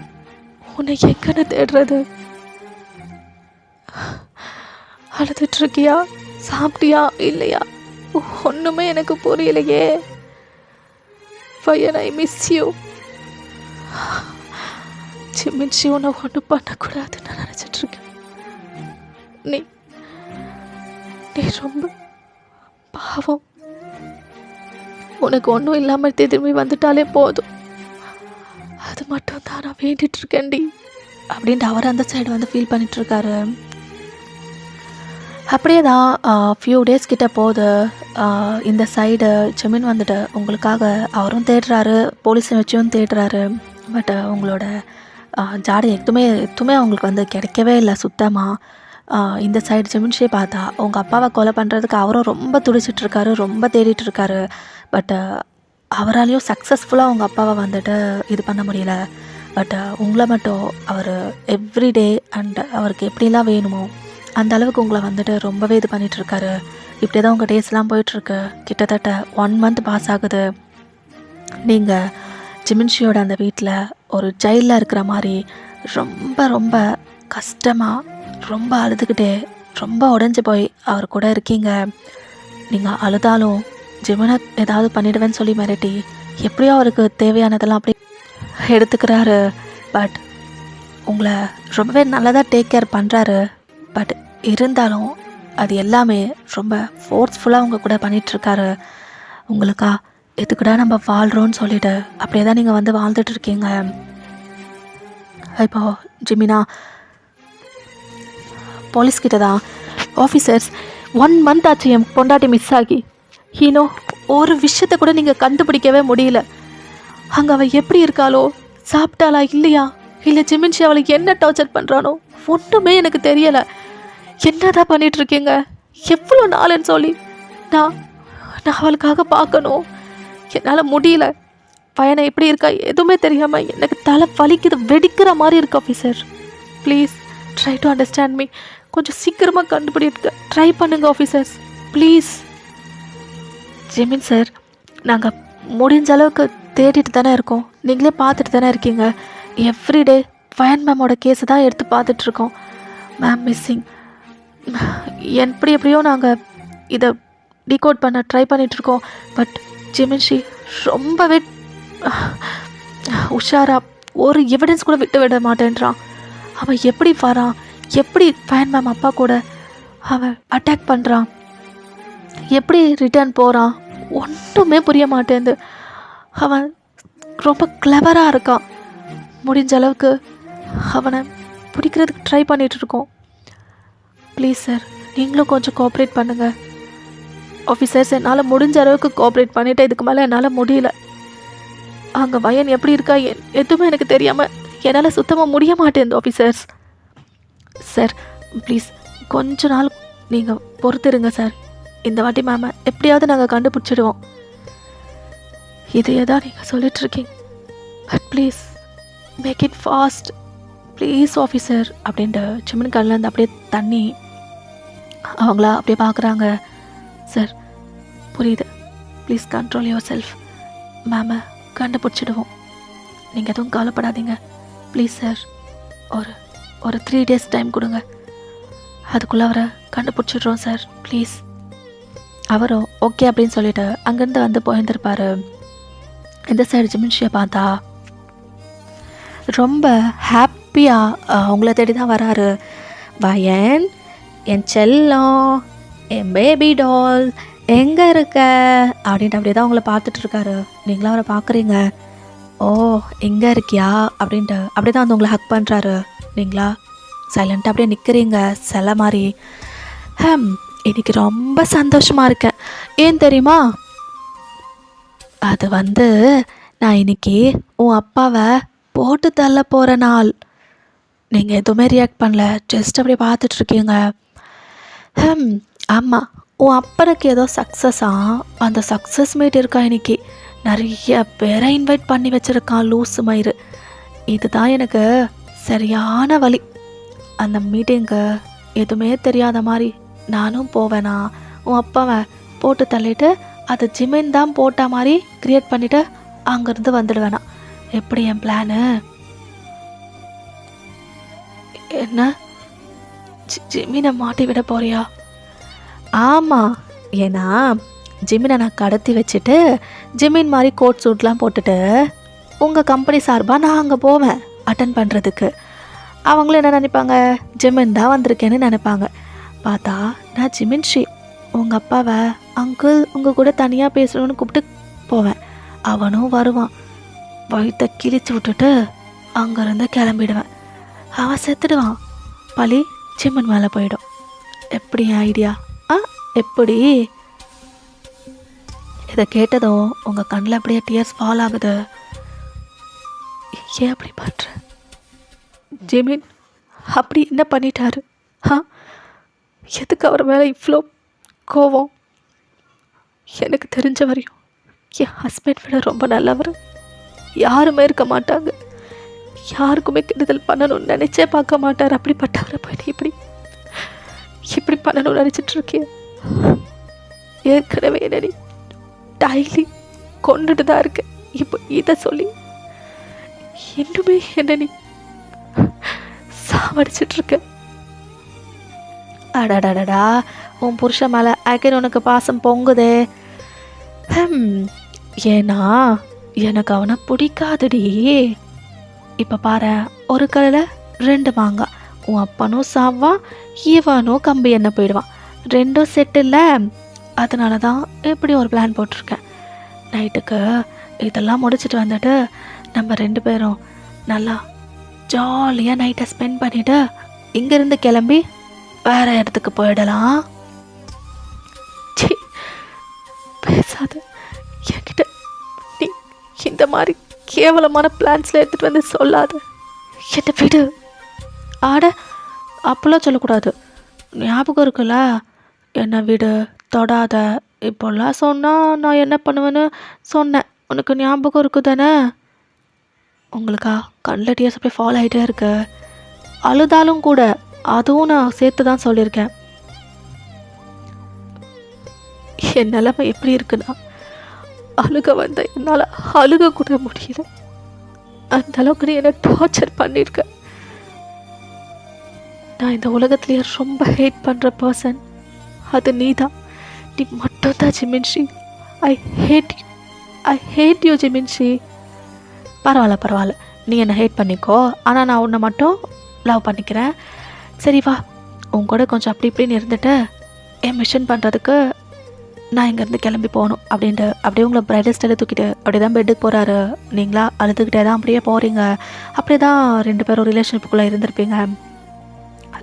உன்னை எங்கன்னு தேடுறது? அழுதுட்ருக்கியா, சாப்பிட்டியா இல்லையா? ஒன்றுமே எனக்கு புரியலையே. பையன், ஐ மிஸ் யூ. சிமிச்சி உன்னை ஒன்றும் பண்ணக்கூடாதுன்னு நான் நினச்சிட்ருக்கேன். நீ ரொம்ப பாவம். உனக்கு ஒன்றும் இல்லாமல் திரும்பி வந்துட்டாலே போதும், அது மட்டும் தான் நான் வேண்டிகிட்ருக்கேன்டி அப்படின்ட்டு அவர் அந்த சைடு வந்து ஃபீல் பண்ணிகிட்ருக்காரு. அப்படியே தான் ஃபியூ டேஸ் கிட்ட போகுது. இந்த சைடு ஜெமின் வந்துட்டு உங்களுக்காக அவரும் தேடுறாரு, போலீஸை வச்சும் தேடுறாரு. பட் உங்களோட ஜாடை எதுவுமே அவங்களுக்கு வந்து கிடைக்கவே இல்லை சுத்தமாக. இந்த சைடு ஜெமின்ஷே பார்த்தா உங்கள் அப்பாவை கொலை பண்ணுறதுக்கு அவரும் ரொம்ப துடிச்சிட்ருக்காரு, ரொம்ப தேடிட்டுருக்காரு. பட் அவராலையும் சக்ஸஸ்ஃபுல்லாக அவங்க அப்பாவை வந்துட்டு இது பண்ண முடியல. பட் உங்களை மட்டும் அவர் எவ்ரிடே அண்ட் அவருக்கு எப்படிலாம் வேணுமோ அந்த அளவுக்கு உங்களை வந்துட்டு ரொம்பவே இது பண்ணிகிட்ருக்காரு. இப்படி தான் உங்கள் டேஸ்லாம் போயிட்டுருக்கு. கிட்டத்தட்ட 1 மந்த் பாஸ் ஆகுது. நீங்கள் ஜிமின்ஷியோட அந்த வீட்டில் ஒரு ஜெயிலில் இருக்கிற மாதிரி ரொம்ப ரொம்ப கஷ்டமாக ரொம்ப அழுதுகிட்டே ரொம்ப உடைஞ்சு போய் அவர் கூட இருக்கீங்க. நீங்கள் அழுதாலும் ஜிமினை ஏதாவது பண்ணிடுவேன்னு சொல்லி மிரட்டி எப்படியோ அவருக்கு தேவையானதெல்லாம் அப்படி எடுத்துக்கிறாரு. பட் உங்களை ரொம்பவே நல்லதாக டேக் கேர் பண்ணுறாரு. பட் இருந்தாலும் அது எல்லாமே ரொம்ப ஃபோர்ஸ்ஃபுல்லாக உங்கள் கூட பண்ணிகிட்ருக்காரு. உங்களுக்கா எதுக்குடா நம்ம வாழ்கிறோன்னு சொல்லிட்டு அப்படியே தான் நீங்கள் வந்து வாழ்ந்துட்டு இருக்கீங்க. இப்போ ஜிமினா போலீஸ்கிட்ட தான் ஆஃபீஸர்ஸ் 1 month ஆச்சு என் பொண்டாட்டி மிஸ் ஆகி. இன்னும் ஒரு விஷயத்தை கூட நீங்கள் கண்டுபிடிக்கவே முடியல. அங்கே அவள் எப்படி இருக்காளோ, சாப்பிட்டாளா இல்லையா, இல்லை ஜிமின்ஷி அவளுக்கு என்ன டார்ச்சர் பண்ணுறானோ ஒன்றுமே எனக்கு தெரியலை. என்னதான் பண்ணிகிட்ருக்கீங்க? எவ்வளோ நாளுன்னு சொல்லி நான் அவளுக்காக பார்க்கணும். என்னால் முடியல. பையனை எப்படி இருக்கா எதுவுமே தெரியாமல் எனக்கு தலை வலிக்குது, வெடிக்கிற மாதிரி இருக்கு. Officer please try to understand me. கொஞ்சம் சீக்கிரமாக கண்டுபிடிக்க ட்ரை பண்ணுங்க ஆஃபீஸர்ஸ் ப்ளீஸ். ஜிமின் சார், நாங்கள் முடிஞ்ச அளவுக்கு தேடிட்டு தானே இருக்கோம். நீங்களே பார்த்துட்டு தானே இருக்கீங்க. எவ்ரிடே ஃபயன் மேமோட கேஸை தான் எடுத்து பார்த்துட்ருக்கோம். Ma'am missing. எப்படியோ நாங்கள் இதை டீகோட் பண்ண ட்ரை பண்ணிகிட்ருக்கோம். பட் ஜிமின்ஷி ரொம்பவே உஷாரா ஒரு எவிடன்ஸ் கூட விட மாட்டேன்றான். அவன் எப்படி வரான், எப்படி ஃபயன் மேம் அப்பா கூட அவன் அட்டாக் பண்ணுறான், எப்படி ரிட்டர்ன் போகிறான், ஒன்றுமே புரிய மாட்டேங்குது. அவன் ரொம்ப கிளவராக இருக்கான். முடிஞ்ச அளவுக்கு அவனை பிடிக்கிறதுக்கு ட்ரை பண்ணிகிட்ருக்கோம். ப்ளீஸ் சார், நீங்களும் கொஞ்சம் கோஆப்ரேட் பண்ணுங்கள். ஆஃபீஸர்ஸ், என்னால் முடிஞ்ச அளவுக்கு கோஆப்ரேட் பண்ணிவிட்டு இதுக்கு மேலே என்னால் முடியல. அங்கே வயன் எப்படி இருக்கா எதுவுமே எனக்கு தெரியாமல் என்னால் சுத்தமாக முடிய மாட்டேங்குது ஆஃபீஸர்ஸ். சார் ப்ளீஸ் கொஞ்ச நாள் நீங்கள் பொறுத்துருங்க சார். இந்த வாட்டி மேமை எப்படியாவது நாங்கள் கண்டுபிடிச்சிடுவோம். இதையே தான் நீங்கள் சொல்லிகிட்ருக்கீங்க. But please make it fast please officer அப்படின்ட்டு சிம்மன் கல்லேருந்து அப்படியே தண்ணி அவங்களா அப்படியே பார்க்குறாங்க. சார் புரியுது, ப்ளீஸ் கண்ட்ரோல் யுவர் செல்ஃப். மேமை கண்டுபிடிச்சிடுவோம், நீங்கள் எதுவும் கவலைப்படாதீங்க ப்ளீஸ் சார். ஒரு 3 days டைம் கொடுங்க, அதுக்குள்ளே அவரை கண்டுபிடிச்சிடுறோம் சார் ப்ளீஸ். அவரும் ஓகே அப்படின்னு சொல்லிட்டு அங்கேருந்து வந்து போயிருந்திருப்பார். இந்த சைடு ஜிமின்ஷியை பார்த்தா ரொம்ப ஹாப்பியாக அவங்கள தேடி தான் வராரு. வயன், என் செல்லம், என் பேபி டால் எங்கே இருக்க அப்படின்ட்டு அப்படியே தான் அவங்கள பார்த்துட்ருக்காரு. நீங்களும் அவரை பார்க்குறீங்க. ஓ எங்கே இருக்கியா அப்படின்ட்டு அப்படியே தான் வந்து உங்களை ஹக் பண்ணுறாரு. நீங்களா சைலண்ட்டாக அப்படியே நிற்கிறீங்க சில மாதிரி. இன்னைக்கு ரொம்ப சந்தோஷமாக இருக்கேன். ஏன் தெரியுமா? அது வந்து நான் இன்னைக்கு உன் அப்பாவை போட்டு தள்ள போகிற நாள். நீங்கள் எதுவுமே ரியாக்ட் பண்ணல, ஜஸ்ட் அப்படியே பார்த்துட்ருக்கீங்க. ஆமாம், உன் அப்பனுக்கு ஏதோ சக்ஸஸாக அந்த சக்ஸஸ் மீட் இருக்கா இன்னைக்கு. நிறைய பேரை இன்வைட் பண்ணி வச்சுருக்கான் லூசு மயிறு. இதுதான் எனக்கு சரியான வழி. அந்த மீட்டிங்கு எதுவுமே தெரியாத மாதிரி நானும் போவேனா, உன் அப்பாவை போட்டு தள்ளிட்டு அதை ஜிமின் தான் போட்ட மாதிரி க்ரியேட் பண்ணிவிட்டு அங்கேருந்து வந்துடுவேனா. எப்படி என் பிளானு? என்ன ஜிமினை மாட்டி விட போறியா? ஆமாம், ஏன்னா ஜிமினை நான் கடத்தி வச்சுட்டு ஜிமின் மாதிரி கோட் சூட்லாம் போட்டுட்டு உங்கள் கம்பெனி சார்பாக நான் அங்கே போவேன் அட்டன் பண்ணுறதுக்கு. அவங்களும் என்ன நினைப்பாங்க, ஜிமின் தான் வந்திருக்கேன்னு நினைப்பாங்க. பார்த்தா நான் ஜிமின்ஷி உங்கள் அப்பாவை அங்கிள் உங்கள் கூட தனியாக பேசணும்னு கூப்பிட்டு போவேன். அவனும் வருவான். வயிற்ற கிழிச்சு விட்டுட்டு அங்கேருந்து கிளம்பிடுவேன். அவன் செத்துடுவான். பழி ஜிமின் மேலே போயிடும். எப்படி ஐடியா? எப்படி? இதை கேட்டதும் உங்கள் கண்ணில் அப்படியே டியர்ஸ் ஃபால் ஆகுது. ஏன் அப்படி பண்ணுற? ஜிமின் அப்படி என்ன பண்ணிட்டாரு? எதுக்கு அவர் மேலே இவ்வளோ கோவம்? எனக்கு தெரிஞ்ச வரையும் என் ஹஸ்பண்ட் விட ரொம்ப நல்லவர் யாருமே இருக்க மாட்டாங்க. யாருக்குமே கெடுதல் பண்ணணும்னு நினச்சே பார்க்க மாட்டார். அப்படிப்பட்டவரை போயிட்டு இப்படி பண்ணணும்னு நினச்சிட்டு இருக்கேன். ஏற்கனவே என்னடி டெய்லி கொண்டுட்டு தான் இருக்கேன். இப்போ இதை சொல்லி இன்னுமே என்ன நீ சாவடிச்சிட்ருக்க. அடாடாடா, உன் புருஷன் மேலே அகைன் உனக்கு பாசம் பொங்குதே. ஏன்னா எனக்கு அவனை பிடிக்காதுடி. இப்போ பாரு, ஒரு கல்லில் 2 மாங்காய். உன் அப்பனும் சாவான், இவனும் கம்பி என்ன போயிடுவான். 2 செட் இல்லை. அதனால தான் இப்படி ஒரு பிளான் போட்டிருக்கேன். நைட்டுக்கு இதெல்லாம் முடிச்சுட்டு வந்துட்டு நம்ம 2 பேரும் நல்லா ஜாலியாக நைட்டை ஸ்பெண்ட் பண்ணிவிட்டு இங்கேருந்து கிளம்பி வேற இடத்துக்கு போயிடலாம். சி, பேசாத என்கிட்ட. நீ இந்த மாதிரி கேவலமான பிளான்ஸில் எடுத்துகிட்டு வந்து சொல்லாத. என்னை விடு. ஆட, அப்போல்லாம் சொல்லக்கூடாது. ஞாபகம் இருக்குல்ல, என்னை விடு, தொடாத, இப்போல்லாம் சொன்னால் நான் என்ன பண்ணுவேன்னு சொன்னேன். உனக்கு ஞாபகம் இருக்கு தானே? உங்களுக்கா கண்ணில் டீயர்ஸ் அப்படியே ஃபாலோ ஆகிட்டே இருக்கு. அழுதாலும் கூட அதுவும் நான் சேர்த்து தான் சொல்லியிருக்கேன். என் நிலைமை எப்படி இருக்குன்னா, அழுக வந்த என்னால் அழுக கூட முடியல. அந்த அளவுக்கு நீ என்னை டார்ச்சர் பண்ணியிருக்க. நான் இந்த உலகத்துலேயே ரொம்ப ஹேட் பண்ணுற பர்சன் அது நீ தான். நீ மட்டும்தான் ஜிமின்ஷி. ஐ ஹேட் யூ ஜிமின்ஷி. பரவாயில்ல, நீ என்னை ஹேட் பண்ணிக்கோ, ஆனால் நான் உன்னை மட்டும் லவ் பண்ணிக்கிறேன். சரி வா, உன் கூட கொஞ்சம் அப்படி இப்படின்னு இருந்துட்டு என் மிஷன் பண்ணுறதுக்கு நான் இங்கேருந்து கிளம்பி போகணும் அப்படின்ட்டு அப்படியே உங்களை பிரைடல் ஸ்டைலை தூக்கிட்டு அப்படி தான் பெட்டுக்கு போகிறாரு. நீங்களா அழுதுகிட்டே தான் அப்படியே போகிறீங்க. அப்படியே தான் 2 பேரும் ரிலேஷன்ஷிப்புக்குள்ளே இருந்திருப்பீங்க.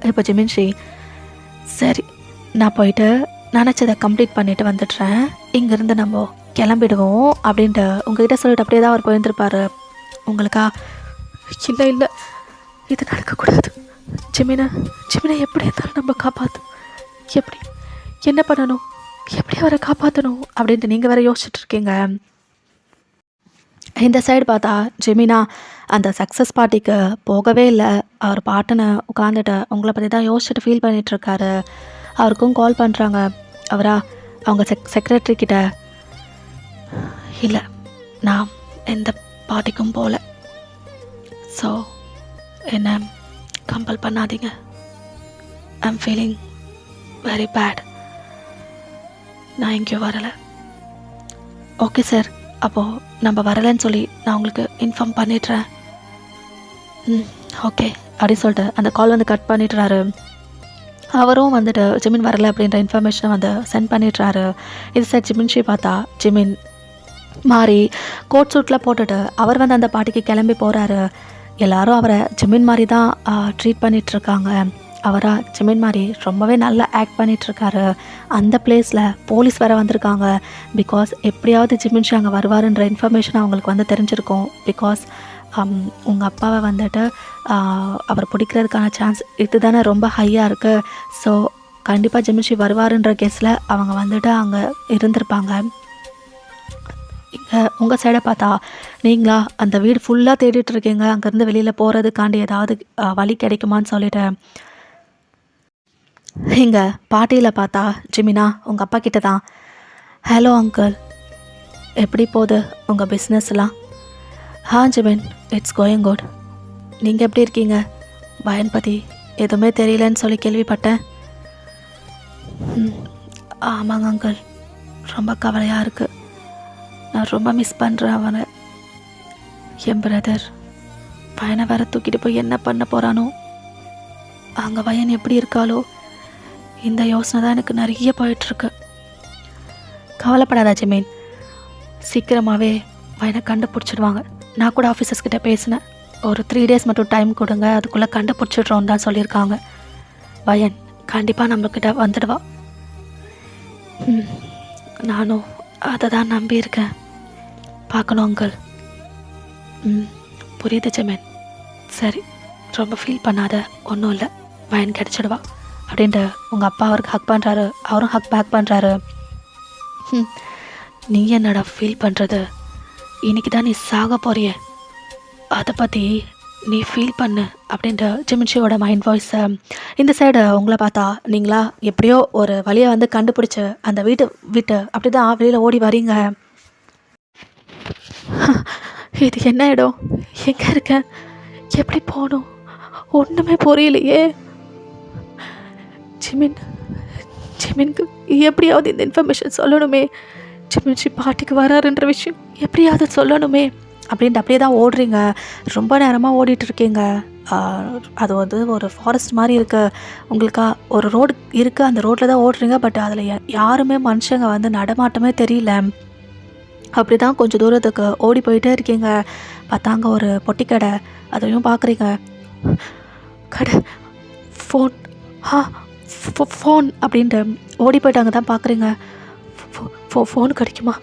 இப்போ ஜிமின்ஷி, சரி நான் போயிட்டு நினச்சதை கம்ப்ளீட் பண்ணிவிட்டு வந்துடுறேன், இங்கேருந்து நம்ம கிளம்பிடுவோம் அப்படின்ட்டு உங்ககிட்ட சொல்லிட்டு அப்படியே தான் அவர் போயிருந்துருப்பார். உங்களுக்கா இல்லை இது நடக்கக்கூடாது. ஜிமினை எப்படி இருந்தாலும் நம்ம காப்பாற்று. எப்படி என்ன பண்ணணும், எப்படி அவரை காப்பாற்றணும் அப்படின்ட்டு நீங்கள் வேறு யோசிச்சுட்ருக்கீங்க. இந்த சைடு பார்த்தா ஜெமினா அந்த சக்ஸஸ் பார்ட்டிக்கு போகவே இல்லை. அவர் பாட்டுன்னு உட்காந்துட்டு உங்களை பற்றி தான் யோசிச்சுட்டு ஃபீல் பண்ணிகிட்ருக்காரு. அவருக்கும் கால் பண்ணுறாங்க. அவங்க செக்ரட்டரி கிட்ட, இல்லை நான் எந்த பார்ட்டிக்கும் போகல, ஸோ என்ன கம்பல் பண்ணாதீங்க, ஐம் ஃபீலிங் வெரி பேட், நான் எங்கேயும் வரலை. ஓகே சார், அப்போது நம்ம வரலைன்னு சொல்லி நான் உங்களுக்கு இன்ஃபார்ம் பண்ணிடுறேன். ஓகே அப்படின்னு சொல்லிட்டு அந்த கால் வந்து கட் பண்ணிடுறாரு. அவரும் வந்துட்டு ஜிமின் வரலை அப்படின்ற இன்ஃபர்மேஷனை வந்து சென்ட் பண்ணிடுறாரு. இது சார் ஜிமின்ஷி பார்த்தா ஜிமின் மாறி கோட் சூட்டில் போட்டுட்டு அவர் வந்து அந்த பாட்டிக்கு கிளம்பி போகிறாரு. எல்லாரும் அவரை ஜிமின் மாதிரி தான் ட்ரீட் பண்ணிகிட்ருக்காங்க. ஜிமின் மாதிரி ரொம்பவே நல்லா ஆக்ட் பண்ணிகிட்ருக்காரு. அந்த பிளேஸில் போலீஸ் வேறு வந்திருக்காங்க. பிகாஸ் எப்படியாவது ஜிமின்ஷி அங்கே வருவாருன்ற இன்ஃபர்மேஷன் அவங்களுக்கு வந்து தெரிஞ்சிருக்கும். பிகாஸ் உங்கள் அப்பாவை வந்துட்டு அவர் பிடிக்கிறதுக்கான சான்ஸ் இது தானே ரொம்ப ஹையாக இருக்குது. ஸோ கண்டிப்பாக ஜிமின்ஷி வருவாருன்ற கெஸ்ஸில் அவங்க வந்துட்டு அங்கே இருந்திருப்பாங்க. இங்கே உங்கள் சைடை பார்த்தா நீங்களா அந்த வீடு ஃபுல்லாக தேடிட்டுருக்கீங்க, அங்கேருந்து வெளியில் போகிறதுக்காண்டி ஏதாவது வழி கிடைக்குமான்னு சொல்லிட்டு. இங்கே பாட்டியில் பார்த்தா ஜிமினா உங்கள் அப்பா கிட்ட தான், ஹலோ அங்கிள், எப்படி போகுது உங்கள் பிஸ்னஸ்லாம்? Jimin, it's going good. நீங்கள் எப்படி இருக்கீங்க? பயன் பற்றி எதுவுமே தெரியலன்னு சொல்லி கேள்விப்பட்டேன். ஆமாங்க அங்கிள், ரொம்ப கவலையாக இருக்குது. நான் ரொம்ப மிஸ் பண்ணுறேன் அவனை. என் பிரதர் பையனை வேற தூக்கிட்டு போய் என்ன பண்ண போகிறானோ, அங்கே பையன் எப்படி இருக்காளோ, இந்த யோசனை தான் எனக்கு நிறைய போயிட்டுருக்கு. கவலைப்படாதா ஜிமின், சீக்கிரமாகவே பையனை கண்டுபிடிச்சிடுவாங்க. நான் கூட ஆஃபீஸர்ஸ்கிட்ட பேசினேன், ஒரு 3 days மட்டும் டைம் கொடுங்க, அதுக்குள்ளே கண்டுபிடிச்சிட்றோன்னு தான் சொல்லியிருக்காங்க. பையன் கண்டிப்பாக நம்மக்கிட்ட வந்துடுவா. நானும் அதை தான் நம்பியிருக்கேன். பார்க்கணும் அங்கிள். புரியுது ஜிமின், சரி ரொம்ப ஃபீல் பண்ணாத, ஒன்றும் இல்லை, பையன் கிடச்சிடுவா அப்படின்ட்டு உங்கள் அப்பா அவருக்கு ஹக் பண்ணுறாரு. அவரும் ஹக் பேக் பண்ணுறாரு. நீ என்னடா ஃபீல் பண்ணுறது, இன்னைக்கு தான் நீ சாக போறிய, அதை பற்றி நீ ஃபீல் பண்ணு அப்படின்ட்டு ஜிமின்ஷியோட மைண்ட் வாய்ஸை. இந்த சைடு உங்களை பார்த்தா நீங்களா எப்படியோ ஒரு வழியை வந்து கண்டுபிடிச்சி அந்த வீட்டை விட்டு அப்படி தான் வெளியில் ஓடி வரீங்க. இது என்ன இடம்? எங்கே இருக்கேன்? எப்படி போகணும்? ஒன்றுமே புரியலையே. ஜிமின் ஜிமின்க்கு எப்படியாவது இந்த இன்ஃபர்மேஷன் சொல்லணுமே. ஜிமின்ஷி பாட்டிக்கு வராருன்ற விஷயம் எப்படியாவது சொல்லணுமே அப்படின்ட்டு அப்படியே தான் ஓடுறீங்க. ரொம்ப நேரமாக ஓடிட்டுருக்கீங்க. அது வந்து ஒரு ஃபாரஸ்ட் மாதிரி இருக்குது. உங்களுக்கா ஒரு ரோடு இருக்குது, அந்த ரோட்டில் தான் ஓடுறீங்க. பட் அதில் யாருமே மனுஷங்க வந்து நடமாட்டமே தெரியல. அப்படி தான் கொஞ்சம் தூரத்துக்கு ஓடி போயிட்டே இருக்கீங்க. பார்த்தாங்க ஒரு பொட்டி கடை, அதையும் பார்க்குறீங்க. கடை, ஃபோன், ஃபோன் அப்படின்ட்டு ஓடி போயிட்டு அங்கே தான் பார்க்குறீங்க. ஃபோன் கிடைக்குமா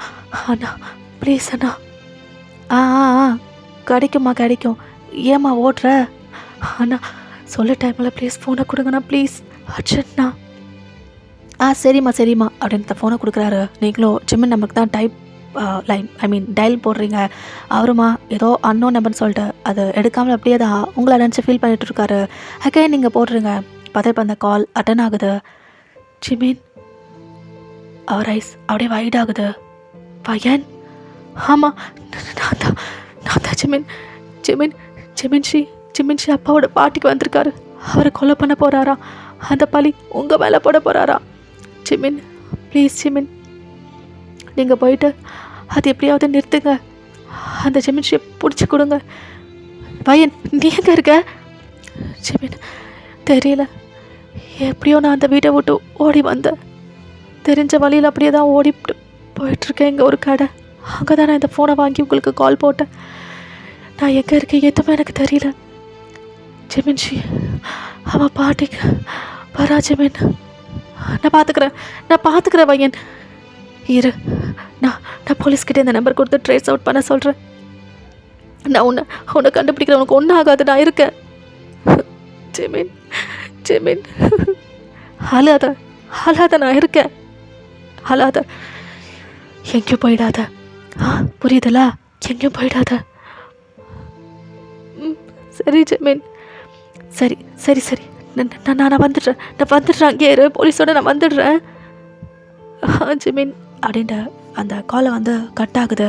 அண்ணா? ப்ளீஸ் அண்ணா. ஆ ஆ ஆ கிடைக்குமா, கிடைக்கும். ஏம்மா ஓடுற? அண்ணா சொல்ல டைமில் ப்ளீஸ் ஃபோனை கொடுங்கண்ணா, ப்ளீஸ் அர்ஜென்ட்ண்ணா. சரிம்மா சரிம்மா அப்படின்ட்டு ஃபோனை கொடுக்குறாரு. நீங்களும் ஜிமின் நம்பருக்கு தான் டயல் போடுறீங்க. அவருமா ஏதோ அன்னோன் நம்பர்னு சொல்லிட்டு அது எடுக்காமல் அப்படியே தான் உங்களை நினச்சி ஃபீல் பண்ணிகிட்டு இருக்காரு. அகைன் நீங்கள் போடுறீங்க. பார்த்தா இப்போ அந்த கால் அட்டன் ஆகுது. ஜிமின், அவர் ஐஸ் அப்படியே வைட் ஆகுது. பையன், ஆமாம் நான் தான் ஜிமின். ஜிமின்ஷி அப்பாவோட பாட்டிக்கு வந்திருக்காரு. அவரை கொலை பண்ண போகிறாரா? அந்த பழி உங்கள் மேலே போட போகிறாரா? ஜிமின் ப்ளீஸ் ஜிமின், நீங்கள் போயிட்டு அது எப்படியாவது நிறுத்துங்க. அந்த ஜிமின்ஷியை பிடிச்சி கொடுங்க. பையன், நீ எங்கே இருக்க? ஜிமின், தெரியல. எப்படியோ நான் அந்த வீட்டை விட்டு ஓடி வந்தேன். தெரிஞ்ச வழியில் அப்படியே தான் ஓடிட்டு போயிட்டுருக்கேன். இங்கே ஒரு கடை, அங்கே தான் நான் இந்த ஃபோனை வாங்கி உங்களுக்கு கால் போட்டேன். நான் எங்கே இருக்கேன் எதுவுமே எனக்கு தெரியல. ஜிமின்ஷி அவன் பாட்டிக்கு வரா. ஜிமின், நான் பார்த்துக்கிறேன் பையன். இரு, நான் போலீஸ்கிட்டே இந்த நம்பர் கொடுத்து ட்ரேஸ் அவுட் பண்ண சொல்கிறேன். நான் உன்னை கண்டுபிடிக்கிறேன். உனக்கு ஒன்றும் ஆகாது, நான் இருக்கேன். ஜிமின் அழாத, நான் இருக்கேன். அழாத, எங்கேயும் போயிடாத. புரியுதுல? எங்கேயும் போயிடாத. சரி ஜிமின், சரி நான் வந்துடுறேன். அங்கே இரு, போலீஸோட நான் வந்துடுறேன். ஜிமின் அப்படின்ட்டு அந்த காலை வந்து கட் ஆகுது.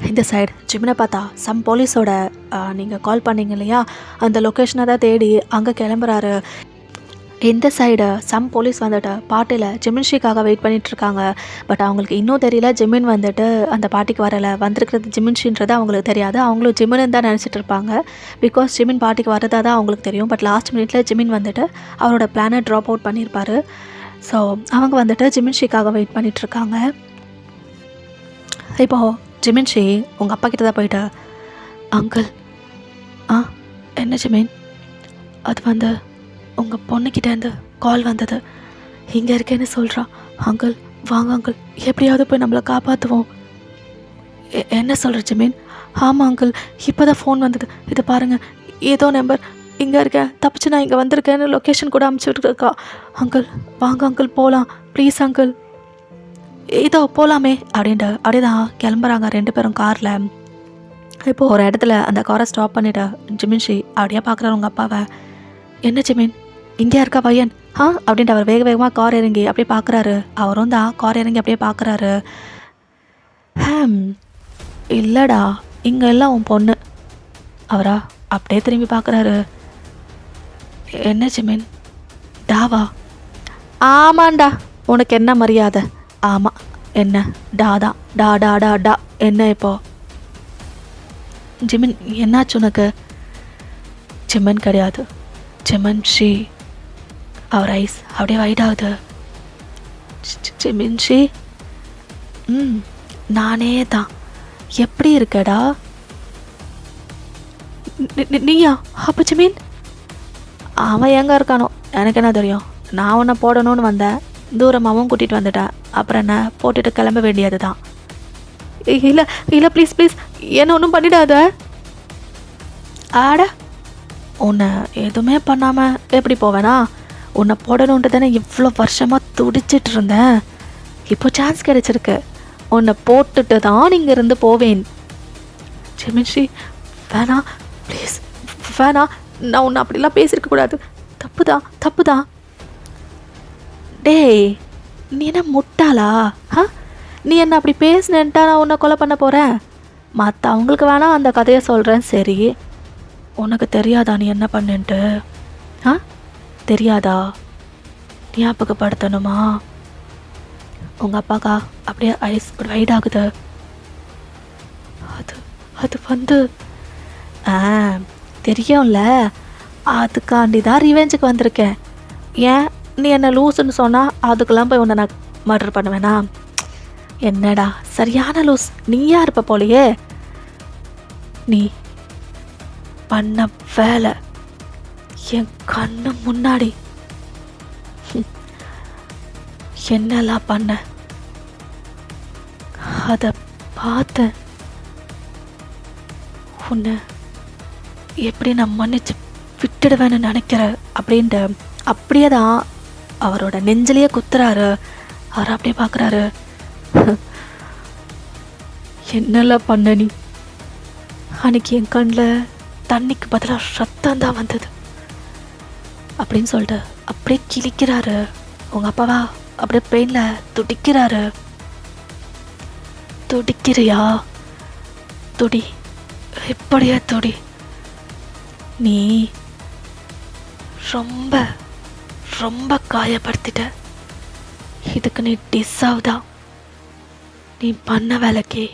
இந்த சைடு ஜிமினை பார்த்தா சம் போலீஸோட நீங்கள் கால் பண்ணீங்க இல்லையா, அந்த லொக்கேஷனை தான் தேடி அங்கே கிளம்புறாரு. இந்த சைடு சம் போலீஸ் வந்துட்டு பாட்டியில் ஜிமின்ஷிக்காக வெயிட் பண்ணிகிட்ருக்காங்க. பட் அவங்களுக்கு இன்னும் தெரியல ஜிமின் வந்துட்டு அந்த பாட்டிக்கு வரலை. வந்திருக்கிறது ஜிமின்ஷின்றது அவங்களுக்கு தெரியாது. அவங்களும் ஜிமின் தான் நினச்சிட்டு இருப்பாங்க. பிகாஸ் ஜிமின் பாட்டிக்கு வரதா தான் அவங்களுக்கு தெரியும். பட் லாஸ்ட் மினிட்ல ஜிமின் வந்துட்டு அவரோட பிளானை ட்ராப் அவுட் பண்ணியிருப்பார். ஸோ அவங்க வந்துட்டு ஜிமின்ஷிக்காக வெயிட் பண்ணிகிட்ருக்காங்க. இப்போது ஜிமின்ஷி உங்கள் அப்பா கிட்ட தான் போயிட்டு, அங்கிள். என்ன ஜிமின்? அது வந்து உங்கள் பொண்ணுக்கிட்டேருந்து கால் வந்தது. இங்கே இருக்கேன்னு சொல்கிறான். அங்கிள் வாங்க அங்கிள், எப்படியாவது போய் நம்மளை காப்பாற்றுவோம். என்ன சொல்கிற ஜிமின்? ஆமாம் அங்கிள், இப்போ தான் ஃபோன் வந்தது. இது பாருங்கள், ஏதோ நம்பர். இங்கே இருக்கேன், தப்பிச்சு நான் இங்கே வந்திருக்கேன்னு லொக்கேஷன் கூட அமுச்சு விட்டுருக்கா. அங்கிள் வாங்க அங்கிள், போகலாம் ப்ளீஸ் அங்கிள். இதோ போகலாமே அப்படின்ட்டு அப்படியே தான் கிளம்புறாங்க 2 பேரும் காரில். இப்போது ஒரு இடத்துல அந்த காரை ஸ்டாப் பண்ணிவிட்டு ஜிமின்ஷி அப்படியே பார்க்குறாரு உங்கள் அப்பாவை. என்ன ஜிமின், இங்கே இருக்கா பையன்? அப்படின்ட்டு அவர் வேகமாக கார் இறங்கி அப்படியே பார்க்குறாரு. அவரும் தான் கார் இறங்கி அப்படியே பார்க்குறாரு. இல்லைடா, இங்கே எல்லாம் உன் பொண்ணு. அவரா அப்படியே திரும்பி பார்க்குறாரு. என்ன ஜிமின், டாவா? ஆமாண்டா, உனக்கு என்ன மரியாதை? ஆமாம், என்ன டாதான், டா. என்ன இப்போ ஜிமின், என்னாச்சு உனக்கு? ஜிமின் கிடையாது, ஜிமின்ஷி. அவர் ஐஸ் அப்படியே வைட் ஆகுது. ஜிமின்ஷி, நானே தான். எப்படி இருக்கடா? நீயா? அப்போ ஜிமின் அவன் எங்கே இருக்கானோ எனக்கு என்ன தெரியும். நான் உன்னை போடணும்னு வந்தேன், தூரமாகவும் கூட்டிகிட்டு வந்துட்டேன். அப்புறம் என்ன, போட்டுட்டு கிளம்ப வேண்டியது தான். இல்லை ப்ளீஸ் என்ன ஒன்றும் பண்ணிடாத. ஆட, உன்னை எதுவுமே பண்ணாமல் எப்படி போவேனா? உன்னை போடணுன்ட்டு தானே இவ்வளோ வருஷமாக துடிச்சிட்டு இருந்தேன். இப்போ சான்ஸ் கிடைச்சிருக்கு. உன்னை போட்டுட்டு தான் நீங்கள் இருந்து போவேன். ஜிமின்ஷி வேணாம் ப்ளீஸ், வேணாம். நான் உன்னை அப்படிலாம் பேசியிருக்கக்கூடாது. தப்பு தான். டேய், நீ என்ன முட்டாளா? நீ என்ன அப்படி பேசினேன்ட்டா நான் உன்னை கொலை பண்ண போகிறேன்? மற்றவங்களுக்கு வேணால் அந்த கதையை சொல்கிறேன், சரி. உனக்கு தெரியாதா நீ என்ன பண்ணுன்ட்டு? ஆ, தெரியாதா? ஞாபகப்படுத்தணுமா? உங்கள் அப்பாக்கா அப்படியே ஐஸ் வைட் ஆகுது. அது அது வந்து தெரியும்ல, அதுக்காண்டி தான் ரிவெஞ்சுக்கு வந்திருக்கேன். ஏன் நீ என்ன லூஸுன்னு சொன்னால் அதுக்கெல்லாம் போய் உன்னை நான் மர்டர் பண்ணுவேனா? என்னடா சரியான லூஸ் நீயா இருப்ப போலையே. நீ பண்ண வேலை என் கண்ணு முன்னாடி என்னெல்லாம் பண்ண அதை பார்த்தேன். உன்னை எப்படி நான் மன்னிச்சு விட்டுடுவேன்னு நினைக்கிற அப்படின்ட்டு அப்படியே தான் அவரோட நெஞ்சிலேயே குத்துறாரு. அவர் அப்படியே பார்க்குறாரு. என்னெல்லாம் பண்ண நீ? அன்னைக்கு என் கண்ணில் தண்ணிக்கு பதிலாக ரத்தம் தான் வந்தது அப்படின்னு சொல்லிட்டு அப்படியே கிழிக்கிறாரு. உங்கள் அப்பாவா அப்படியே பெயினில் துடிக்கிறாரு. துடிக்கிறியா? துடி, இப்படியே துடி. நீ ரொம்ப ரொம்ப காயப்படுத்திட்ட. இதுக்கு நீ டிசர்வ் தான். நீ பண்ண வேலைக்கு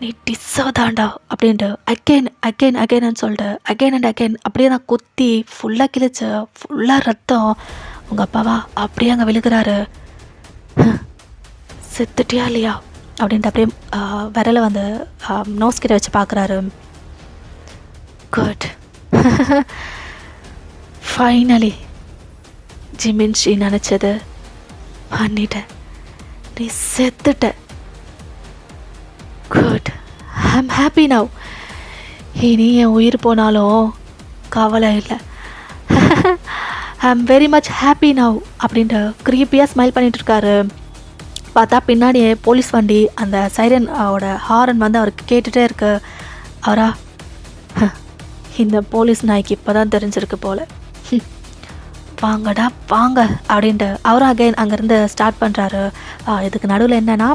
நீ டிசர்வ் தான்டா அப்படின்ட்டு அகெயின் அகெயின் அகெயின்னு சொல்லிட்டு அகெயின் அண்ட் அகெயின் அப்படியே நான் குத்தி ஃபுல்லாக கிழிச்சு ஃபுல்லாக ரத்தம். உங்கள் அப்பாவா அப்படியே அங்கே விழுகிறாரு. செத்துட்டியா இல்லையா அப்படின்ட்டு அப்படியே விரலை வந்து நோஸ் கிட்ட வச்சு பார்க்குறாரு. குட், ஃபைனலி ஜிமின்ஷி நினச்சது பண்ணிட்டேன். நீ செத்துட்ட. Good, I am happy now. இனி என் உயிர் போனாலும் கவலை இல்லை. ஐ am very much happy now அப்படின்ட்டு க்ரீப்பியாக ஸ்மைல் பண்ணிகிட்ருக்காரு. பார்த்தா பின்னாடியே போலீஸ் வண்டி அந்த சைரன் ஹாரன் வந்து அவருக்கு கேட்டுகிட்டே இருக்கு. அவரா, இந்த போலீஸ் நாய்க்கு இப்போ தான் தெரிஞ்சிருக்கு போல், வாங்கடா வாங்க அப்படின்ட்டு அவரும் அகைன் அங்கேருந்து ஸ்டார்ட் பண்ணுறாரு. இதுக்கு நடுவில் என்னென்னா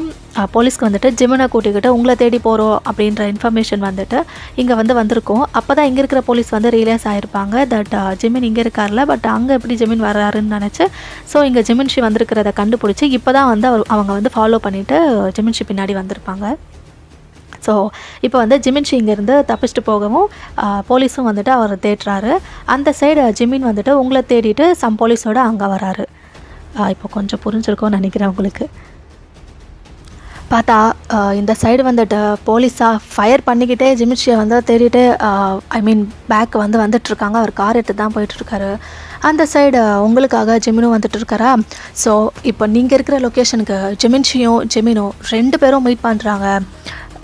போலீஸ்க்கு வந்துட்டு ஜிமினை கூட்டிக்கிட்டு உங்களை தேடி போகிறோம் அப்படின்ற இன்ஃபர்மேஷன் வந்துட்டு இங்கே வந்திருக்கோம். அப்போ தான் இங்கே இருக்கிற போலீஸ் வந்து ரியலைஸ் ஆகிருப்பாங்க தட் ஜிமின் இங்கே இருக்கார்ல, பட் அங்கே எப்படி ஜிமின் வர்றாருன்னு நினச்சி ஸோ இங்கே ஜிமின்ஷி வந்திருக்கிறத கண்டுபிடிச்சி இப்போ தான் வந்து அவங்க வந்து ஃபாலோ பண்ணிவிட்டு ஜிமின்ஷி பின்னாடி வந்திருப்பாங்க. ஸோ இப்போ வந்து ஜிமின்ஷி இங்கேருந்து தப்பிச்சுட்டு போகவும் போலீஸும் வந்துட்டு அவர் தேடுறாரு. அந்த சைடு ஜிமின் வந்துட்டு உங்களை தேடிட்டு சம் போலீஸோடு அங்கே வராரு. இப்போ கொஞ்சம் புரிஞ்சிருக்கோன்னு நினைக்கிறேன் உங்களுக்கு. பார்த்தா இந்த சைடு வந்துட்டு போலீஸாக ஃபயர் பண்ணிக்கிட்டே ஜிமின்ஷியை வந்து தேடிட்டு ஐ மீன் பேக் வந்துட்டுருக்காங்க. அவர் கார் எடுத்து தான் போயிட்டுருக்காரு. அந்த சைடு உங்களுக்காக ஜிமினும் வந்துட்டுருக்காரா. ஸோ இப்போ நீங்கள் இருக்கிற லொக்கேஷனுக்கு ஜிமின்ஷியும் ஜிமினும் 2 பேரும் மீட் பண்ணுறாங்க.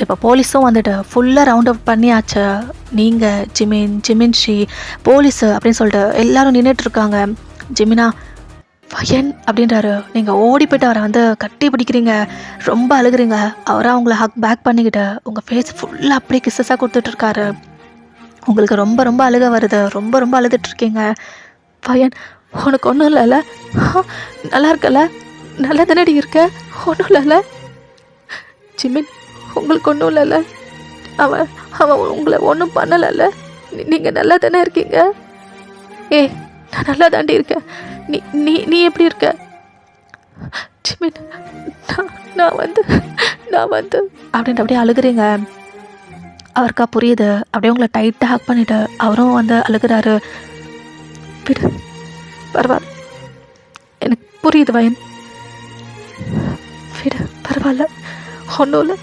இப்போ போலீஸும் வந்துட்டு ஃபுல்லாக ரவுண்ட் அப் பண்ணியாச்சு. நீங்கள் ஜிமின்ஷி போலீஸு அப்படின்னு சொல்லிட்டு எல்லோரும் நின்றுட்டுருக்காங்க. ஜிமினா பையன் அப்படின்றாரு. நீங்கள் ஓடி போய்ட்டு அவரை வந்து கட்டி பிடிக்கிறீங்க, ரொம்ப அழுகுறீங்க. அவராக உங்களை பேக் பண்ணிக்கிட்டு உங்கள் ஃபேஸ் ஃபுல்லாக அப்படியே கிஸ்ஸஸாக கொடுத்துட்ருக்காரு. உங்களுக்கு ரொம்ப ரொம்ப அழுக வருது, ரொம்ப ரொம்ப அழுதுட்ருக்கீங்க. பையன், உனக்கு ஒன்றும் இல்லைல்ல? நல்லா இருக்கல? நல்லா தானடி இருக்க? ஒன்றும் இல்லைல்ல? ஜிமின், உங்களுக்கு ஒன்றும் இல்லைல்ல? அவன் உங்களை ஒன்றும் பண்ணலைல்ல? நீங்கள் நல்லா தானே இருக்கீங்க? நான் நல்லா தாண்டி இருக்கேன். நீ எப்படி இருக்க? ஜிமின், நான் வந்து அப்படின்ட்டு அப்படியே அழுகுறீங்க. அவருக்கா புரியுது. அப்படியே உங்களை டைட்டாக ஹக் பண்ணிவிட்டு அவரும் வந்து அழுகிறாரு. விடு, பரவாயில்ல, எனக்கு புரியுது வயன், விடு, பரவாயில்ல, ஒன்றும் இல்லை,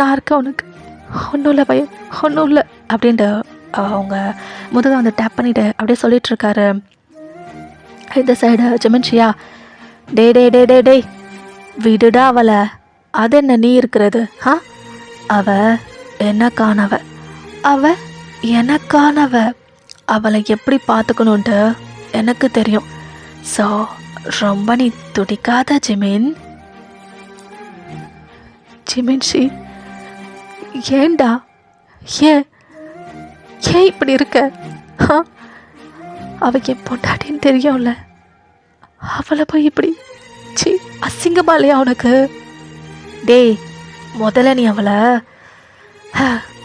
நான் இருக்கேன், உனக்கு ஒன்றும் இல்லை பையன், ஒன்றும் இல்லை அப்படின்ட்டு அவங்க முதல்ல வந்து டேப் பண்ணிவிட்டு அப்படியே சொல்லிகிட்ருக்காரு. இந்த சைடு ஜிமின்ஷியா, டே விடுடா அவளை, அது என்ன நீ இருக்கிறது? அவ எனக்கானவ, அவளை எப்படி பார்த்துக்கணுன்ட்டு எனக்கு தெரியும். ஸோ ரொம்ப நீ துடிக்காத ஜிமின்ஷி. ஏண்டா, ஏன் இப்படி இருக்க? அவ என் பொண்டாட்டின்னு தெரியும்ல, அவளை போய் இப்படி அசிங்கமா இல்லையா உனக்கு? டேய், முதல்ல நீ அவளை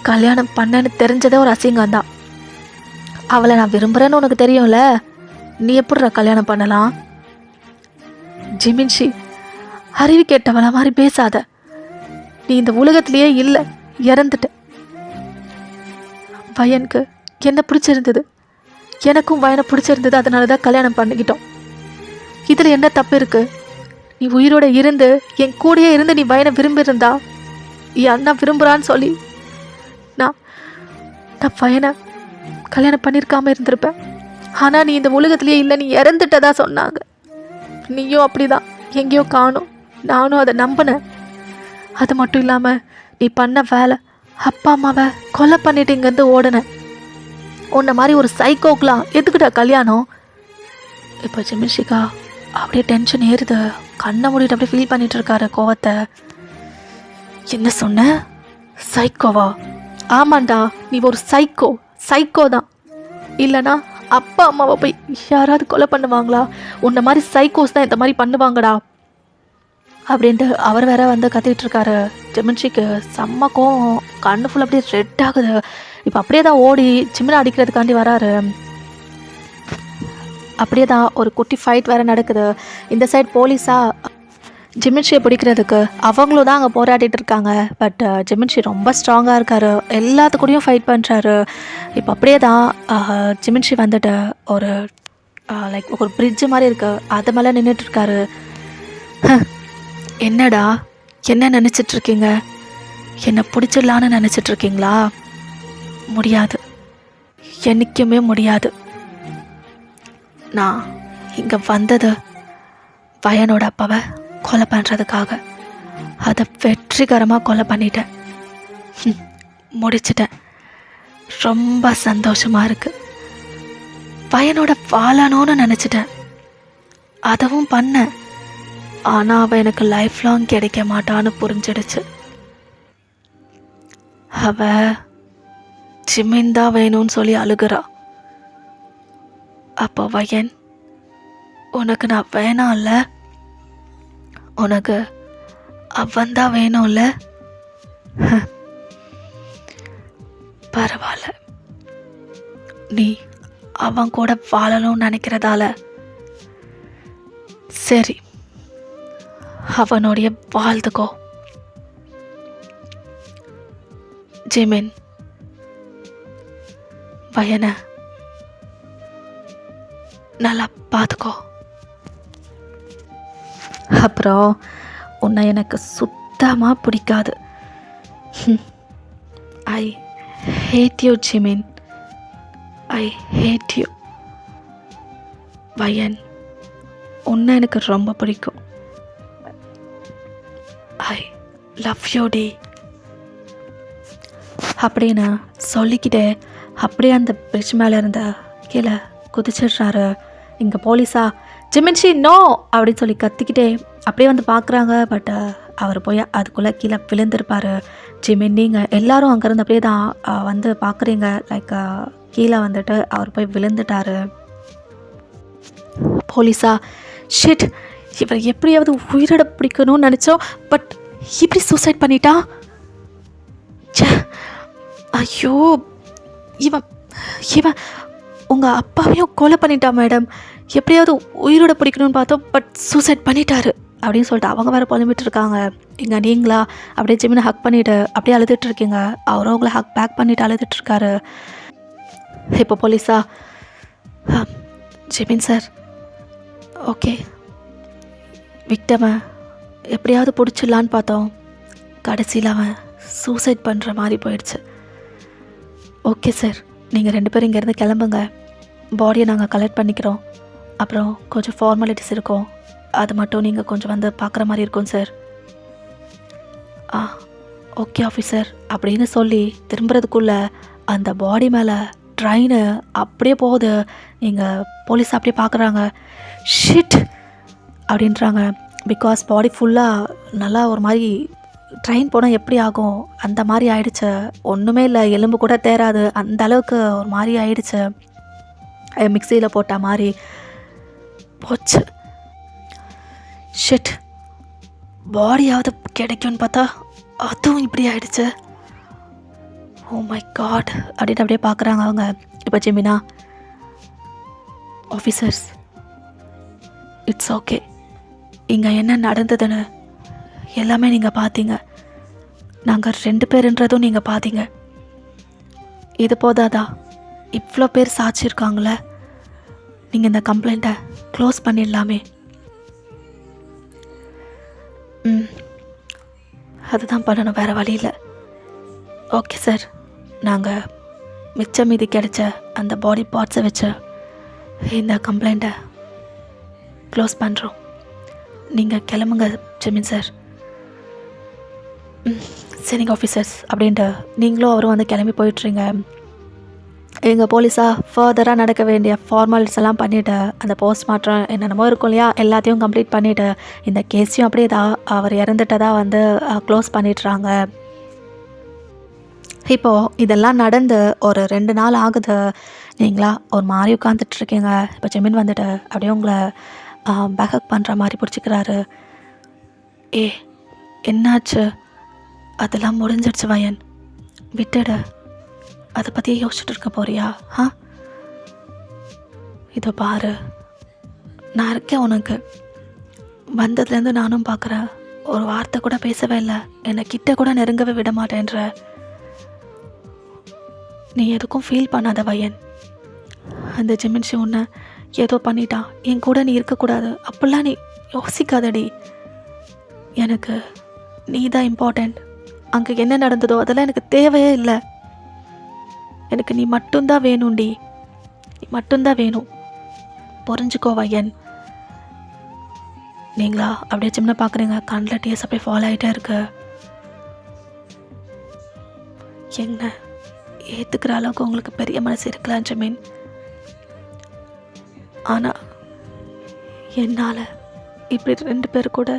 கல்யாணம் பண்ணன்னு தெரிஞ்சதே ஒரு அசிங்கம் தான். அவளை நான் விரும்புகிறேன்னு உனக்கு தெரியும்ல, நீ எப்படிடா கல்யாணம் பண்ணலாம்? ஜிமின்ஷி, அறிவு கேட்டவள மாதிரி பேசாத. நீ இந்த உலகத்திலேயே இல்லை, இறந்துட்ட. வயனுக்கு என்ன பிடிச்சிருந்தது, எனக்கும் வயனை பிடிச்சிருந்தது, அதனால தான் கல்யாணம் பண்ணிக்கிட்டோம். இதில் என்ன தப்பு இருக்கு? நீ உயிரோட இருந்து என் கூடயே இருந்து நீ வயனை விரும்பியிருந்தா, என் அண்ணா விரும்புகிறான்னு சொல்லி நான் வயனை கல்யாணம் பண்ணியிருக்காம இருந்திருப்பேன். ஆனால் நீ இந்த உலகத்திலேயே இல்லை, நீ இறந்துட்டதா சொன்னாங்க. நீயும் அப்படிதான் எங்கேயோ காணும். நானும் அதை நம்பினேன். அது மட்டும் இல்லாமல் நீ பண்ண வேலை, அப்பா அம்மாவை கொலை பண்ணிட்டு இங்கேருந்து ஓடுனேன். உன்ன மாதிரி ஒரு சைக்கோக்கெலாம் எதுக்குடா கல்யாணம்? இப்போ ஜிமின்ஷிகா அப்படியே டென்ஷன் ஏறுது. கண்ணை மூடிட்டு அப்படியே ஃபீல் பண்ணிட்டு இருக்காரு கோவத்தை. என்ன சொன்ன? சைக்கோவா? ஆமாண்டா, நீ ஒரு சைக்கோ தான். இல்லைனா அப்பா அம்மாவை போய் யாராவது கொலை பண்ணுவாங்களா? உன்ன மாதிரி சைக்கோஸ் தான் இந்த மாதிரி பண்ணுவாங்கடா அப்படின்ட்டு அவர் வேற வந்து கத்திட்டு இருக்காரு. ஜிமின்ஷிக்கு செம்ம கோவம், கண்ணு ஃபுல் அப்படியே ரெட் ஆகுது. இப்போ அப்படியே தான் ஓடி ஜிமினை அடிக்கிறதுக்காண்டி வராரு. அப்படியே தான் ஒரு குட்டி ஃபைட் வேறு நடக்குது. இந்த சைட் போலீஸாக ஜிமின்ஷியை பிடிக்கிறதுக்கு அவங்களும் தான் அங்கே போராடிட்டு இருக்காங்க. பட் ஜிமின்ஷி ரொம்ப ஸ்ட்ராங்காக இருக்கார், எல்லாத்துக்கூடையும் ஃபைட் பண்ணுறாரு. இப்போ அப்படியே தான் ஜிமின்ஷி வந்துட்டு ஒரு லைக் ஒரு பிரிட்ஜு மாதிரி இருக்குது, அது மேலே நின்றுட்டுருக்காரு. என்னடா, என்ன நினச்சிட்ருக்கீங்க? என்னை பிடிச்சிடலான்னு நினச்சிட்ருக்கீங்களா? முடியாது, என்றைக்குமே முடியாது. நான் இங்கே வந்தது வயனோட அப்பாவை கொலை பண்ணுறதுக்காக. அதை வெற்றிகரமாக கொலை பண்ணிட்டேன், முடிச்சிட்டேன். ரொம்ப சந்தோஷமாக இருக்குது. வயனோட வாழணும்னு நினச்சிட்டேன், அதவும் பண்ணேன். ஆனால் அவள் எனக்கு லைஃப் லாங் கிடைக்க மாட்டான்னு புரிஞ்சிடுச்சு. அவள் ஜிமின் தான் வேணும்னு சொல்லி அழுகிறா. அப்போ வயன், உனக்கு நான் வேணாம்ல, உனக்கு அவன்தான் வேணும்ல. பரவாயில்ல, நீ அவன் கூட வாழணும்னு நினைக்கிறதால சரி, அவனுடைய வாழ்த்துக்கோ. ஜிமின், வயனை நல்லா பார்த்துக்கோ. அப்புறம் உன்னை எனக்கு சுத்தமாக பிடிக்காது. I hate you Jimin, I hate you. வயன், உன்னை எனக்கு ரொம்ப பிடிக்கும். ஐ லவ் யூ டி அப்படின்னு சொல்லிக்கிட்டே அப்படியே அந்த பிரிட்ஜ் மேலே இருந்த கீழே குதிச்சிடுறாரு. இங்கே போலீஸா ஜிமின்ஷி நோ அப்படின்னு சொல்லி கத்திக்கிட்டே அப்படியே வந்து பார்க்குறாங்க. பட் அவர் போய் அதுக்குள்ளே கீழே விழுந்திருப்பார். ஜிமின், நீங்கள் எல்லோரும் அங்கேருந்து அப்படியே தான் வந்து பார்க்குறீங்க. லைக் கீழே வந்துட்டு அவர் போய் விழுந்துட்டார். போலீஸா ஷிட், இவர் எப்படியாவது உயிரிட பிடிக்கணும்னு நினச்சோம், பட் இப்படி சூசைட் பண்ணிட்டா. ஐயோ, இவன் உங்கள் அப்பாவையும் கொலை பண்ணிட்டா மேடம். எப்படியாவது உயிரோட பிடிக்கணும்னு பார்த்தோம், பட் சூசைட் பண்ணிட்டாரு அப்படின்னு சொல்லிட்டு அவங்க வேறு புலம்பிட்டு இருக்காங்க. இங்கே நீங்களா அப்படியே ஜிமினை ஹக் பண்ணிவிட்டு அப்படியே அழுதுட்டுருக்கீங்க. அவரும் உங்களை ஹக் பேக் பண்ணிவிட்டு அழுதுட்டுருக்காரு. இப்போ போலீஸா ஜிமின் சார், ஓகே, விக்டமை எப்படியாவது பிடிச்சிடலான்னு பார்த்தோம், கடைசியில் அவன் சூசைட் பண்ணுற மாதிரி போயிடுச்சு. ஓகே சார், நீங்கள் 2 பேரும் இங்கேருந்து கிளம்புங்க. பாடியை நாங்கள் கலெக்ட் பண்ணிக்கிறோம். அப்புறம் கொஞ்சம் ஃபார்மாலிட்டிஸ் இருக்கும், அது மட்டும் நீங்கள் கொஞ்சம் வந்து பார்க்குற மாதிரி இருக்கும் சார். ஓகே ஆஃபீஸர் அப்படின்னு சொல்லி திரும்புறதுக்குள்ளே அந்த பாடி மேலே ட்ரெயின் அப்படியே போகுது. நீங்கள் போலீஸ் அப்படியே பார்க்குறாங்க. ஷிட் அப்படின்றாங்க. பிகாஸ் பாடி ஃபுல்லாக நல்லா ஒரு மாதிரி ட்ரெயின் போனால் எப்படி ஆகும் அந்த மாதிரி ஆயிடுச்சு. ஒன்றுமே இல்லை, எலும்பு கூட தேராது, அந்த அளவுக்கு ஒரு மாதிரி ஆயிடுச்சு. மிக்சியில் போட்ட மாதிரி போச்சு. ஷிட், பாடியாவது கிடைக்கும்னு பார்த்தா அதுவும் இப்படி ஆயிடுச்சு. ஓ மை காட் அப்படின்னு அப்படியே பார்க்குறாங்க அவங்க. இப்போ ஜெமினா, ஆஃபீஸர்ஸ், இட்ஸ் ஓகே, இங்கே என்ன நடந்ததுன்னு எல்லாமே நீங்கள் பார்த்தீங்க. நாங்கள் 2 பேருன்றதும் நீங்கள் பார்த்தீங்க. இது போதாதா? இவ்வளோ பேர் சாட்சியிருக்காங்களே, நீங்கள் இந்த கம்ப்ளைண்ட்டை க்ளோஸ் பண்ணிடலாமே. அதுதான் பண்ணணும், வேறு வழி இல்லை. ஓகே சார், நாங்கள் மிச்ச மீதி கிடைச்ச அந்த பாடி பார்ட்ஸை வச்சு இந்த கம்ப்ளைண்ட்டை க்ளோஸ் பண்ணுறோம். நீங்கள் கிளம்புங்க ஜெமின் சார். சரிங்க ஆஃபீஸர்ஸ் அப்படின்ட்டு நீங்களும் அவரும் வந்து கிளம்பி போயிட்டுறீங்க. எங்கள் போலீஸாக ஃபர்தராக நடக்க வேண்டிய ஃபார்மாலிட்டிஸ் எல்லாம் பண்ணிவிட்டு அந்த போஸ்ட்மார்ட்டம் என்னென்னமோ இருக்கும் இல்லையா, எல்லாத்தையும் கம்ப்ளீட் பண்ணிவிட்டு இந்த கேஸையும் அப்படியே அவர் இறந்துட்டதாக வந்து க்ளோஸ் பண்ணிடுறாங்க. இப்போது இதெல்லாம் நடந்து ஒரு 2 நாள் ஆகுது. நீங்களா ஒரு மாதிரி உட்காந்துட்ருக்கீங்க. இப்போ ஜெமின் வந்துட்டு அப்படியே உங்களை பேக்கப் பண்ணுற மாதிரி பிடிச்சிக்கிறாரு. என்னாச்சு? அதெல்லாம் முடிஞ்சிடுச்சு வயன், விட்டுடு. அதை பற்றியே யோசிச்சுட்டு இருக்க போறியா? இதோ பாரு, நான் இருக்கேன் உனக்கு. வந்ததுலேருந்து நானும் பார்க்குறேன், ஒரு வார்த்தை கூட பேசவே இல்லை, என்னை கிட்ட கூட நெருங்கவே விட மாட்டேன்ற. நீ எதுக்கும் ஃபீல் பண்ணாத வயன். அந்த ஜெமின்ஷி உன்னை ஏதோ பண்ணிட்டான், என் கூட நீ இருக்கக்கூடாது அப்படிலாம் நீ யோசிக்காதடி. எனக்கு நீ தான் இம்பார்ட்டண்ட். அங்கே என்ன நடந்ததோ அதெல்லாம் எனக்கு தேவையே இல்லை. எனக்கு நீ மட்டும்தான் வேணும்டி, நீ மட்டும்தான் வேணும். புரிஞ்சுக்கோ வயன். நீங்களா அப்படியே சின்ன பார்க்குறீங்க, கண்ணில் டீஸ் அப்படியே ஃபாலோ ஆகிட்டே இருக்கு. என்ன ஏற்றுக்கிற அளவுக்கு உங்களுக்கு பெரிய மனசு இருக்கலாம் ஜெமின். ஆனால் என்னால் இப்படி 2 பேர் கூட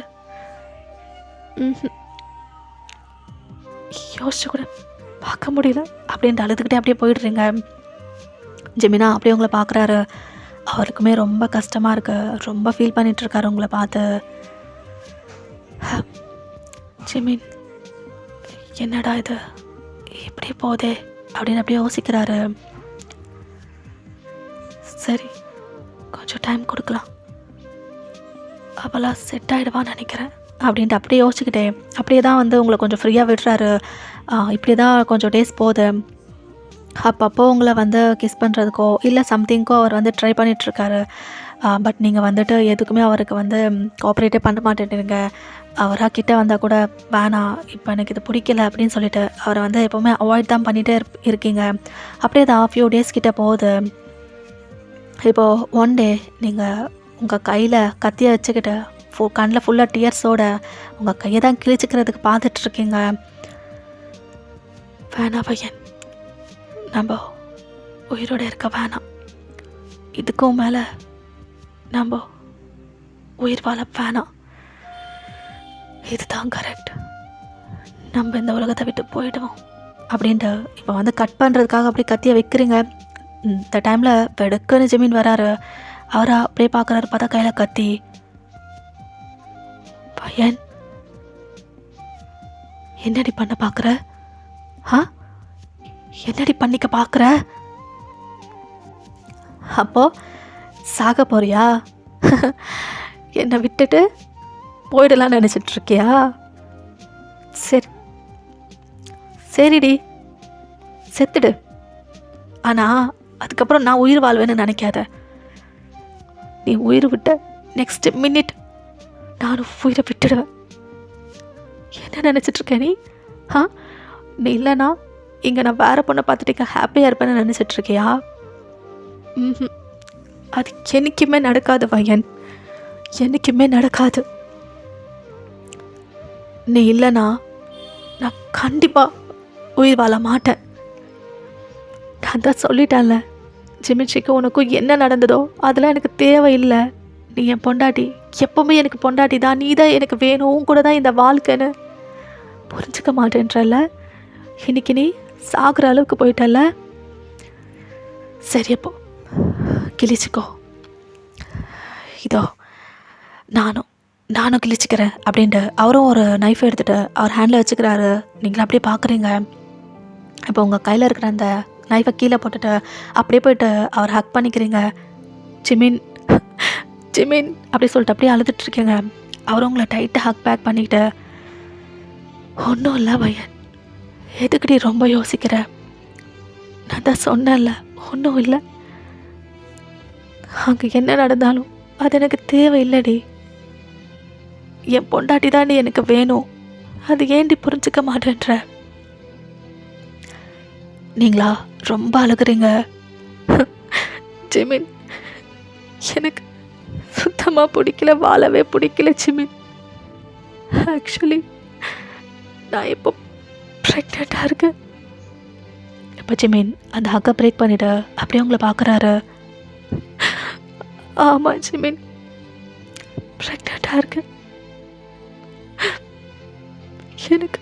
யோசிச்சு கூட பார்க்க முடியல அப்படின்ட்டு அழுதுகிட்டே அப்படியே போயிடுறீங்க. ஜெமினா அப்படியே உங்களை பார்க்குறாரு. அவருக்குமே ரொம்ப கஷ்டமாக இருக்கு, ரொம்ப ஃபீல் பண்ணிகிட்ருக்காரு உங்களை பார்த்து. ஜெமின், என்னடா இது இப்படி போதே அப்படின்னு அப்படியே யோசிக்கிறாரு. சரி, கொஞ்சம் டைம் கொடுக்கலாம், அவளாக செட் ஆகிடுவான்னு நினைக்கிறேன் அப்படின்ட்டு அப்படியே யோசிச்சுக்கிட்டே அப்படியே தான் வந்து உங்களை கொஞ்சம் ஃப்ரீயாக விடுறாரு. இப்படி தான் கொஞ்சம் டேஸ் போகுது. அப்பப்போ உங்களை வந்து கிஸ் பண்ணுறதுக்கோ இல்லை சம்திங்க்கோ அவர் வந்து ட்ரை பண்ணிகிட்ருக்காரு. பட் நீங்கள் வந்துட்டு எதுக்குமே அவருக்கு வந்து கோஆப்ரேட்டே பண்ண மாட்டேன்றீங்க. அவராக கிட்டே வந்தால் கூட வேணாம், இப்போ எனக்கு இது பிடிக்கல அப்படின்னு சொல்லிட்டு அவரை வந்து எப்போவுமே அவாய்ட் தான் பண்ணிகிட்டே இருக்கீங்க. அப்படியே தான் ஃபியூ டேஸ் கிட்டே போகுது. இப்போது ஒன் டே நீங்கள் உங்கள் கையில் கத்தியை வச்சுக்கிட்டு கண்ணில் ஃபுல்லாக டியர்ஸோட உங்கள் கையை தான் கிழிச்சிக்கிறதுக்கு பார்த்துட்ருக்கீங்க. வேணாம் பையன், நம்ம உயிரோடு இருக்க வேணாம். இதுக்கும் மேலே நம்ம உயிர் வாழ வேணாம். இதுதான் கரெக்ட். நம்ம இந்த உலகத்தை விட்டு போயிடுவோம் அப்படின்ட்டு இப்போ வந்து கட் பண்ணுறதுக்காக அப்படியே கத்தியை வைக்கிறீங்க. இந்த டைமில் வெடுக்குன்னு ஜெமீன் வராரு. அவரை அப்படியே பார்க்குறாரு. பார்த்தா கையில் கத்தி. பையன், என்னடி பண்ண பார்க்குற? என்னடி பண்ணிக்க பார்க்குற? அப்போ சாக போறியா? என்னை விட்டுட்டு போயிடலாம் நினச்சிட்ருக்கியா? சரிடி, செத்துடு. ஆனால் அதுக்கப்புறம் நான் உயிர் வாழ்வேன்னு நினைக்காத. நீ உயிர் விட்ட நெக்ஸ்ட் மினிட் நானும் உயிரை விட்டுடுவேன். என்ன நினச்சிட்ருக்க நீ? நீ இல்லைனா இங்கே நான் வேறு பொண்ணை பார்த்துட்டு ஹாப்பியாக இருப்பேன்னு நினச்சிட்ருக்கியா? அது என்றைக்குமே நடக்காது வயன், என்றைக்குமே நடக்காது. நீ இல்லைனா நான் கண்டிப்பாக உயிர் வாழ மாட்டேன். நான் தான் சொல்லிட்டேன்ல, ஜிமிச்சிக்கு உனக்கும் என்ன நடந்ததோ அதெல்லாம் எனக்கு தேவையில்லை. நீ என் பொண்டாட்டி, எப்போவுமே எனக்கு பொண்டாட்டி தான். நீ தான் எனக்கு வேணும், உன் கூட தான் இந்த வாழ்க்கைன்னு புரிஞ்சுக்க மாட்டேன்றல்ல. இன்னைக்கு நீ சாகுற அளவுக்கு போயிட்டல்ல. சரி, அப்போ கிழிச்சிக்கோ. இதோ நானும் நானும் கிழிச்சிக்கிறேன் அப்படின்ட்டு அவரும் ஒரு நைஃப் எடுத்துகிட்டு அவர் ஹேண்டில் வச்சுக்கிறாரு. நீங்களும் அப்படியே பார்க்குறீங்க. இப்போ உங்கள் கையில் இருக்கிற அந்த நைஃபை கீழே போட்டுட்டு அப்படியே போய்ட்டு அவர் ஹக் பண்ணிக்கிறீங்க. ஜிமின் ஜிமின் அப்படி சொல்லிட்டு அப்படியே அழுதுட்ருக்கீங்க. அவரும் உங்களை டைட்டாக ஹக் பேக் பண்ணிக்கிட்டு, ஒன்றும் இல்லை வயன், எதுக்குடி ரொம்ப யோசிக்கிற? நான் தான் சொன்னேன்ல, ஒன்றும் இல்லை. அங்கே என்ன நடந்தாலும் அது எனக்கு தேவையில்லடி. என் பொண்டாட்டி தாண்டி எனக்கு வேணும். அது ஏண்டி புரிஞ்சுக்க மாட்டேன்ற? நீங்களா ரொம்ப அழுகுறீங்க. ஜிமின், எனக்கு சுத்தமாக பிடிக்கல, வாழவே பிடிக்கல ஜிமின். ஆக்சுவலி நான் இப்போ ப்ரெக்னெண்ட்டாக இருக்கேன். இப்போ ஜிமின் அந்த ஹக்கை பிரேக் பண்ணிவிட்டு அப்படியே உங்களை பார்க்குறாரு. ஆமாம் ஜிமின், ப்ரெக்னெண்ட்டாக இருக்கேன். எனக்கு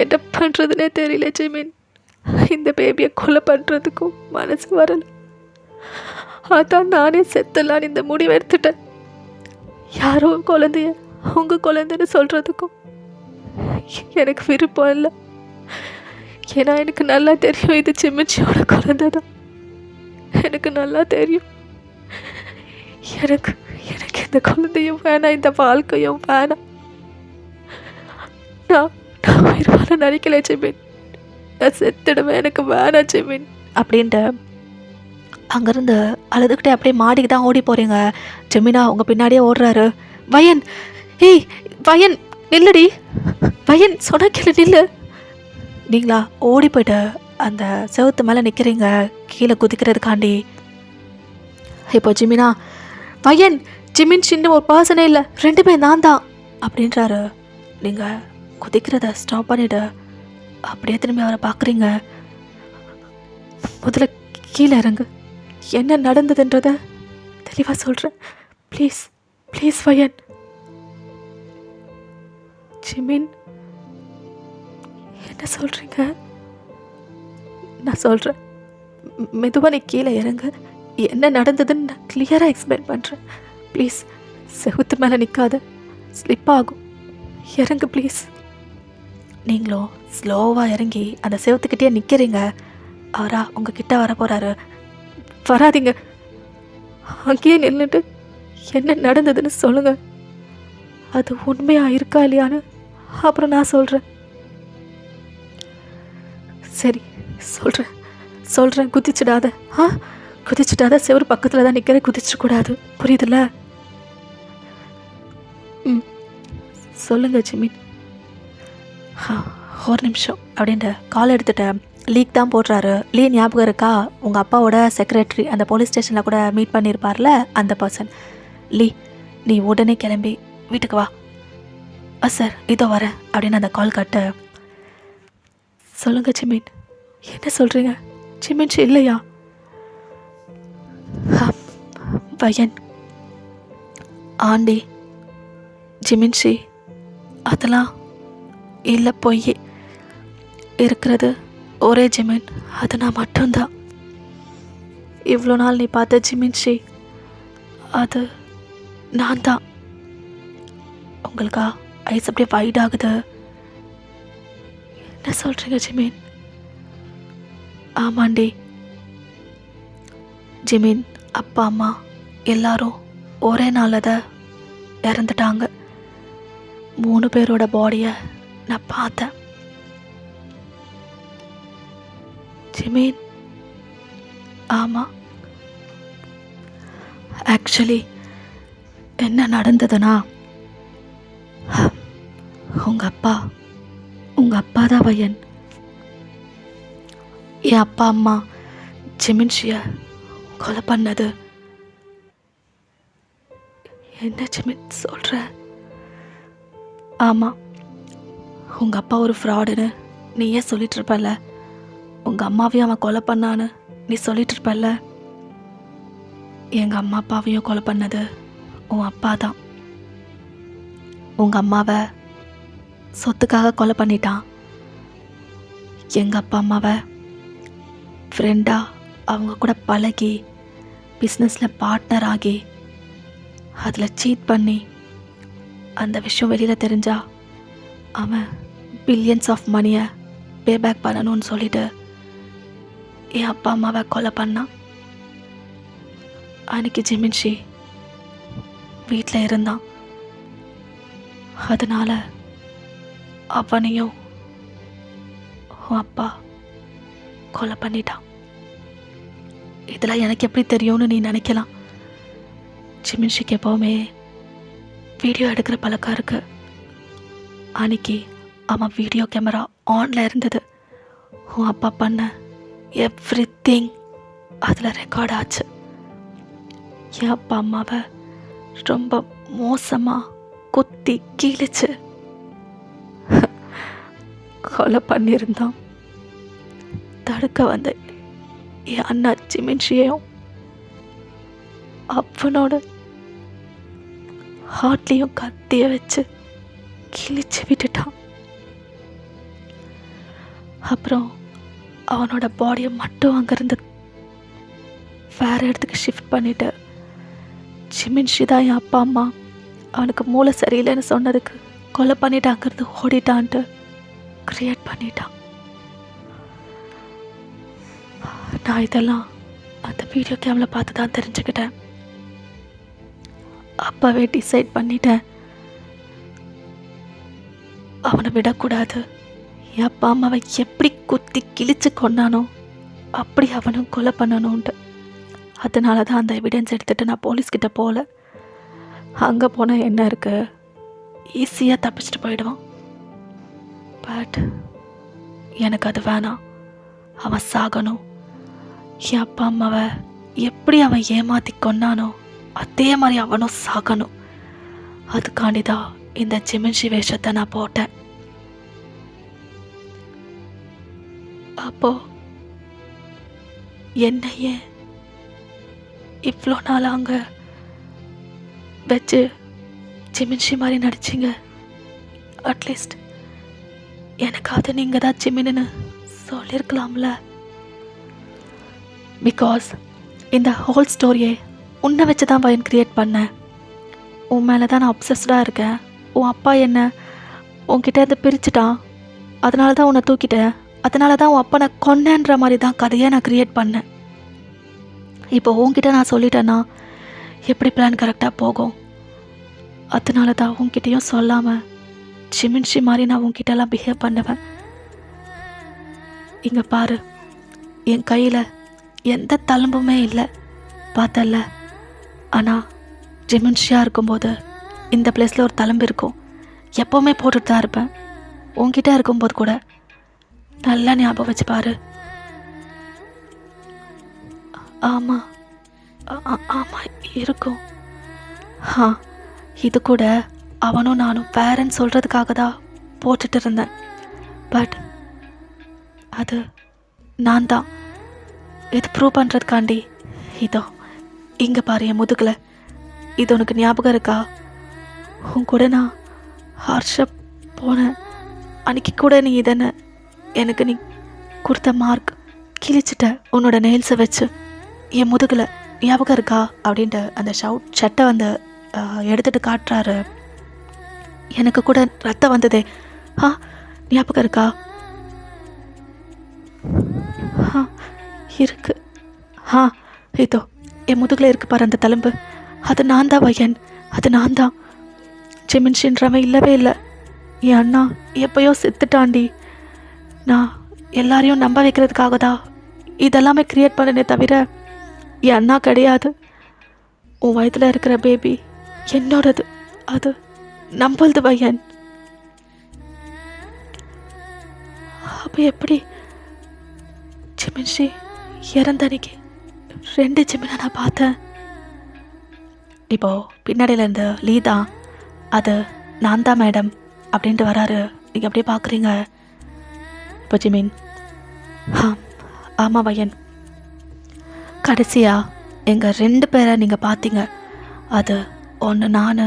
என்ன பண்ணுறதுனே தெரியல ஜிமின். இந்த பேபியை கொலை பண்ணுறதுக்கும் மனசு வரலை. அதான் நானே செத்துலான்னு இந்த முடிவு எடுத்துட்டேன். யாரோ குழந்தைய உங்கள் குழந்தைன்னு சொல்கிறதுக்கும் எனக்கு விருப்பம் இல்லை. ஏன்னா எனக்கு நல்லா தெரியும் இது சிம்மிச்சியோட குழந்தை தான். எனக்கு நல்லா தெரியும். எனக்கு எனக்கு இந்த குழந்தையும் வேணாம், இந்த வாழ்க்கையும் வேணாம். நான் உயிர் வாழ நினைக்கல ஜிமின். நான் செத்துடுவேன், எனக்கு வேணாம் ஜிமின் அப்படின்ட்டு அங்கேருந்து அழுதுகிட்டே அப்படியே மாடிக்கு தான் ஓடி போகிறீங்க. ஜெமினா உங்கள் பின்னாடியே ஓடுறாரு. வயன், ஏய் வயன் நில்லுடி, வயன் சொன்ன கேளு நில்லு. நீங்களா ஓடி போய்ட்டு அந்த செவத்து மேலே நிற்கிறீங்க கீழே குதிக்கிறதுக்காண்டி. இப்போ ஜிமினா, வயன் ஜிமின் சின்ன ஒரு பர்சனே இல்லை, 2 பேர் நான் தான் அப்படின்றாரு. நீங்கள் குதிக்கிறத ஸ்டாப் பண்ணிவிட்டு அப்படியே திரும்பி அவரை பார்க்குறீங்க. முதல்ல கீழே இறங்கு, என்ன நடந்ததுன்றத தெளிவாக சொல்கிறேன். Please please வயன். ஜிமின், என்ன சொல்கிறீங்க? நான் சொல்கிறேன், மெதுவாக நீ கீழே இறங்கு. என்ன நடந்ததுன்னு நான் கிளியராக எக்ஸ்பிளைன் பண்ணுறேன். ப்ளீஸ் செவுத்து மேலே நிற்காத, ஸ்லிப் ஆகும். இறங்கு ப்ளீஸ். நீங்களும் ஸ்லோவாக இறங்கி அந்த செவத்துக்கிட்டே நிற்கிறீங்க. அவரா உங்ககிட்ட வர போகிறாரு. வராதிங்க, அங்கேயே நின்றுட்டு என்ன நடந்ததுன்னு சொல்லுங்கள். அது உண்மையாக இருக்கா இல்லையான்னு அப்புறம் நான் சொல்கிறேன். சரி சொல்கிறேன் குதிச்சிடாத. குதிச்சிடாத, செவரு பக்கத்தில் தான் நிற்கிற, குதிச்சிடக்கூடாது, புரியுதுல்ல? சொல்லுங்கள் ஜிமின். ஒரு நிமிஷம் அப்படின்ட்டு கால் எடுத்துட்டேன். லீக் தான் போடுறாரு. லீ ஞாபகம் இருக்கா? உங்கள் அப்பாவோட செக்ரட்டரி, அந்த போலீஸ் ஸ்டேஷனில் கூட மீட் பண்ணியிருப்பார்ல, அந்த பர்சன். லீ, நீ உடனே கிளம்பி வீட்டுக்கு வா. சார் இதோ வரேன் அப்படின்னு அந்த கால் கட்ட. சொல்லுங்கள் ஜிமின், என்ன சொல்கிறீங்க? ஜிமின் இல்லையா? வயன், ஆண்டி, ஜிமின்ஷி அதெல்லாம் இல்லை, பொய். இருக்கிறது ஒரே ஜிமின், அது நான் மட்டும்தான். இவ்வளோ நாள் நீ பார்த்த ஜிமின்ஷி அது நான் தான். உங்களுக்கா ஐஸ் அப்படியே வைட் ஆகுது. என்ன சொல்கிறீங்க ஜிமின்? ஆமாண்டி, ஜிமின் அப்பா அம்மா எல்லாரும் ஒரே நாளில் தான் இறந்துட்டாங்க. 3 பேரோட பாடியை நான் பார்த்தேன். ஜிமின், ஆமாம். ஆக்சுவலி என்ன நடந்ததுன்னா, உங்கள் அப்பா தான் வயன். என் அப்பா அம்மா ஜிமின்ஷியை கொலை பண்ணது. என்ன ஜிமின் சொல்கிற? ஆமாம், உங்கள் அப்பா ஒரு ஃப்ராடுன்னு நீயே சொல்லிகிட்ருப்பல்ல. உங்கள் அம்மாவையும் அவன் கொலை பண்ணான்னு நீ சொல்லிகிட்ருப்பல்ல. எங்கள் அம்மா அப்பாவையும் கொலை பண்ணது உன் அப்பா தான். உங்கள் அம்மாவை சொத்துக்காக கொலை பண்ணிட்டான். எங்கள் அப்பா அம்மாவை ஃப்ரெண்டாக அவங்க கூட பழகி பிஸ்னஸில் பார்ட்னர் ஆகி அதில் சீட் பண்ணி அந்த விஷயம் வெளியில் தெரிஞ்சா அவன் பில்லியன்ஸ் ஆஃப் மணியை பேபேக் பண்ணணும்னு சொல்லிட்டு என் அப்பா அம்மாவை கொலை பண்ணான். அன்னைக்கு ஜிமின்ஷி வீட்டில் இருந்தான். அதனால் அவனையும் உன் அப்பா கொலை பண்ணிட்டான். இதெல்லாம் எனக்கு எப்படி தெரியும்னு நீ நினைக்கலாம். ஜிமின்ஷிக்கு எப்போவுமே வீடியோ எடுக்கிற பழக்கம் இருக்கு. அன்னைக்கு அவன் வீடியோ கேமரா ஆனில் இருந்தது. உன் அப்பா பண்ண எவ்ரிதிங் அதில் ரெக்கார்ட் ஆச்சு. என் அப்பா அம்மாவை ரொம்ப மோசமாக குத்தி கிழிச்சு கொலை பண்ணியிருந்தான். தடுக்க வந்த என் அண்ணா ஜிமின்ஷியையும் அவனோட ஹார்ட்லேயும் கத்திய வச்சு கிழிச்சு விட்டுட்டான். அப்புறம் அவனோட பாடியை மட்டும் அங்கேருந்து வேற இடத்துக்கு ஷிஃப்ட் பண்ணிட்டு ஜிமின்ஷி தான் என் அப்பா அம்மா அவனுக்கு மூளை சரியில்லைன்னு சொன்னதுக்கு கொலை பண்ணிட்டு அங்கேருந்து ஓடிட்டான்ட்டு கிரியேட் பண்ணிட்டான். நான் இதெல்லாம் அந்த வீடியோ கேமரா பார்த்து தான் தெரிஞ்சுக்கிட்டேன். அப்பவே டிசைட் பண்ணிட்டேன், அவனை விடக்கூடாது. என் அப்பா அம்மாவை எப்படி குத்தி கிழிச்சு கொண்டானோ அப்படி அவனும் கொலை பண்ணணும்ன்ட்டு. அதனால தான் அந்த எவிடன்ஸ் எடுத்துகிட்டு நான் போலீஸ்கிட்ட போகல. அங்கே போனால் என்ன இருக்கு, ஈஸியாக தப்பிச்சுட்டு போயிடுவான். பட் எனக்கு அது வேணாம். அவன் சாகணும். என் அப்பா அம்மாவை எப்படி அவன் ஏமாற்றி கொண்டானோ அதே மாதிரி அவனும் சாகணும். அதுக்காண்டி தான் இந்த ஜிமின்ஷி வேஷத்தை நான் போட்டேன். அப்போ என்னையே இவ்வளோ நாள் அங்கே வச்சு ஜிமின்ஷி மாதிரி நடிச்சிங்க. அட்லீஸ்ட் எனக்காவது நீங்கள் தான் ஜிமின்னு சொல்லியிருக்கலாம்ல. பிகாஸ் இந்த ஹோல் ஸ்டோரியே உன்னை வச்சு தான் பையன் க்ரியேட் பண்ணேன். உன் மேலே தான் நான் அப்சஸ்டாக இருக்கேன். உன் அப்பா என்ன உன்கிட்ட இருந்து பிரிச்சுட்டான், அதனால தான் உன்னை தூக்கிட்டேன். அதனால தான் உன் அப்பா நான் கொன்னேன்ற மாதிரி தான் கதையை நான் க்ரியேட் பண்ணேன். இப்போ உன்கிட்ட நான் சொல்லிட்டேன்னா எப்படி பிளான் கரெக்டாக போகும். அதனால தான் உன்கிட்டையும் சொல்லாமல் ஜிமின்ஷி மாதிரி நான் உன்கிட்டலாம் பிஹேவ் பண்ணுவேன். இங்கே பாரு, என் கையில் எந்த தழும்புமே இல்லை, பார்த்தல. ஆனால் ஜிமின்ஷியாக இருக்கும்போது இந்த பிளேஸில் ஒரு தழும்பு இருக்கும். எப்போவுமே போட்டுட்டு தான் இருப்பேன். உன்கிட்ட இருக்கும்போது கூட நல்லா ஞாபகம் வச்சு பாரு. ஆமாம் ஆமாம் இருக்கும். இது கூட அவனும் நானும் வேறன்னு சொல்கிறதுக்காக தான் போட்டுட்டு இருந்தேன். பட் அது நான் தான் இது ப்ரூவ் பண்ணுறதுக்காண்டி இதோ இங்கே பாரு என் முதுகில். இது உனக்கு ஞாபகம் இருக்கா? உன் கூட நான் ஹார்ஷப் போனேன் அன்றைக்கி கூட நீ இதென்ன எனக்கு நீ கொடுத்த மார்க் கிழிச்சிட்ட உன்னோட நெயில்ஸை வச்சு என் முதுகில். ஞாபகம் இருக்கா அப்படின்ட்டு அந்த ஷர்ட்டை வந்து எடுத்துகிட்டு காட்டுறாரு. எனக்கு கூட ரத்தம் வந்ததே. ஞாபகம் இருக்கா? இருக்கு. இதோ என் முதுகில் இருக்கு பாரு அந்த தழும்பு. அது நான் தான் பையன், அது நான் தான். ஜிமின்ஷின்றவன் இல்லவே இல்லை. என் அண்ணா எப்பயோ செத்துட்டாண்டி. நான் எல்லாரையும் நம்ப வைக்கிறதுக்காக தான் இதெல்லாமே க்ரியேட் பண்ணனே தவிர என் அண்ணா கிடையாது. உன் வயதில் இருக்கிற பேபி என்னோடது, அது நம்பளுது பையன். அப்போ எப்படி ஜிமின்ஷி இறந்த அன்னைக்கு 2 ஜிமினை நான் பார்த்தேன். இப்போது பின்னாடியில் இருந்து லீதா அது நான் தான் மேடம் அப்படின்ட்டு வராரு. நீங்கள் அப்படியே பார்க்குறீங்க. இப்போ ஜிமின் ஆமாம் பையன், கடைசியாக எங்கள் 2 பேரை நீங்கள் பார்த்தீங்க. அது ஒன்று நான்,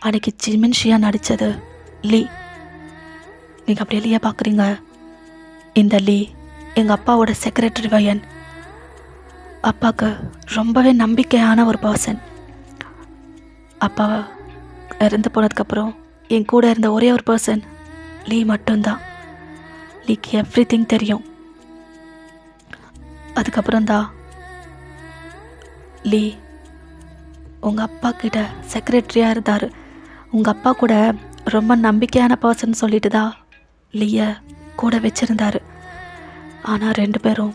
அன்றைக்கி ஜிமின்ஷியாக நடித்தது லீ. நீங்கள் அப்படியே லீயாக பார்க்குறீங்க. இந்த லீ எங்கள் அப்பாவோட செக்ரட்டரி பையன். அப்பாவுக்கு ரொம்பவே நம்பிக்கையான ஒரு பர்சன். அப்பா இறந்து போனதுக்கப்புறம் என் கூட இருந்த ஒரே ஒரு பர்சன் லீ மட்டும்தான். லீக்கு எவ்ரிதிங் தெரியும். அதுக்கப்புறம் தான் லீ உங்கள் அப்பா கிட்ட செக்ரட்டரியாக இருந்தார். உங்கள் அப்பா கூட ரொம்ப நம்பிக்கையான பர்சன் சொல்லிட்டு தான் லீயை கூட வச்சுருந்தாரு. ஆனால் 2 பேரும்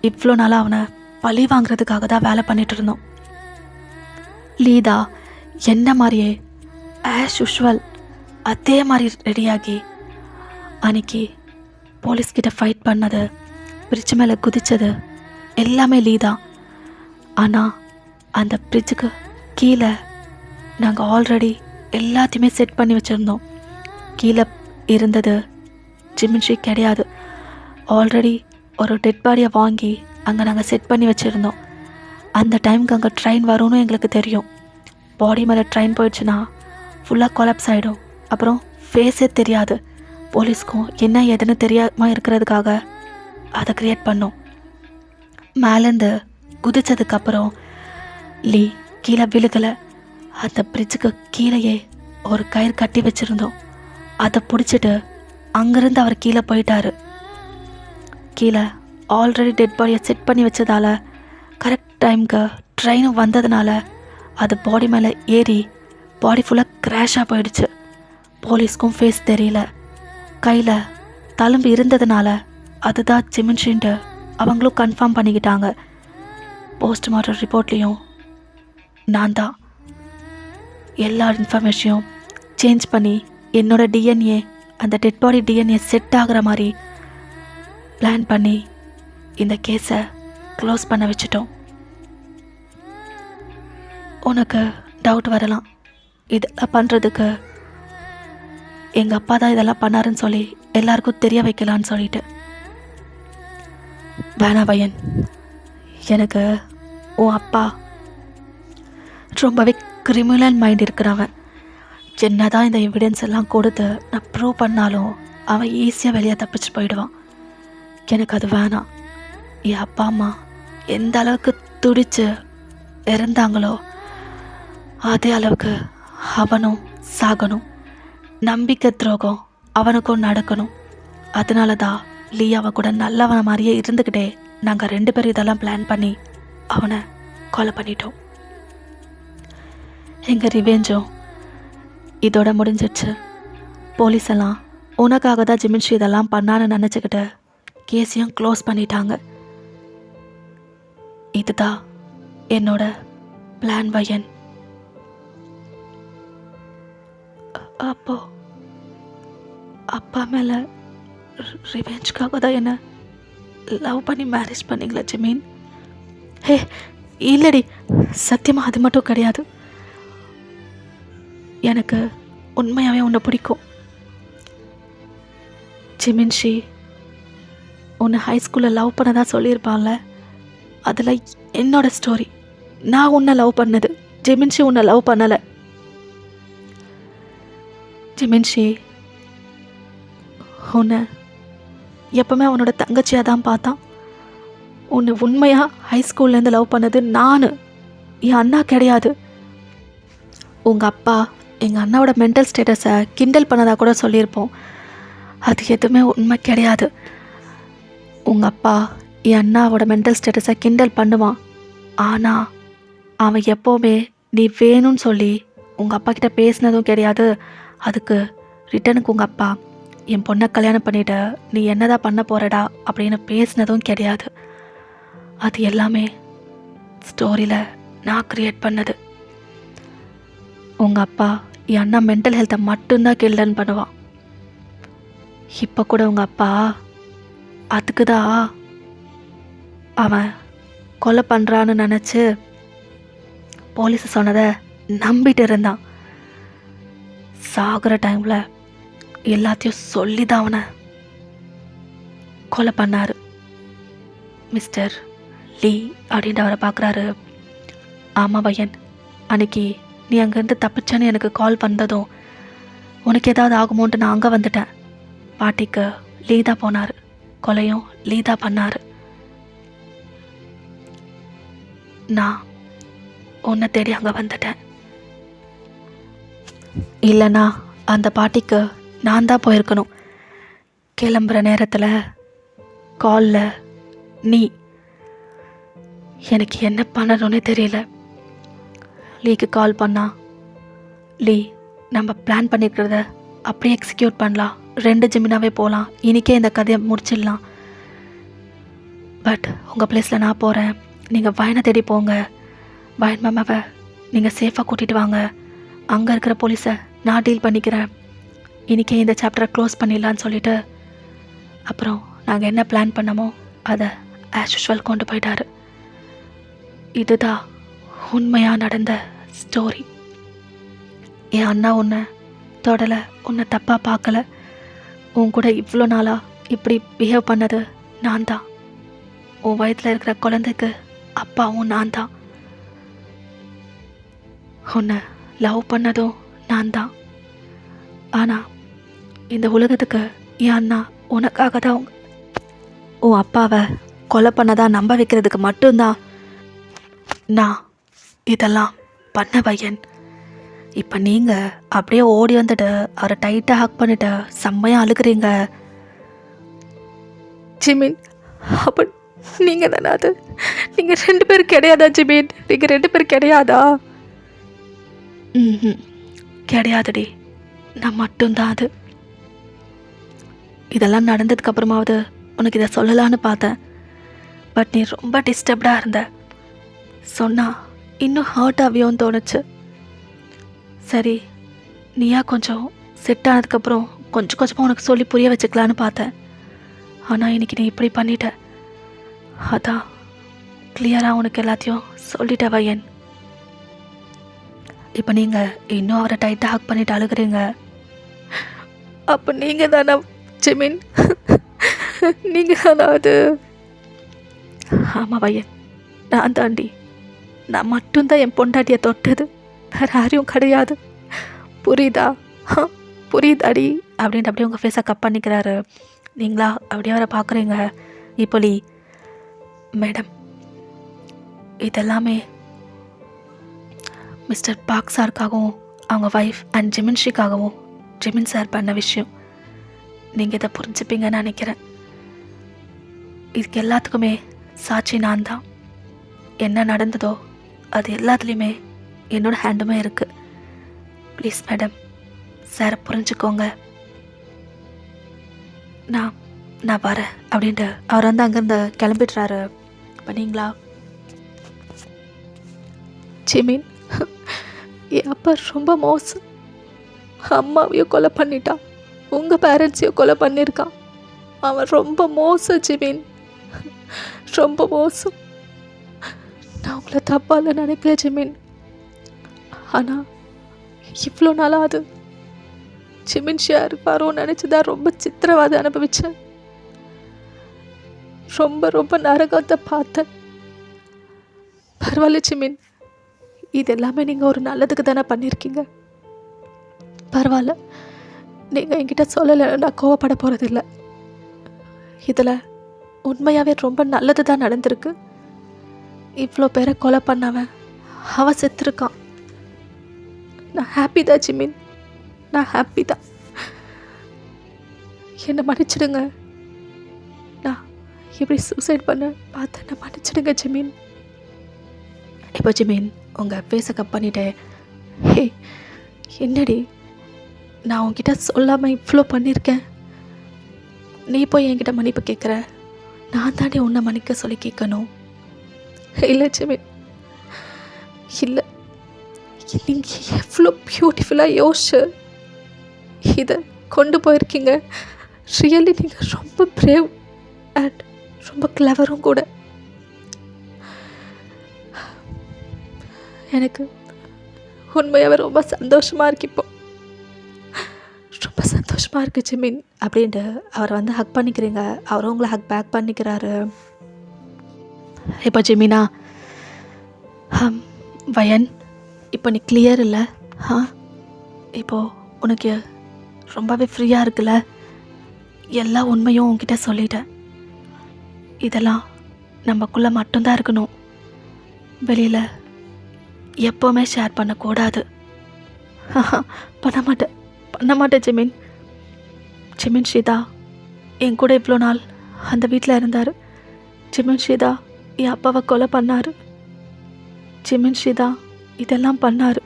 இவ்வளோ நாளாக அவனை பழி வாங்குறதுக்காக தான் வேலை பண்ணிட்டு இருந்தோம். லீதா என்ன மாதிரியே ஆஸ் யூஷுவல் அதே மாதிரி ரெடியாகி அன்னைக்கு போலீஸ்கிட்ட ஃபைட் பண்ணது, பிரிட்ஜ் மேலே குதித்தது எல்லாமே லீதா. ஆனால் அந்த பிரிட்ஜுக்கு கீழே நாங்கள் ஆல்ரெடி எல்லாத்தையுமே செட் பண்ணி வச்சுருந்தோம். கீழே இருந்தது ஜிமின்ஷி கிடையாது. ஆல்ரெடி ஒரு டெட் பாடியை வாங்கி அங்கே நாங்கள் செட் பண்ணி வச்சுருந்தோம். அந்த டைமுக்கு அங்கே ட்ரெயின் வரும்னு எங்களுக்கு தெரியும். பாடி மேலே ட்ரெயின் போயிடுச்சுன்னா ஃபுல்லாக கொலாப்ஸ் ஆகிடும். அப்புறம் ஃபேஸே தெரியாது. போலீஸ்க்கும் என்ன ஏதுன்னு தெரியாமல் இருக்கிறதுக்காக அதை க்ரியேட் பண்ணோம். மேலேருந்து குதிச்சதுக்கப்புறம் லீ கீழே விழுகலை. அந்த பிரிட்ஜுக்கு கீழேயே ஒரு கயிறு கட்டி வச்சுருந்தோம். அதை பிடிச்சிட்டு அங்கேருந்து அவர் கீழே போயிட்டார். கீழே ஆல்ரெடி டெட் பாடியை செட் பண்ணி வச்சதால் கரெக்ட் டைமுக்கு ட்ரெயினும் வந்ததுனால அது பாடி மேலே ஏறி பாடி ஃபுல்லாக க்ராஷாக போயிடுச்சு. போலீஸ்க்கும் ஃபேஸ் தெரியல. கையில் தழும்பு இருந்ததுனால அதுதான் ஜிமின்ஷின்ட்டு அவங்களும் கன்ஃபார்ம் பண்ணிக்கிட்டாங்க. போஸ்ட்மார்ட்டம் ரிப்போர்ட்லேயும் நான் தான் எல்லா இன்ஃபர்மேஷனையும் சேஞ்ச் பண்ணி என்னோடய டிஎன்ஏ அந்த டெட் பாடி டிஎன்ஏ செட் ஆகிற மாதிரி பிளான் பண்ணி இந்த கேஸை க்ளோஸ் பண்ண வச்சுட்டோம். உனக்கு டவுட் வரலாம், இதெல்லாம் பண்ணுறதுக்கு எங்கள் அப்பா தான் இதெல்லாம் பண்ணாருன்னு சொல்லி எல்லாருக்கும் தெரிய வைக்கலான்னு சொல்லிட்டு. வேணா பையன், எனக்கு உன் அப்பா ரொம்பவே கிரிமினல் மைண்ட் இருக்கிறவன். என்ன தான் இந்த எவிடன்ஸ் எல்லாம் கொடுத்து நான் ப்ரூவ் பண்ணாலும் அவன் ஈஸியாக வெளியே தப்பிச்சு போயிடுவான். எனக்கு அது வேணாம். என் அப்பா அம்மா எந்த அளவுக்கு துடிச்சு இறந்தாங்களோ அதே அளவுக்கு அவனும் சாகணும். நம்பிக்கை துரோகம் அவனுக்கும் நடக்கணும். அதனால தான் லீ அவன் கூட நல்லவன மாதிரியே இருந்துக்கிட்டே நாங்கள் 2 பேரும் இதெல்லாம் பிளான் பண்ணி அவனை கொலை பண்ணிட்டோம். எங்கள் ரிவெஞ்சும் இதோட முடிஞ்சிடுச்சு. போலீஸ் எல்லாம் உனக்காக தான் ஜிமின்ஷி இதெல்லாம் பண்ணான்னு நினச்சிக்கிட்டு கேஸையும் க்ளோஸ் பண்ணிட்டாங்க. இதுதான் என்னோட பிளான் பையன். அப்போ அப்பா மேலே ரிவெஞ்சுக்காக தான் என்ன லவ் பண்ணி மேரேஜ் பண்ணிங்களா ஜமீன்? ஹே இல்லடி, சத்தியமாக அது மட்டும் கிடையாது. எனக்கு உண்மையாகவே உன்னை பிடிக்கும். ஜிமின்ஷி உன்னை ஹைஸ்கூலில் லவ் பண்ணதா சொல்லியிருப்பான்ல, அதில் என்னோட ஸ்டோரி. நான் உன்னை லவ் பண்ணது, ஜிமின்ஷி உன்னை லவ் பண்ணலை. ஜிமின்ஷி உன்னை எப்பவுமே அவனோட தங்கச்சியாக தான் பார்த்தான். உன்னை உண்மையாக ஹைஸ்கூல்லேருந்து லவ் பண்ணது நான், என் அண்ணா கிடையாது. உங்கள் அப்பா எங்கள் அண்ணாவோட மென்டல் ஸ்டேட்டஸை கிண்டல் பண்ணதாக கூட சொல்லியிருப்போம். அது எதுவுமே உண்மை கிடையாது. உங்கள் அப்பா என் அண்ணாவோட மென்டல் ஸ்டேட்டஸை கிண்டல் பண்ணுவான். ஆனால் அவன் எப்போவுமே நீ வேணும்னு சொல்லி உங்கள் அப்பா கிட்ட பேசினதும் கிடையாது. அதுக்கு ரிட்டனுக்கு உங்கள் அப்பா என் பொண்ணை கல்யாணம் பண்ணிட்ட, நீ என்னதான் பண்ண போகிறடா அப்படின்னு பேசினதும் கிடையாது. அது எல்லாமே ஸ்டோரியில் நான் க்ரியேட் பண்ணது. உங்கள் அப்பா என் அண்ணா மென்டல் ஹெல்த்தை மட்டும்தான் கில்டன் பண்ணுவான். இப்போ கூட உங்கள் அப்பா அதுக்கு தான் அவன் கொலை பண்ணுறான்னு நினச்சி போலீஸ் சொன்னதை நம்பிட்டு இருந்தான். சாகிற டைமில் எல்லாத்தையும் சொல்லி தான் அவனை கொலை பண்ணார். மிஸ்டர் லீ அப்படின்ட்டு அவரை பார்க்குறாரு. ஆமாம் பையன், அன்னைக்கு நீ அங்கேருந்து தப்பிச்சேன்னு எனக்கு கால் பண்ணதும் உனக்கு ஏதாவது ஆகுமோன்ட்டு நான் அங்கே வந்துட்டேன். பாட்டிக்கு லீ தான் போனார், கொலையும் லீ தான் பண்ணார். நான் உன்னை தேடி அங்கே வந்துட்டேன். இல்லைண்ணா அந்த பார்ட்டிக்கு நான் தான் போயிருக்கணும். கிளம்புற நேரத்தில் காலில் நீ. எனக்கு என்ன பண்ணணும்னே தெரியல. லீக்கு கால் பண்ணா, லீ நம்ம பிளான் பண்ணிக்கிறத அப்படியே எக்ஸிக்யூட் பண்ணலாம், 2 ஜிமினாவே போகலாம், இன்றைக்கே இந்த கதையை முடிச்சிடலாம். பட் உங்கள் பிளேஸில் நான் போகிறேன். நீங்கள் வயனை தேடி போங்க. வயன் மாமாவை நீங்கள் சேஃபாக கூட்டிகிட்டு வாங்க. அங்கே இருக்கிற போலீஸை நான் டீல் பண்ணிக்கிறேன். இன்றைக்கே இந்த சாப்டரை க்ளோஸ் பண்ணிடலான்னு சொல்லிவிட்டு அப்புறம் நாங்கள் என்ன பிளான் பண்ணமோ அதை ஆஸ் யூஷுவல் கொண்டு போயிட்டாரு. இதுதான் உண்மையாக நடந்த ஸ்டோரி. என் அண்ணா உன்னை தொடலை, உன்னை தப்பாக பார்க்கல. உன் கூட இவ்வளோ நாளாக இப்படி பிஹேவ் பண்ணது நான் தான். உன் வயத்தில் இருக்கிற குழந்தைக்கு அப்பாவும் நான் தான். உன்னை லவ் பண்ணதும் நான் தான். ஆனால் இந்த உலகத்துக்கு என் அண்ணா உனக்காக தான் உன் அப்பாவை கொலை பண்ணதா நம்ப வைக்கிறதுக்கு மட்டும்தான் நான் இதெல்லாம் பண்ண பையன். இப்போ நீங்கள் அப்படியே ஓடி வந்துட்டு அவரை டைட்டாக ஹக் பண்ணிட்டு செம்மையாக அழுகிறீங்க. ஜிமின், அப்போ நீங்கள் தானே அது? நீங்கள் 2 பேர் கிடையாதா ஜிமின்? நீங்கள் 2 பேர் கிடையாதா? ம், கிடையாதுடி, நான் மட்டும்தான் அது. இதெல்லாம் நடந்ததுக்கு அப்புறமாவது உனக்கு இதை சொல்லலான்னு பார்த்தேன். பட் நீ ரொம்ப டிஸ்டர்ப்டாக இருந்த. சொன்னா இன்னும் ஹர்ட் ஆகியோன்னு தோணுச்சு. சரி, நீயா கொஞ்சம் செட் ஆனதுக்கப்புறம் கொஞ்சம் கொஞ்சமாக உனக்கு சொல்லி புரிய வச்சுக்கலான்னு பார்த்தேன். ஆனால் இன்னைக்கு நீ இப்படி பண்ணிட்ட. அதான் கிளியராக உனக்கு எல்லாத்தையும் சொல்லிட்ட பையன். இப்போ நீங்கள் இன்னும் அவரை டைட்டாக ஹக் பண்ணிட்டு அழுகிறீங்க. அப்போ நீங்கள் தானே ஜிமின்? நீங்கள் தானே அது? ஆமாம் பையன், நான் தாண்டி. நான் மட்டும்தான் என் பொண்டாட்டியை தொட்டது, வேறு யாரையும் கிடையாது. புரியுதா? புரியுதாடி? அப்படின்ட்டு அப்படியே உங்கள் ஃபேஸை கப் பண்ணிக்கிறாரு. நீங்களா அப்படியே அவரை பார்க்குறீங்க. இப்போலி மேடம், இதெல்லாமே மிஸ்டர் பாக் சாருக்காகவும் அவங்க ஒய்ஃப் அண்ட் ஜிமின்ஷிக்காகவும் ஜிமின் சார் பண்ண விஷயம். நீங்கள் இதை புரிஞ்சுப்பீங்கன்னு நினைக்கிறேன். இதுக்கு எல்லாத்துக்குமே சாட்சி நான் தான். என்ன நடந்ததோ அது எல்லாத்துலேயுமே என்னோடய ஹேண்டுமே இருக்குது. ப்ளீஸ் மேடம், சாரை புரிஞ்சுக்கோங்க. நான் வரேன் அப்படின்ட்டு அவர் வந்து அங்கேருந்து கிளம்பிடுறாரு. பண்ணீங்களா? ஜிமின், என் அப்பா ரொம்ப மோசம். அம்மாவையும் கொலை பண்ணிட்டான், உங்கள் பேரண்ட்ஸையும் கொலை பண்ணியிருக்கான். அவன் ரொம்ப மோசம் ஜிமின், ரொம்ப மோசம். நான் உங்களை தப்பால நினைக்கல ஜிமின். ஆனால் இவ்வளோ நாளாக அது ஜிமின் ஷியா இருப்பாரோன்னு நினச்சிதான் ரொம்ப சித்திரவாதை அனுபவித்தேன். ரொம்ப ரொம்ப நரகத்தை பார்த்தேன். பரவாயில்ல ஜிமின், இது எல்லாமே நீங்கள் ஒரு நல்லதுக்கு தானே பண்ணியிருக்கீங்க. பரவாயில்ல, நீங்கள் என்கிட்ட சொல்லலை, நான் கோவப்பட போகிறதில்ல. இதில் உண்மையாகவே ரொம்ப நல்லது தான் நடந்திருக்கு. இவ்வளோ பேரை கொலை பண்ணவன் அவன் செத்துருக்கான். நான் ஹாப்பி தான் ஜிமின், நான் ஹாப்பி தான். என்னை மன்னிச்சிடுங்க. நான் இப்படி சூசைட் பண்ண பார்த்தேன், என்னை மன்னிச்சிடுங்க ஜிமின். இப்போ ஜிமின் உங்கள் ஃபேஸை கப் பண்ணிட்டே, ஹே என்னடி, நான் உங்ககிட்ட சொல்லாமல் இவ்வளோ பண்ணியிருக்கேன், நீ போய் என்கிட்ட மன்னிப்பு கேட்குற? நான் தாண்டி உன்னை மன்னிக்க சொல்லி கேட்கணும். இல்லை ஜிமின், இல்லை. நீங்கள் எவ்வளோ பியூட்டிஃபுல்லாக யோசிச்சு இதை கொண்டு போயிருக்கீங்க. ரியலி நீங்கள் ரொம்ப பிரேவ் அண்ட் ரொம்ப கிளவரும் கூட. எனக்கு உண்மையாகவே ரொம்ப சந்தோஷமாக இருக்கு. இப்போ ரொம்ப சந்தோஷமாக இருக்குது ஜிமின் அப்படின்ட்டு அவரை வந்து ஹக் பண்ணிக்கிறீங்க. அவரும் உங்களை ஹக் பேக் பண்ணிக்கிறாரு. இப்போ ஜிமினா, வயன், இப்போ நீ கிளியர் இல்லை? இப்போது உனக்கு ரொம்பவே ஃப்ரீயாக இருக்குல்ல? எல்லா உண்மையும் உன்கிட்ட சொல்லிட்டேன். இதெல்லாம் நமக்குள்ளே மட்டும்தான் இருக்கணும், வெளியில் எப்போவுமே ஷேர் பண்ணக்கூடாது. பண்ண பண்ண மாட்டேன் ஜெமீன். ஜெமீன் ஸ்ரீதா என் கூட இவ்வளோ நாள் அந்த வீட்டில் இருந்தார். ஜெமீன் ஸ்ரீதா என் அப்பாவை கொலை பண்ணார். ஜெமீன் ஸ்ரீதா இதெல்லாம் பண்ணார்.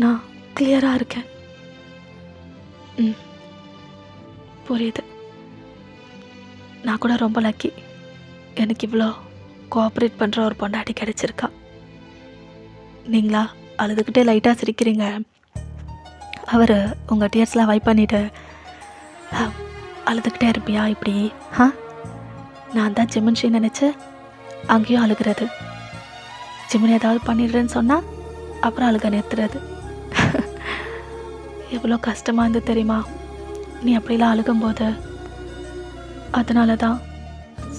நான் கிளியராக இருக்கேன். புரியுது. நான் கூட ரொம்ப லக்கி. எனக்கு இவ்வளோ கோஆப்ரேட் பண்ணுற ஒரு பொண்டாட்டி கிடச்சிருக்கா. நீங்களா அழுதுகிட்டே லைட்டாக சிரிக்கிறீங்க. அவர் உங்கள் டியர்ஸ்லாம் வைப் பண்ணிவிட்டு அழுதுகிட்டே இருப்பியா இப்படி? நான் தான் ஜெமின்ஷி நினச்சி அங்கேயும் அழுகிறது. ஜெமின் ஏதாவது பண்ணிடுறேன்னு சொன்னால் அப்புறம் அழுக நிறுத்துறது. எவ்வளோ கஷ்டமாக இருந்து தெரியுமா நீ அப்படிலாம் அழுகும்போது? அதனால தான்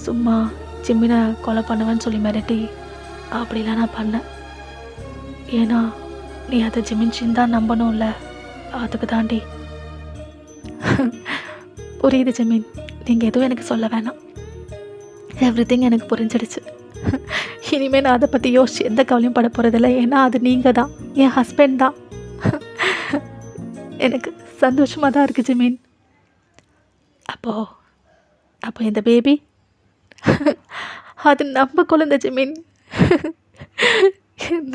சும்மா ஜிம்மினை கொலை பண்ணுவேன்னு சொல்லி மிரட்டி அப்படிலாம் நான் பண்ணேன். ஏன்னா நீ அதை ஜிமின்ஷின்னு தான் நம்பணும்ல, அதுக்கு தாண்டி. புரியுது ஜெமீன், நீங்கள் எதுவும் எனக்கு சொல்ல வேணாம். எவ்ரிதிங் எனக்கு புரிஞ்சிடுச்சு. இனிமேல் நான் அதை பற்றி யோசிச்சு எந்த கவலையும் பட போகிறதில்ல. ஏன்னா அது நீங்கள் தான், என் ஹஸ்பண்ட் தான். எனக்கு சந்தோஷமாக தான் இருக்குது ஜெமீன். அப்போ இந்த பேபி அது நம்ம குழந்தை ஜெமீன்,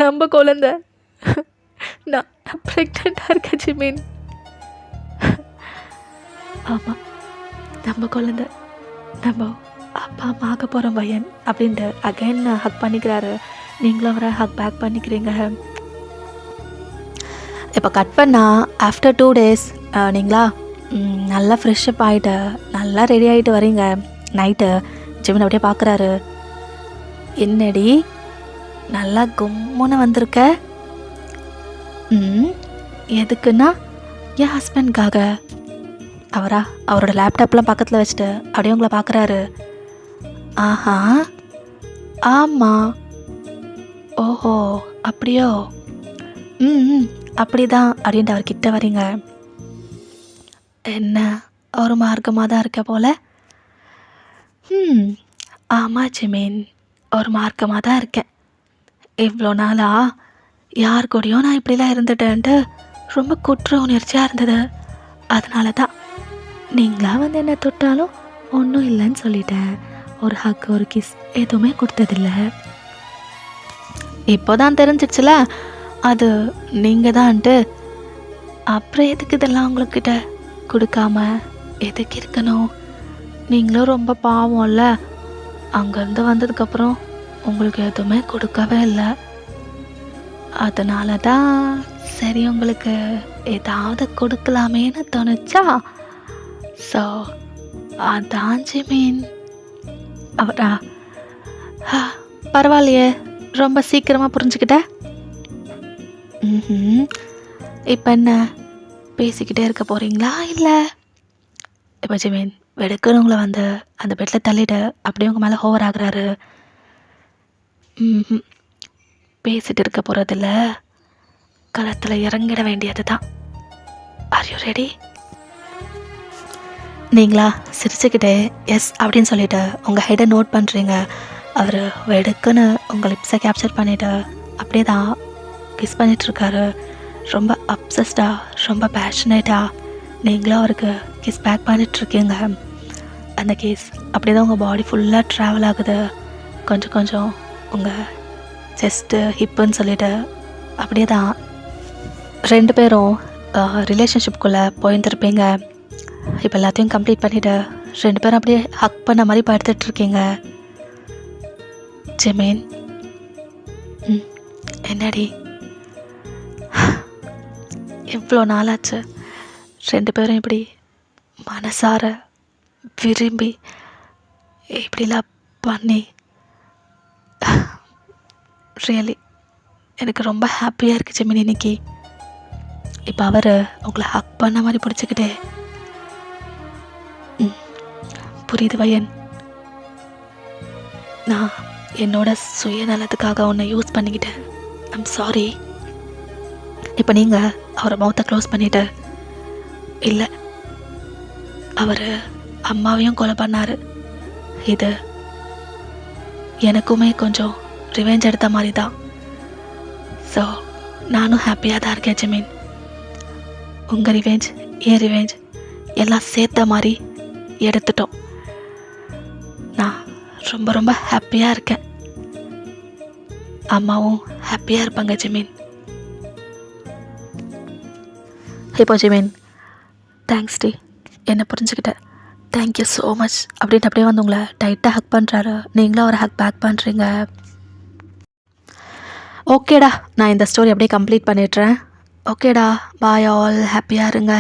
நம்ம குழந்தை. நான் ப்ரெக்னெண்ட்டாக இருக்கேன் ஜெமீன். ஆமாம், நம்ம குழந்தை, நம்ம அப்பா அம்மா ஆக போகிற பையன் அப்படின்ட்டு அகைன் ஹக் பண்ணிக்கிறாரு. நீங்களும் அவரை ஹக் பேக் பண்ணிக்கிறீங்க. இப்போ கட் பண்ணால் ஆஃப்டர் 2 days நீங்களா நல்லா ஃப்ரெஷ்ஷப் ஆகிட்டு நல்லா ரெடி ஆகிட்டு வரீங்க. நைட்டு ஜெமின் அப்படியே பார்க்குறாரு. என்னடி நல்லா கும்முன்னு வந்திருக்க? எதுக்குன்னா என் ஹஸ்பண்ட்காக. அவரோட லேப்டாப்லாம் பக்கத்தில் வச்சுட்டு அப்படியே உங்களை பார்க்குறாரு. ஆஹா, ஆமாம், ஓஹோ அப்படியோ, அப்படிதான் அப்படின்ட்டு அவர்கிட்ட வரீங்க. என்ன ஒரு மார்க்கமாக தான் இருக்க போல? ஆமாம் ஜெமீன், ஒரு மார்க்கமாக தான் இருக்கேன். இவ்வளோ நாளாக யார் கூடயும் நான் இப்படிலாம் இருந்துட்டேன்ட்டு ரொம்ப குற்ற உணர்ச்சியாக இருந்தது. அதனால தான் நீங்களா வந்து என்ன தொட்டாலும் ஒன்றும் இல்லைன்னு சொல்லிட்டேன். ஒரு ஹக், ஒரு கிஸ் எதுவுமே கொடுத்ததில்ல. இப்போ தான் தெரிஞ்சிடுச்சுல அது நீங்கள் தான்ட்டு. அப்புறம் எதுக்கு இதெல்லாம் உங்கள்கிட்ட கொடுக்காம எதுக்கு இருக்கணும்? நீங்களும் ரொம்ப பாவம்ல. அங்கேருந்து வந்ததுக்கப்புறம் உங்களுக்கு எதுவுமே கொடுக்கவே இல்லை. அதனால தான் சரி உங்களுக்கு ஏதாவது கொடுக்கலாமேன்னு தோணுச்சா. ஸோ அதான் ஜெமீன். அவரா பரவாயில்லையே, ரொம்ப சீக்கிரமாக புரிஞ்சுக்கிட்ட. இப்போ என்ன பேசிக்கிட்டே இருக்க போகிறீங்களா இல்லை? இப்போ ஜெமீன் வெடுக்கிறவங்கள வந்து அந்த பெட்டில் தள்ளிட்டு அப்படியே உங்கள் மேலே ஓவர் ஆகுறாரு. பேசிட்டு இருக்க போகிறதில்ல, களத்தில் இறங்கிட வேண்டியது தான். Are you ready? நீங்களா சிரிச்சுக்கிட்டே எஸ் அப்படின்னு சொல்லிவிட்டு உங்கள் ஹெட்டை நோட் பண்ணுறீங்க. அவர் வெடுக்குன்னு உங்கள் லிப்ஸை கேப்சர் பண்ணிவிட்டு அப்படியே தான் கிஸ் பண்ணிகிட்ருக்காரு. ரொம்ப அப்சஸ்டாக, ரொம்ப பேஷனேட்டாக நீங்களும் அவருக்கு கிஸ் பேக் பண்ணிகிட்ருக்கீங்க. அந்த கிஸ் அப்படியே தான் உங்கள் பாடி ஃபுல்லாக ட்ராவல் ஆகுது. கொஞ்சம் கொஞ்சம் உங்கள் செஸ்ட்டு ஹிப்புன்னு சொல்லிவிட்டு அப்படியே தான் 2 பேரும் ரிலேஷன்ஷிப்குள்ளே போயிருந்துருப்பீங்க. இப்போ எல்லாத்தையும் கம்ப்ளீட் பண்ணிவிட்டு 2 பேரும் அப்படியே ஹக் பண்ண மாதிரி படுத்துட்ருக்கீங்க. ஜெமீன், என்னடி எவ்வளோ நாளாச்சு 2 பேரும் இப்படி மனசார விரும்பி இப்படிலாம் பண்ணி? ரியலி எனக்கு ரொம்ப ஹாப்பியாக இருக்குது ஜெமினி இன்னைக்கு. இப்போ அவர் உங்களை ஹக் பண்ண மாதிரி பிடிச்சிக்கிட்டே, புரியுது வயன், நான் என்னோட சுயநலத்துக்காக உன்னை யூஸ் பண்ணிக்கிட்டேன். I'm sorry. இப்போ நீங்கள் அவரை மவுத்தை க்ளோஸ் பண்ணிவிட்டு, இல்லை அவர் அம்மாவையும் கொலை பண்ணார், இது எனக்குமே கொஞ்சம் ரிவெஞ்ச் எடுத்த மாதிரி தான். ஸோ நானும் ஹாப்பியாக தான் இருக்கேன் ஜெமீன். உங்கள் ரிவேஞ்ச் என் ரிவேஞ்ச் எல்லாம் சேர்த்த மாதிரி எடுத்துட்டோம். நான் ரொம்ப ரொம்ப ஹாப்பியாக இருக்கேன். அம்மாவும் ஹாப்பியாக இருப்பாங்க ஜிமின். இப்போ ஜிமின், தேங்க்ஸ் டி, என்னை புரிஞ்சுக்கிட்ட, தேங்க்யூ ஸோ மச் அப்படின்ட்டு அப்படியே வந்து உங்களை டைட்டாக ஹக் பண்ணுறாரு. நீங்களும் ஒரு ஹக் பேக் பண்ணுறீங்க. ஓகேடா, நான் இந்த ஸ்டோரி அப்படியே கம்ப்ளீட் பண்ணிடுறேன். ஓகேடா, பாய் ஆல், ஹாப்பியாக இருங்க.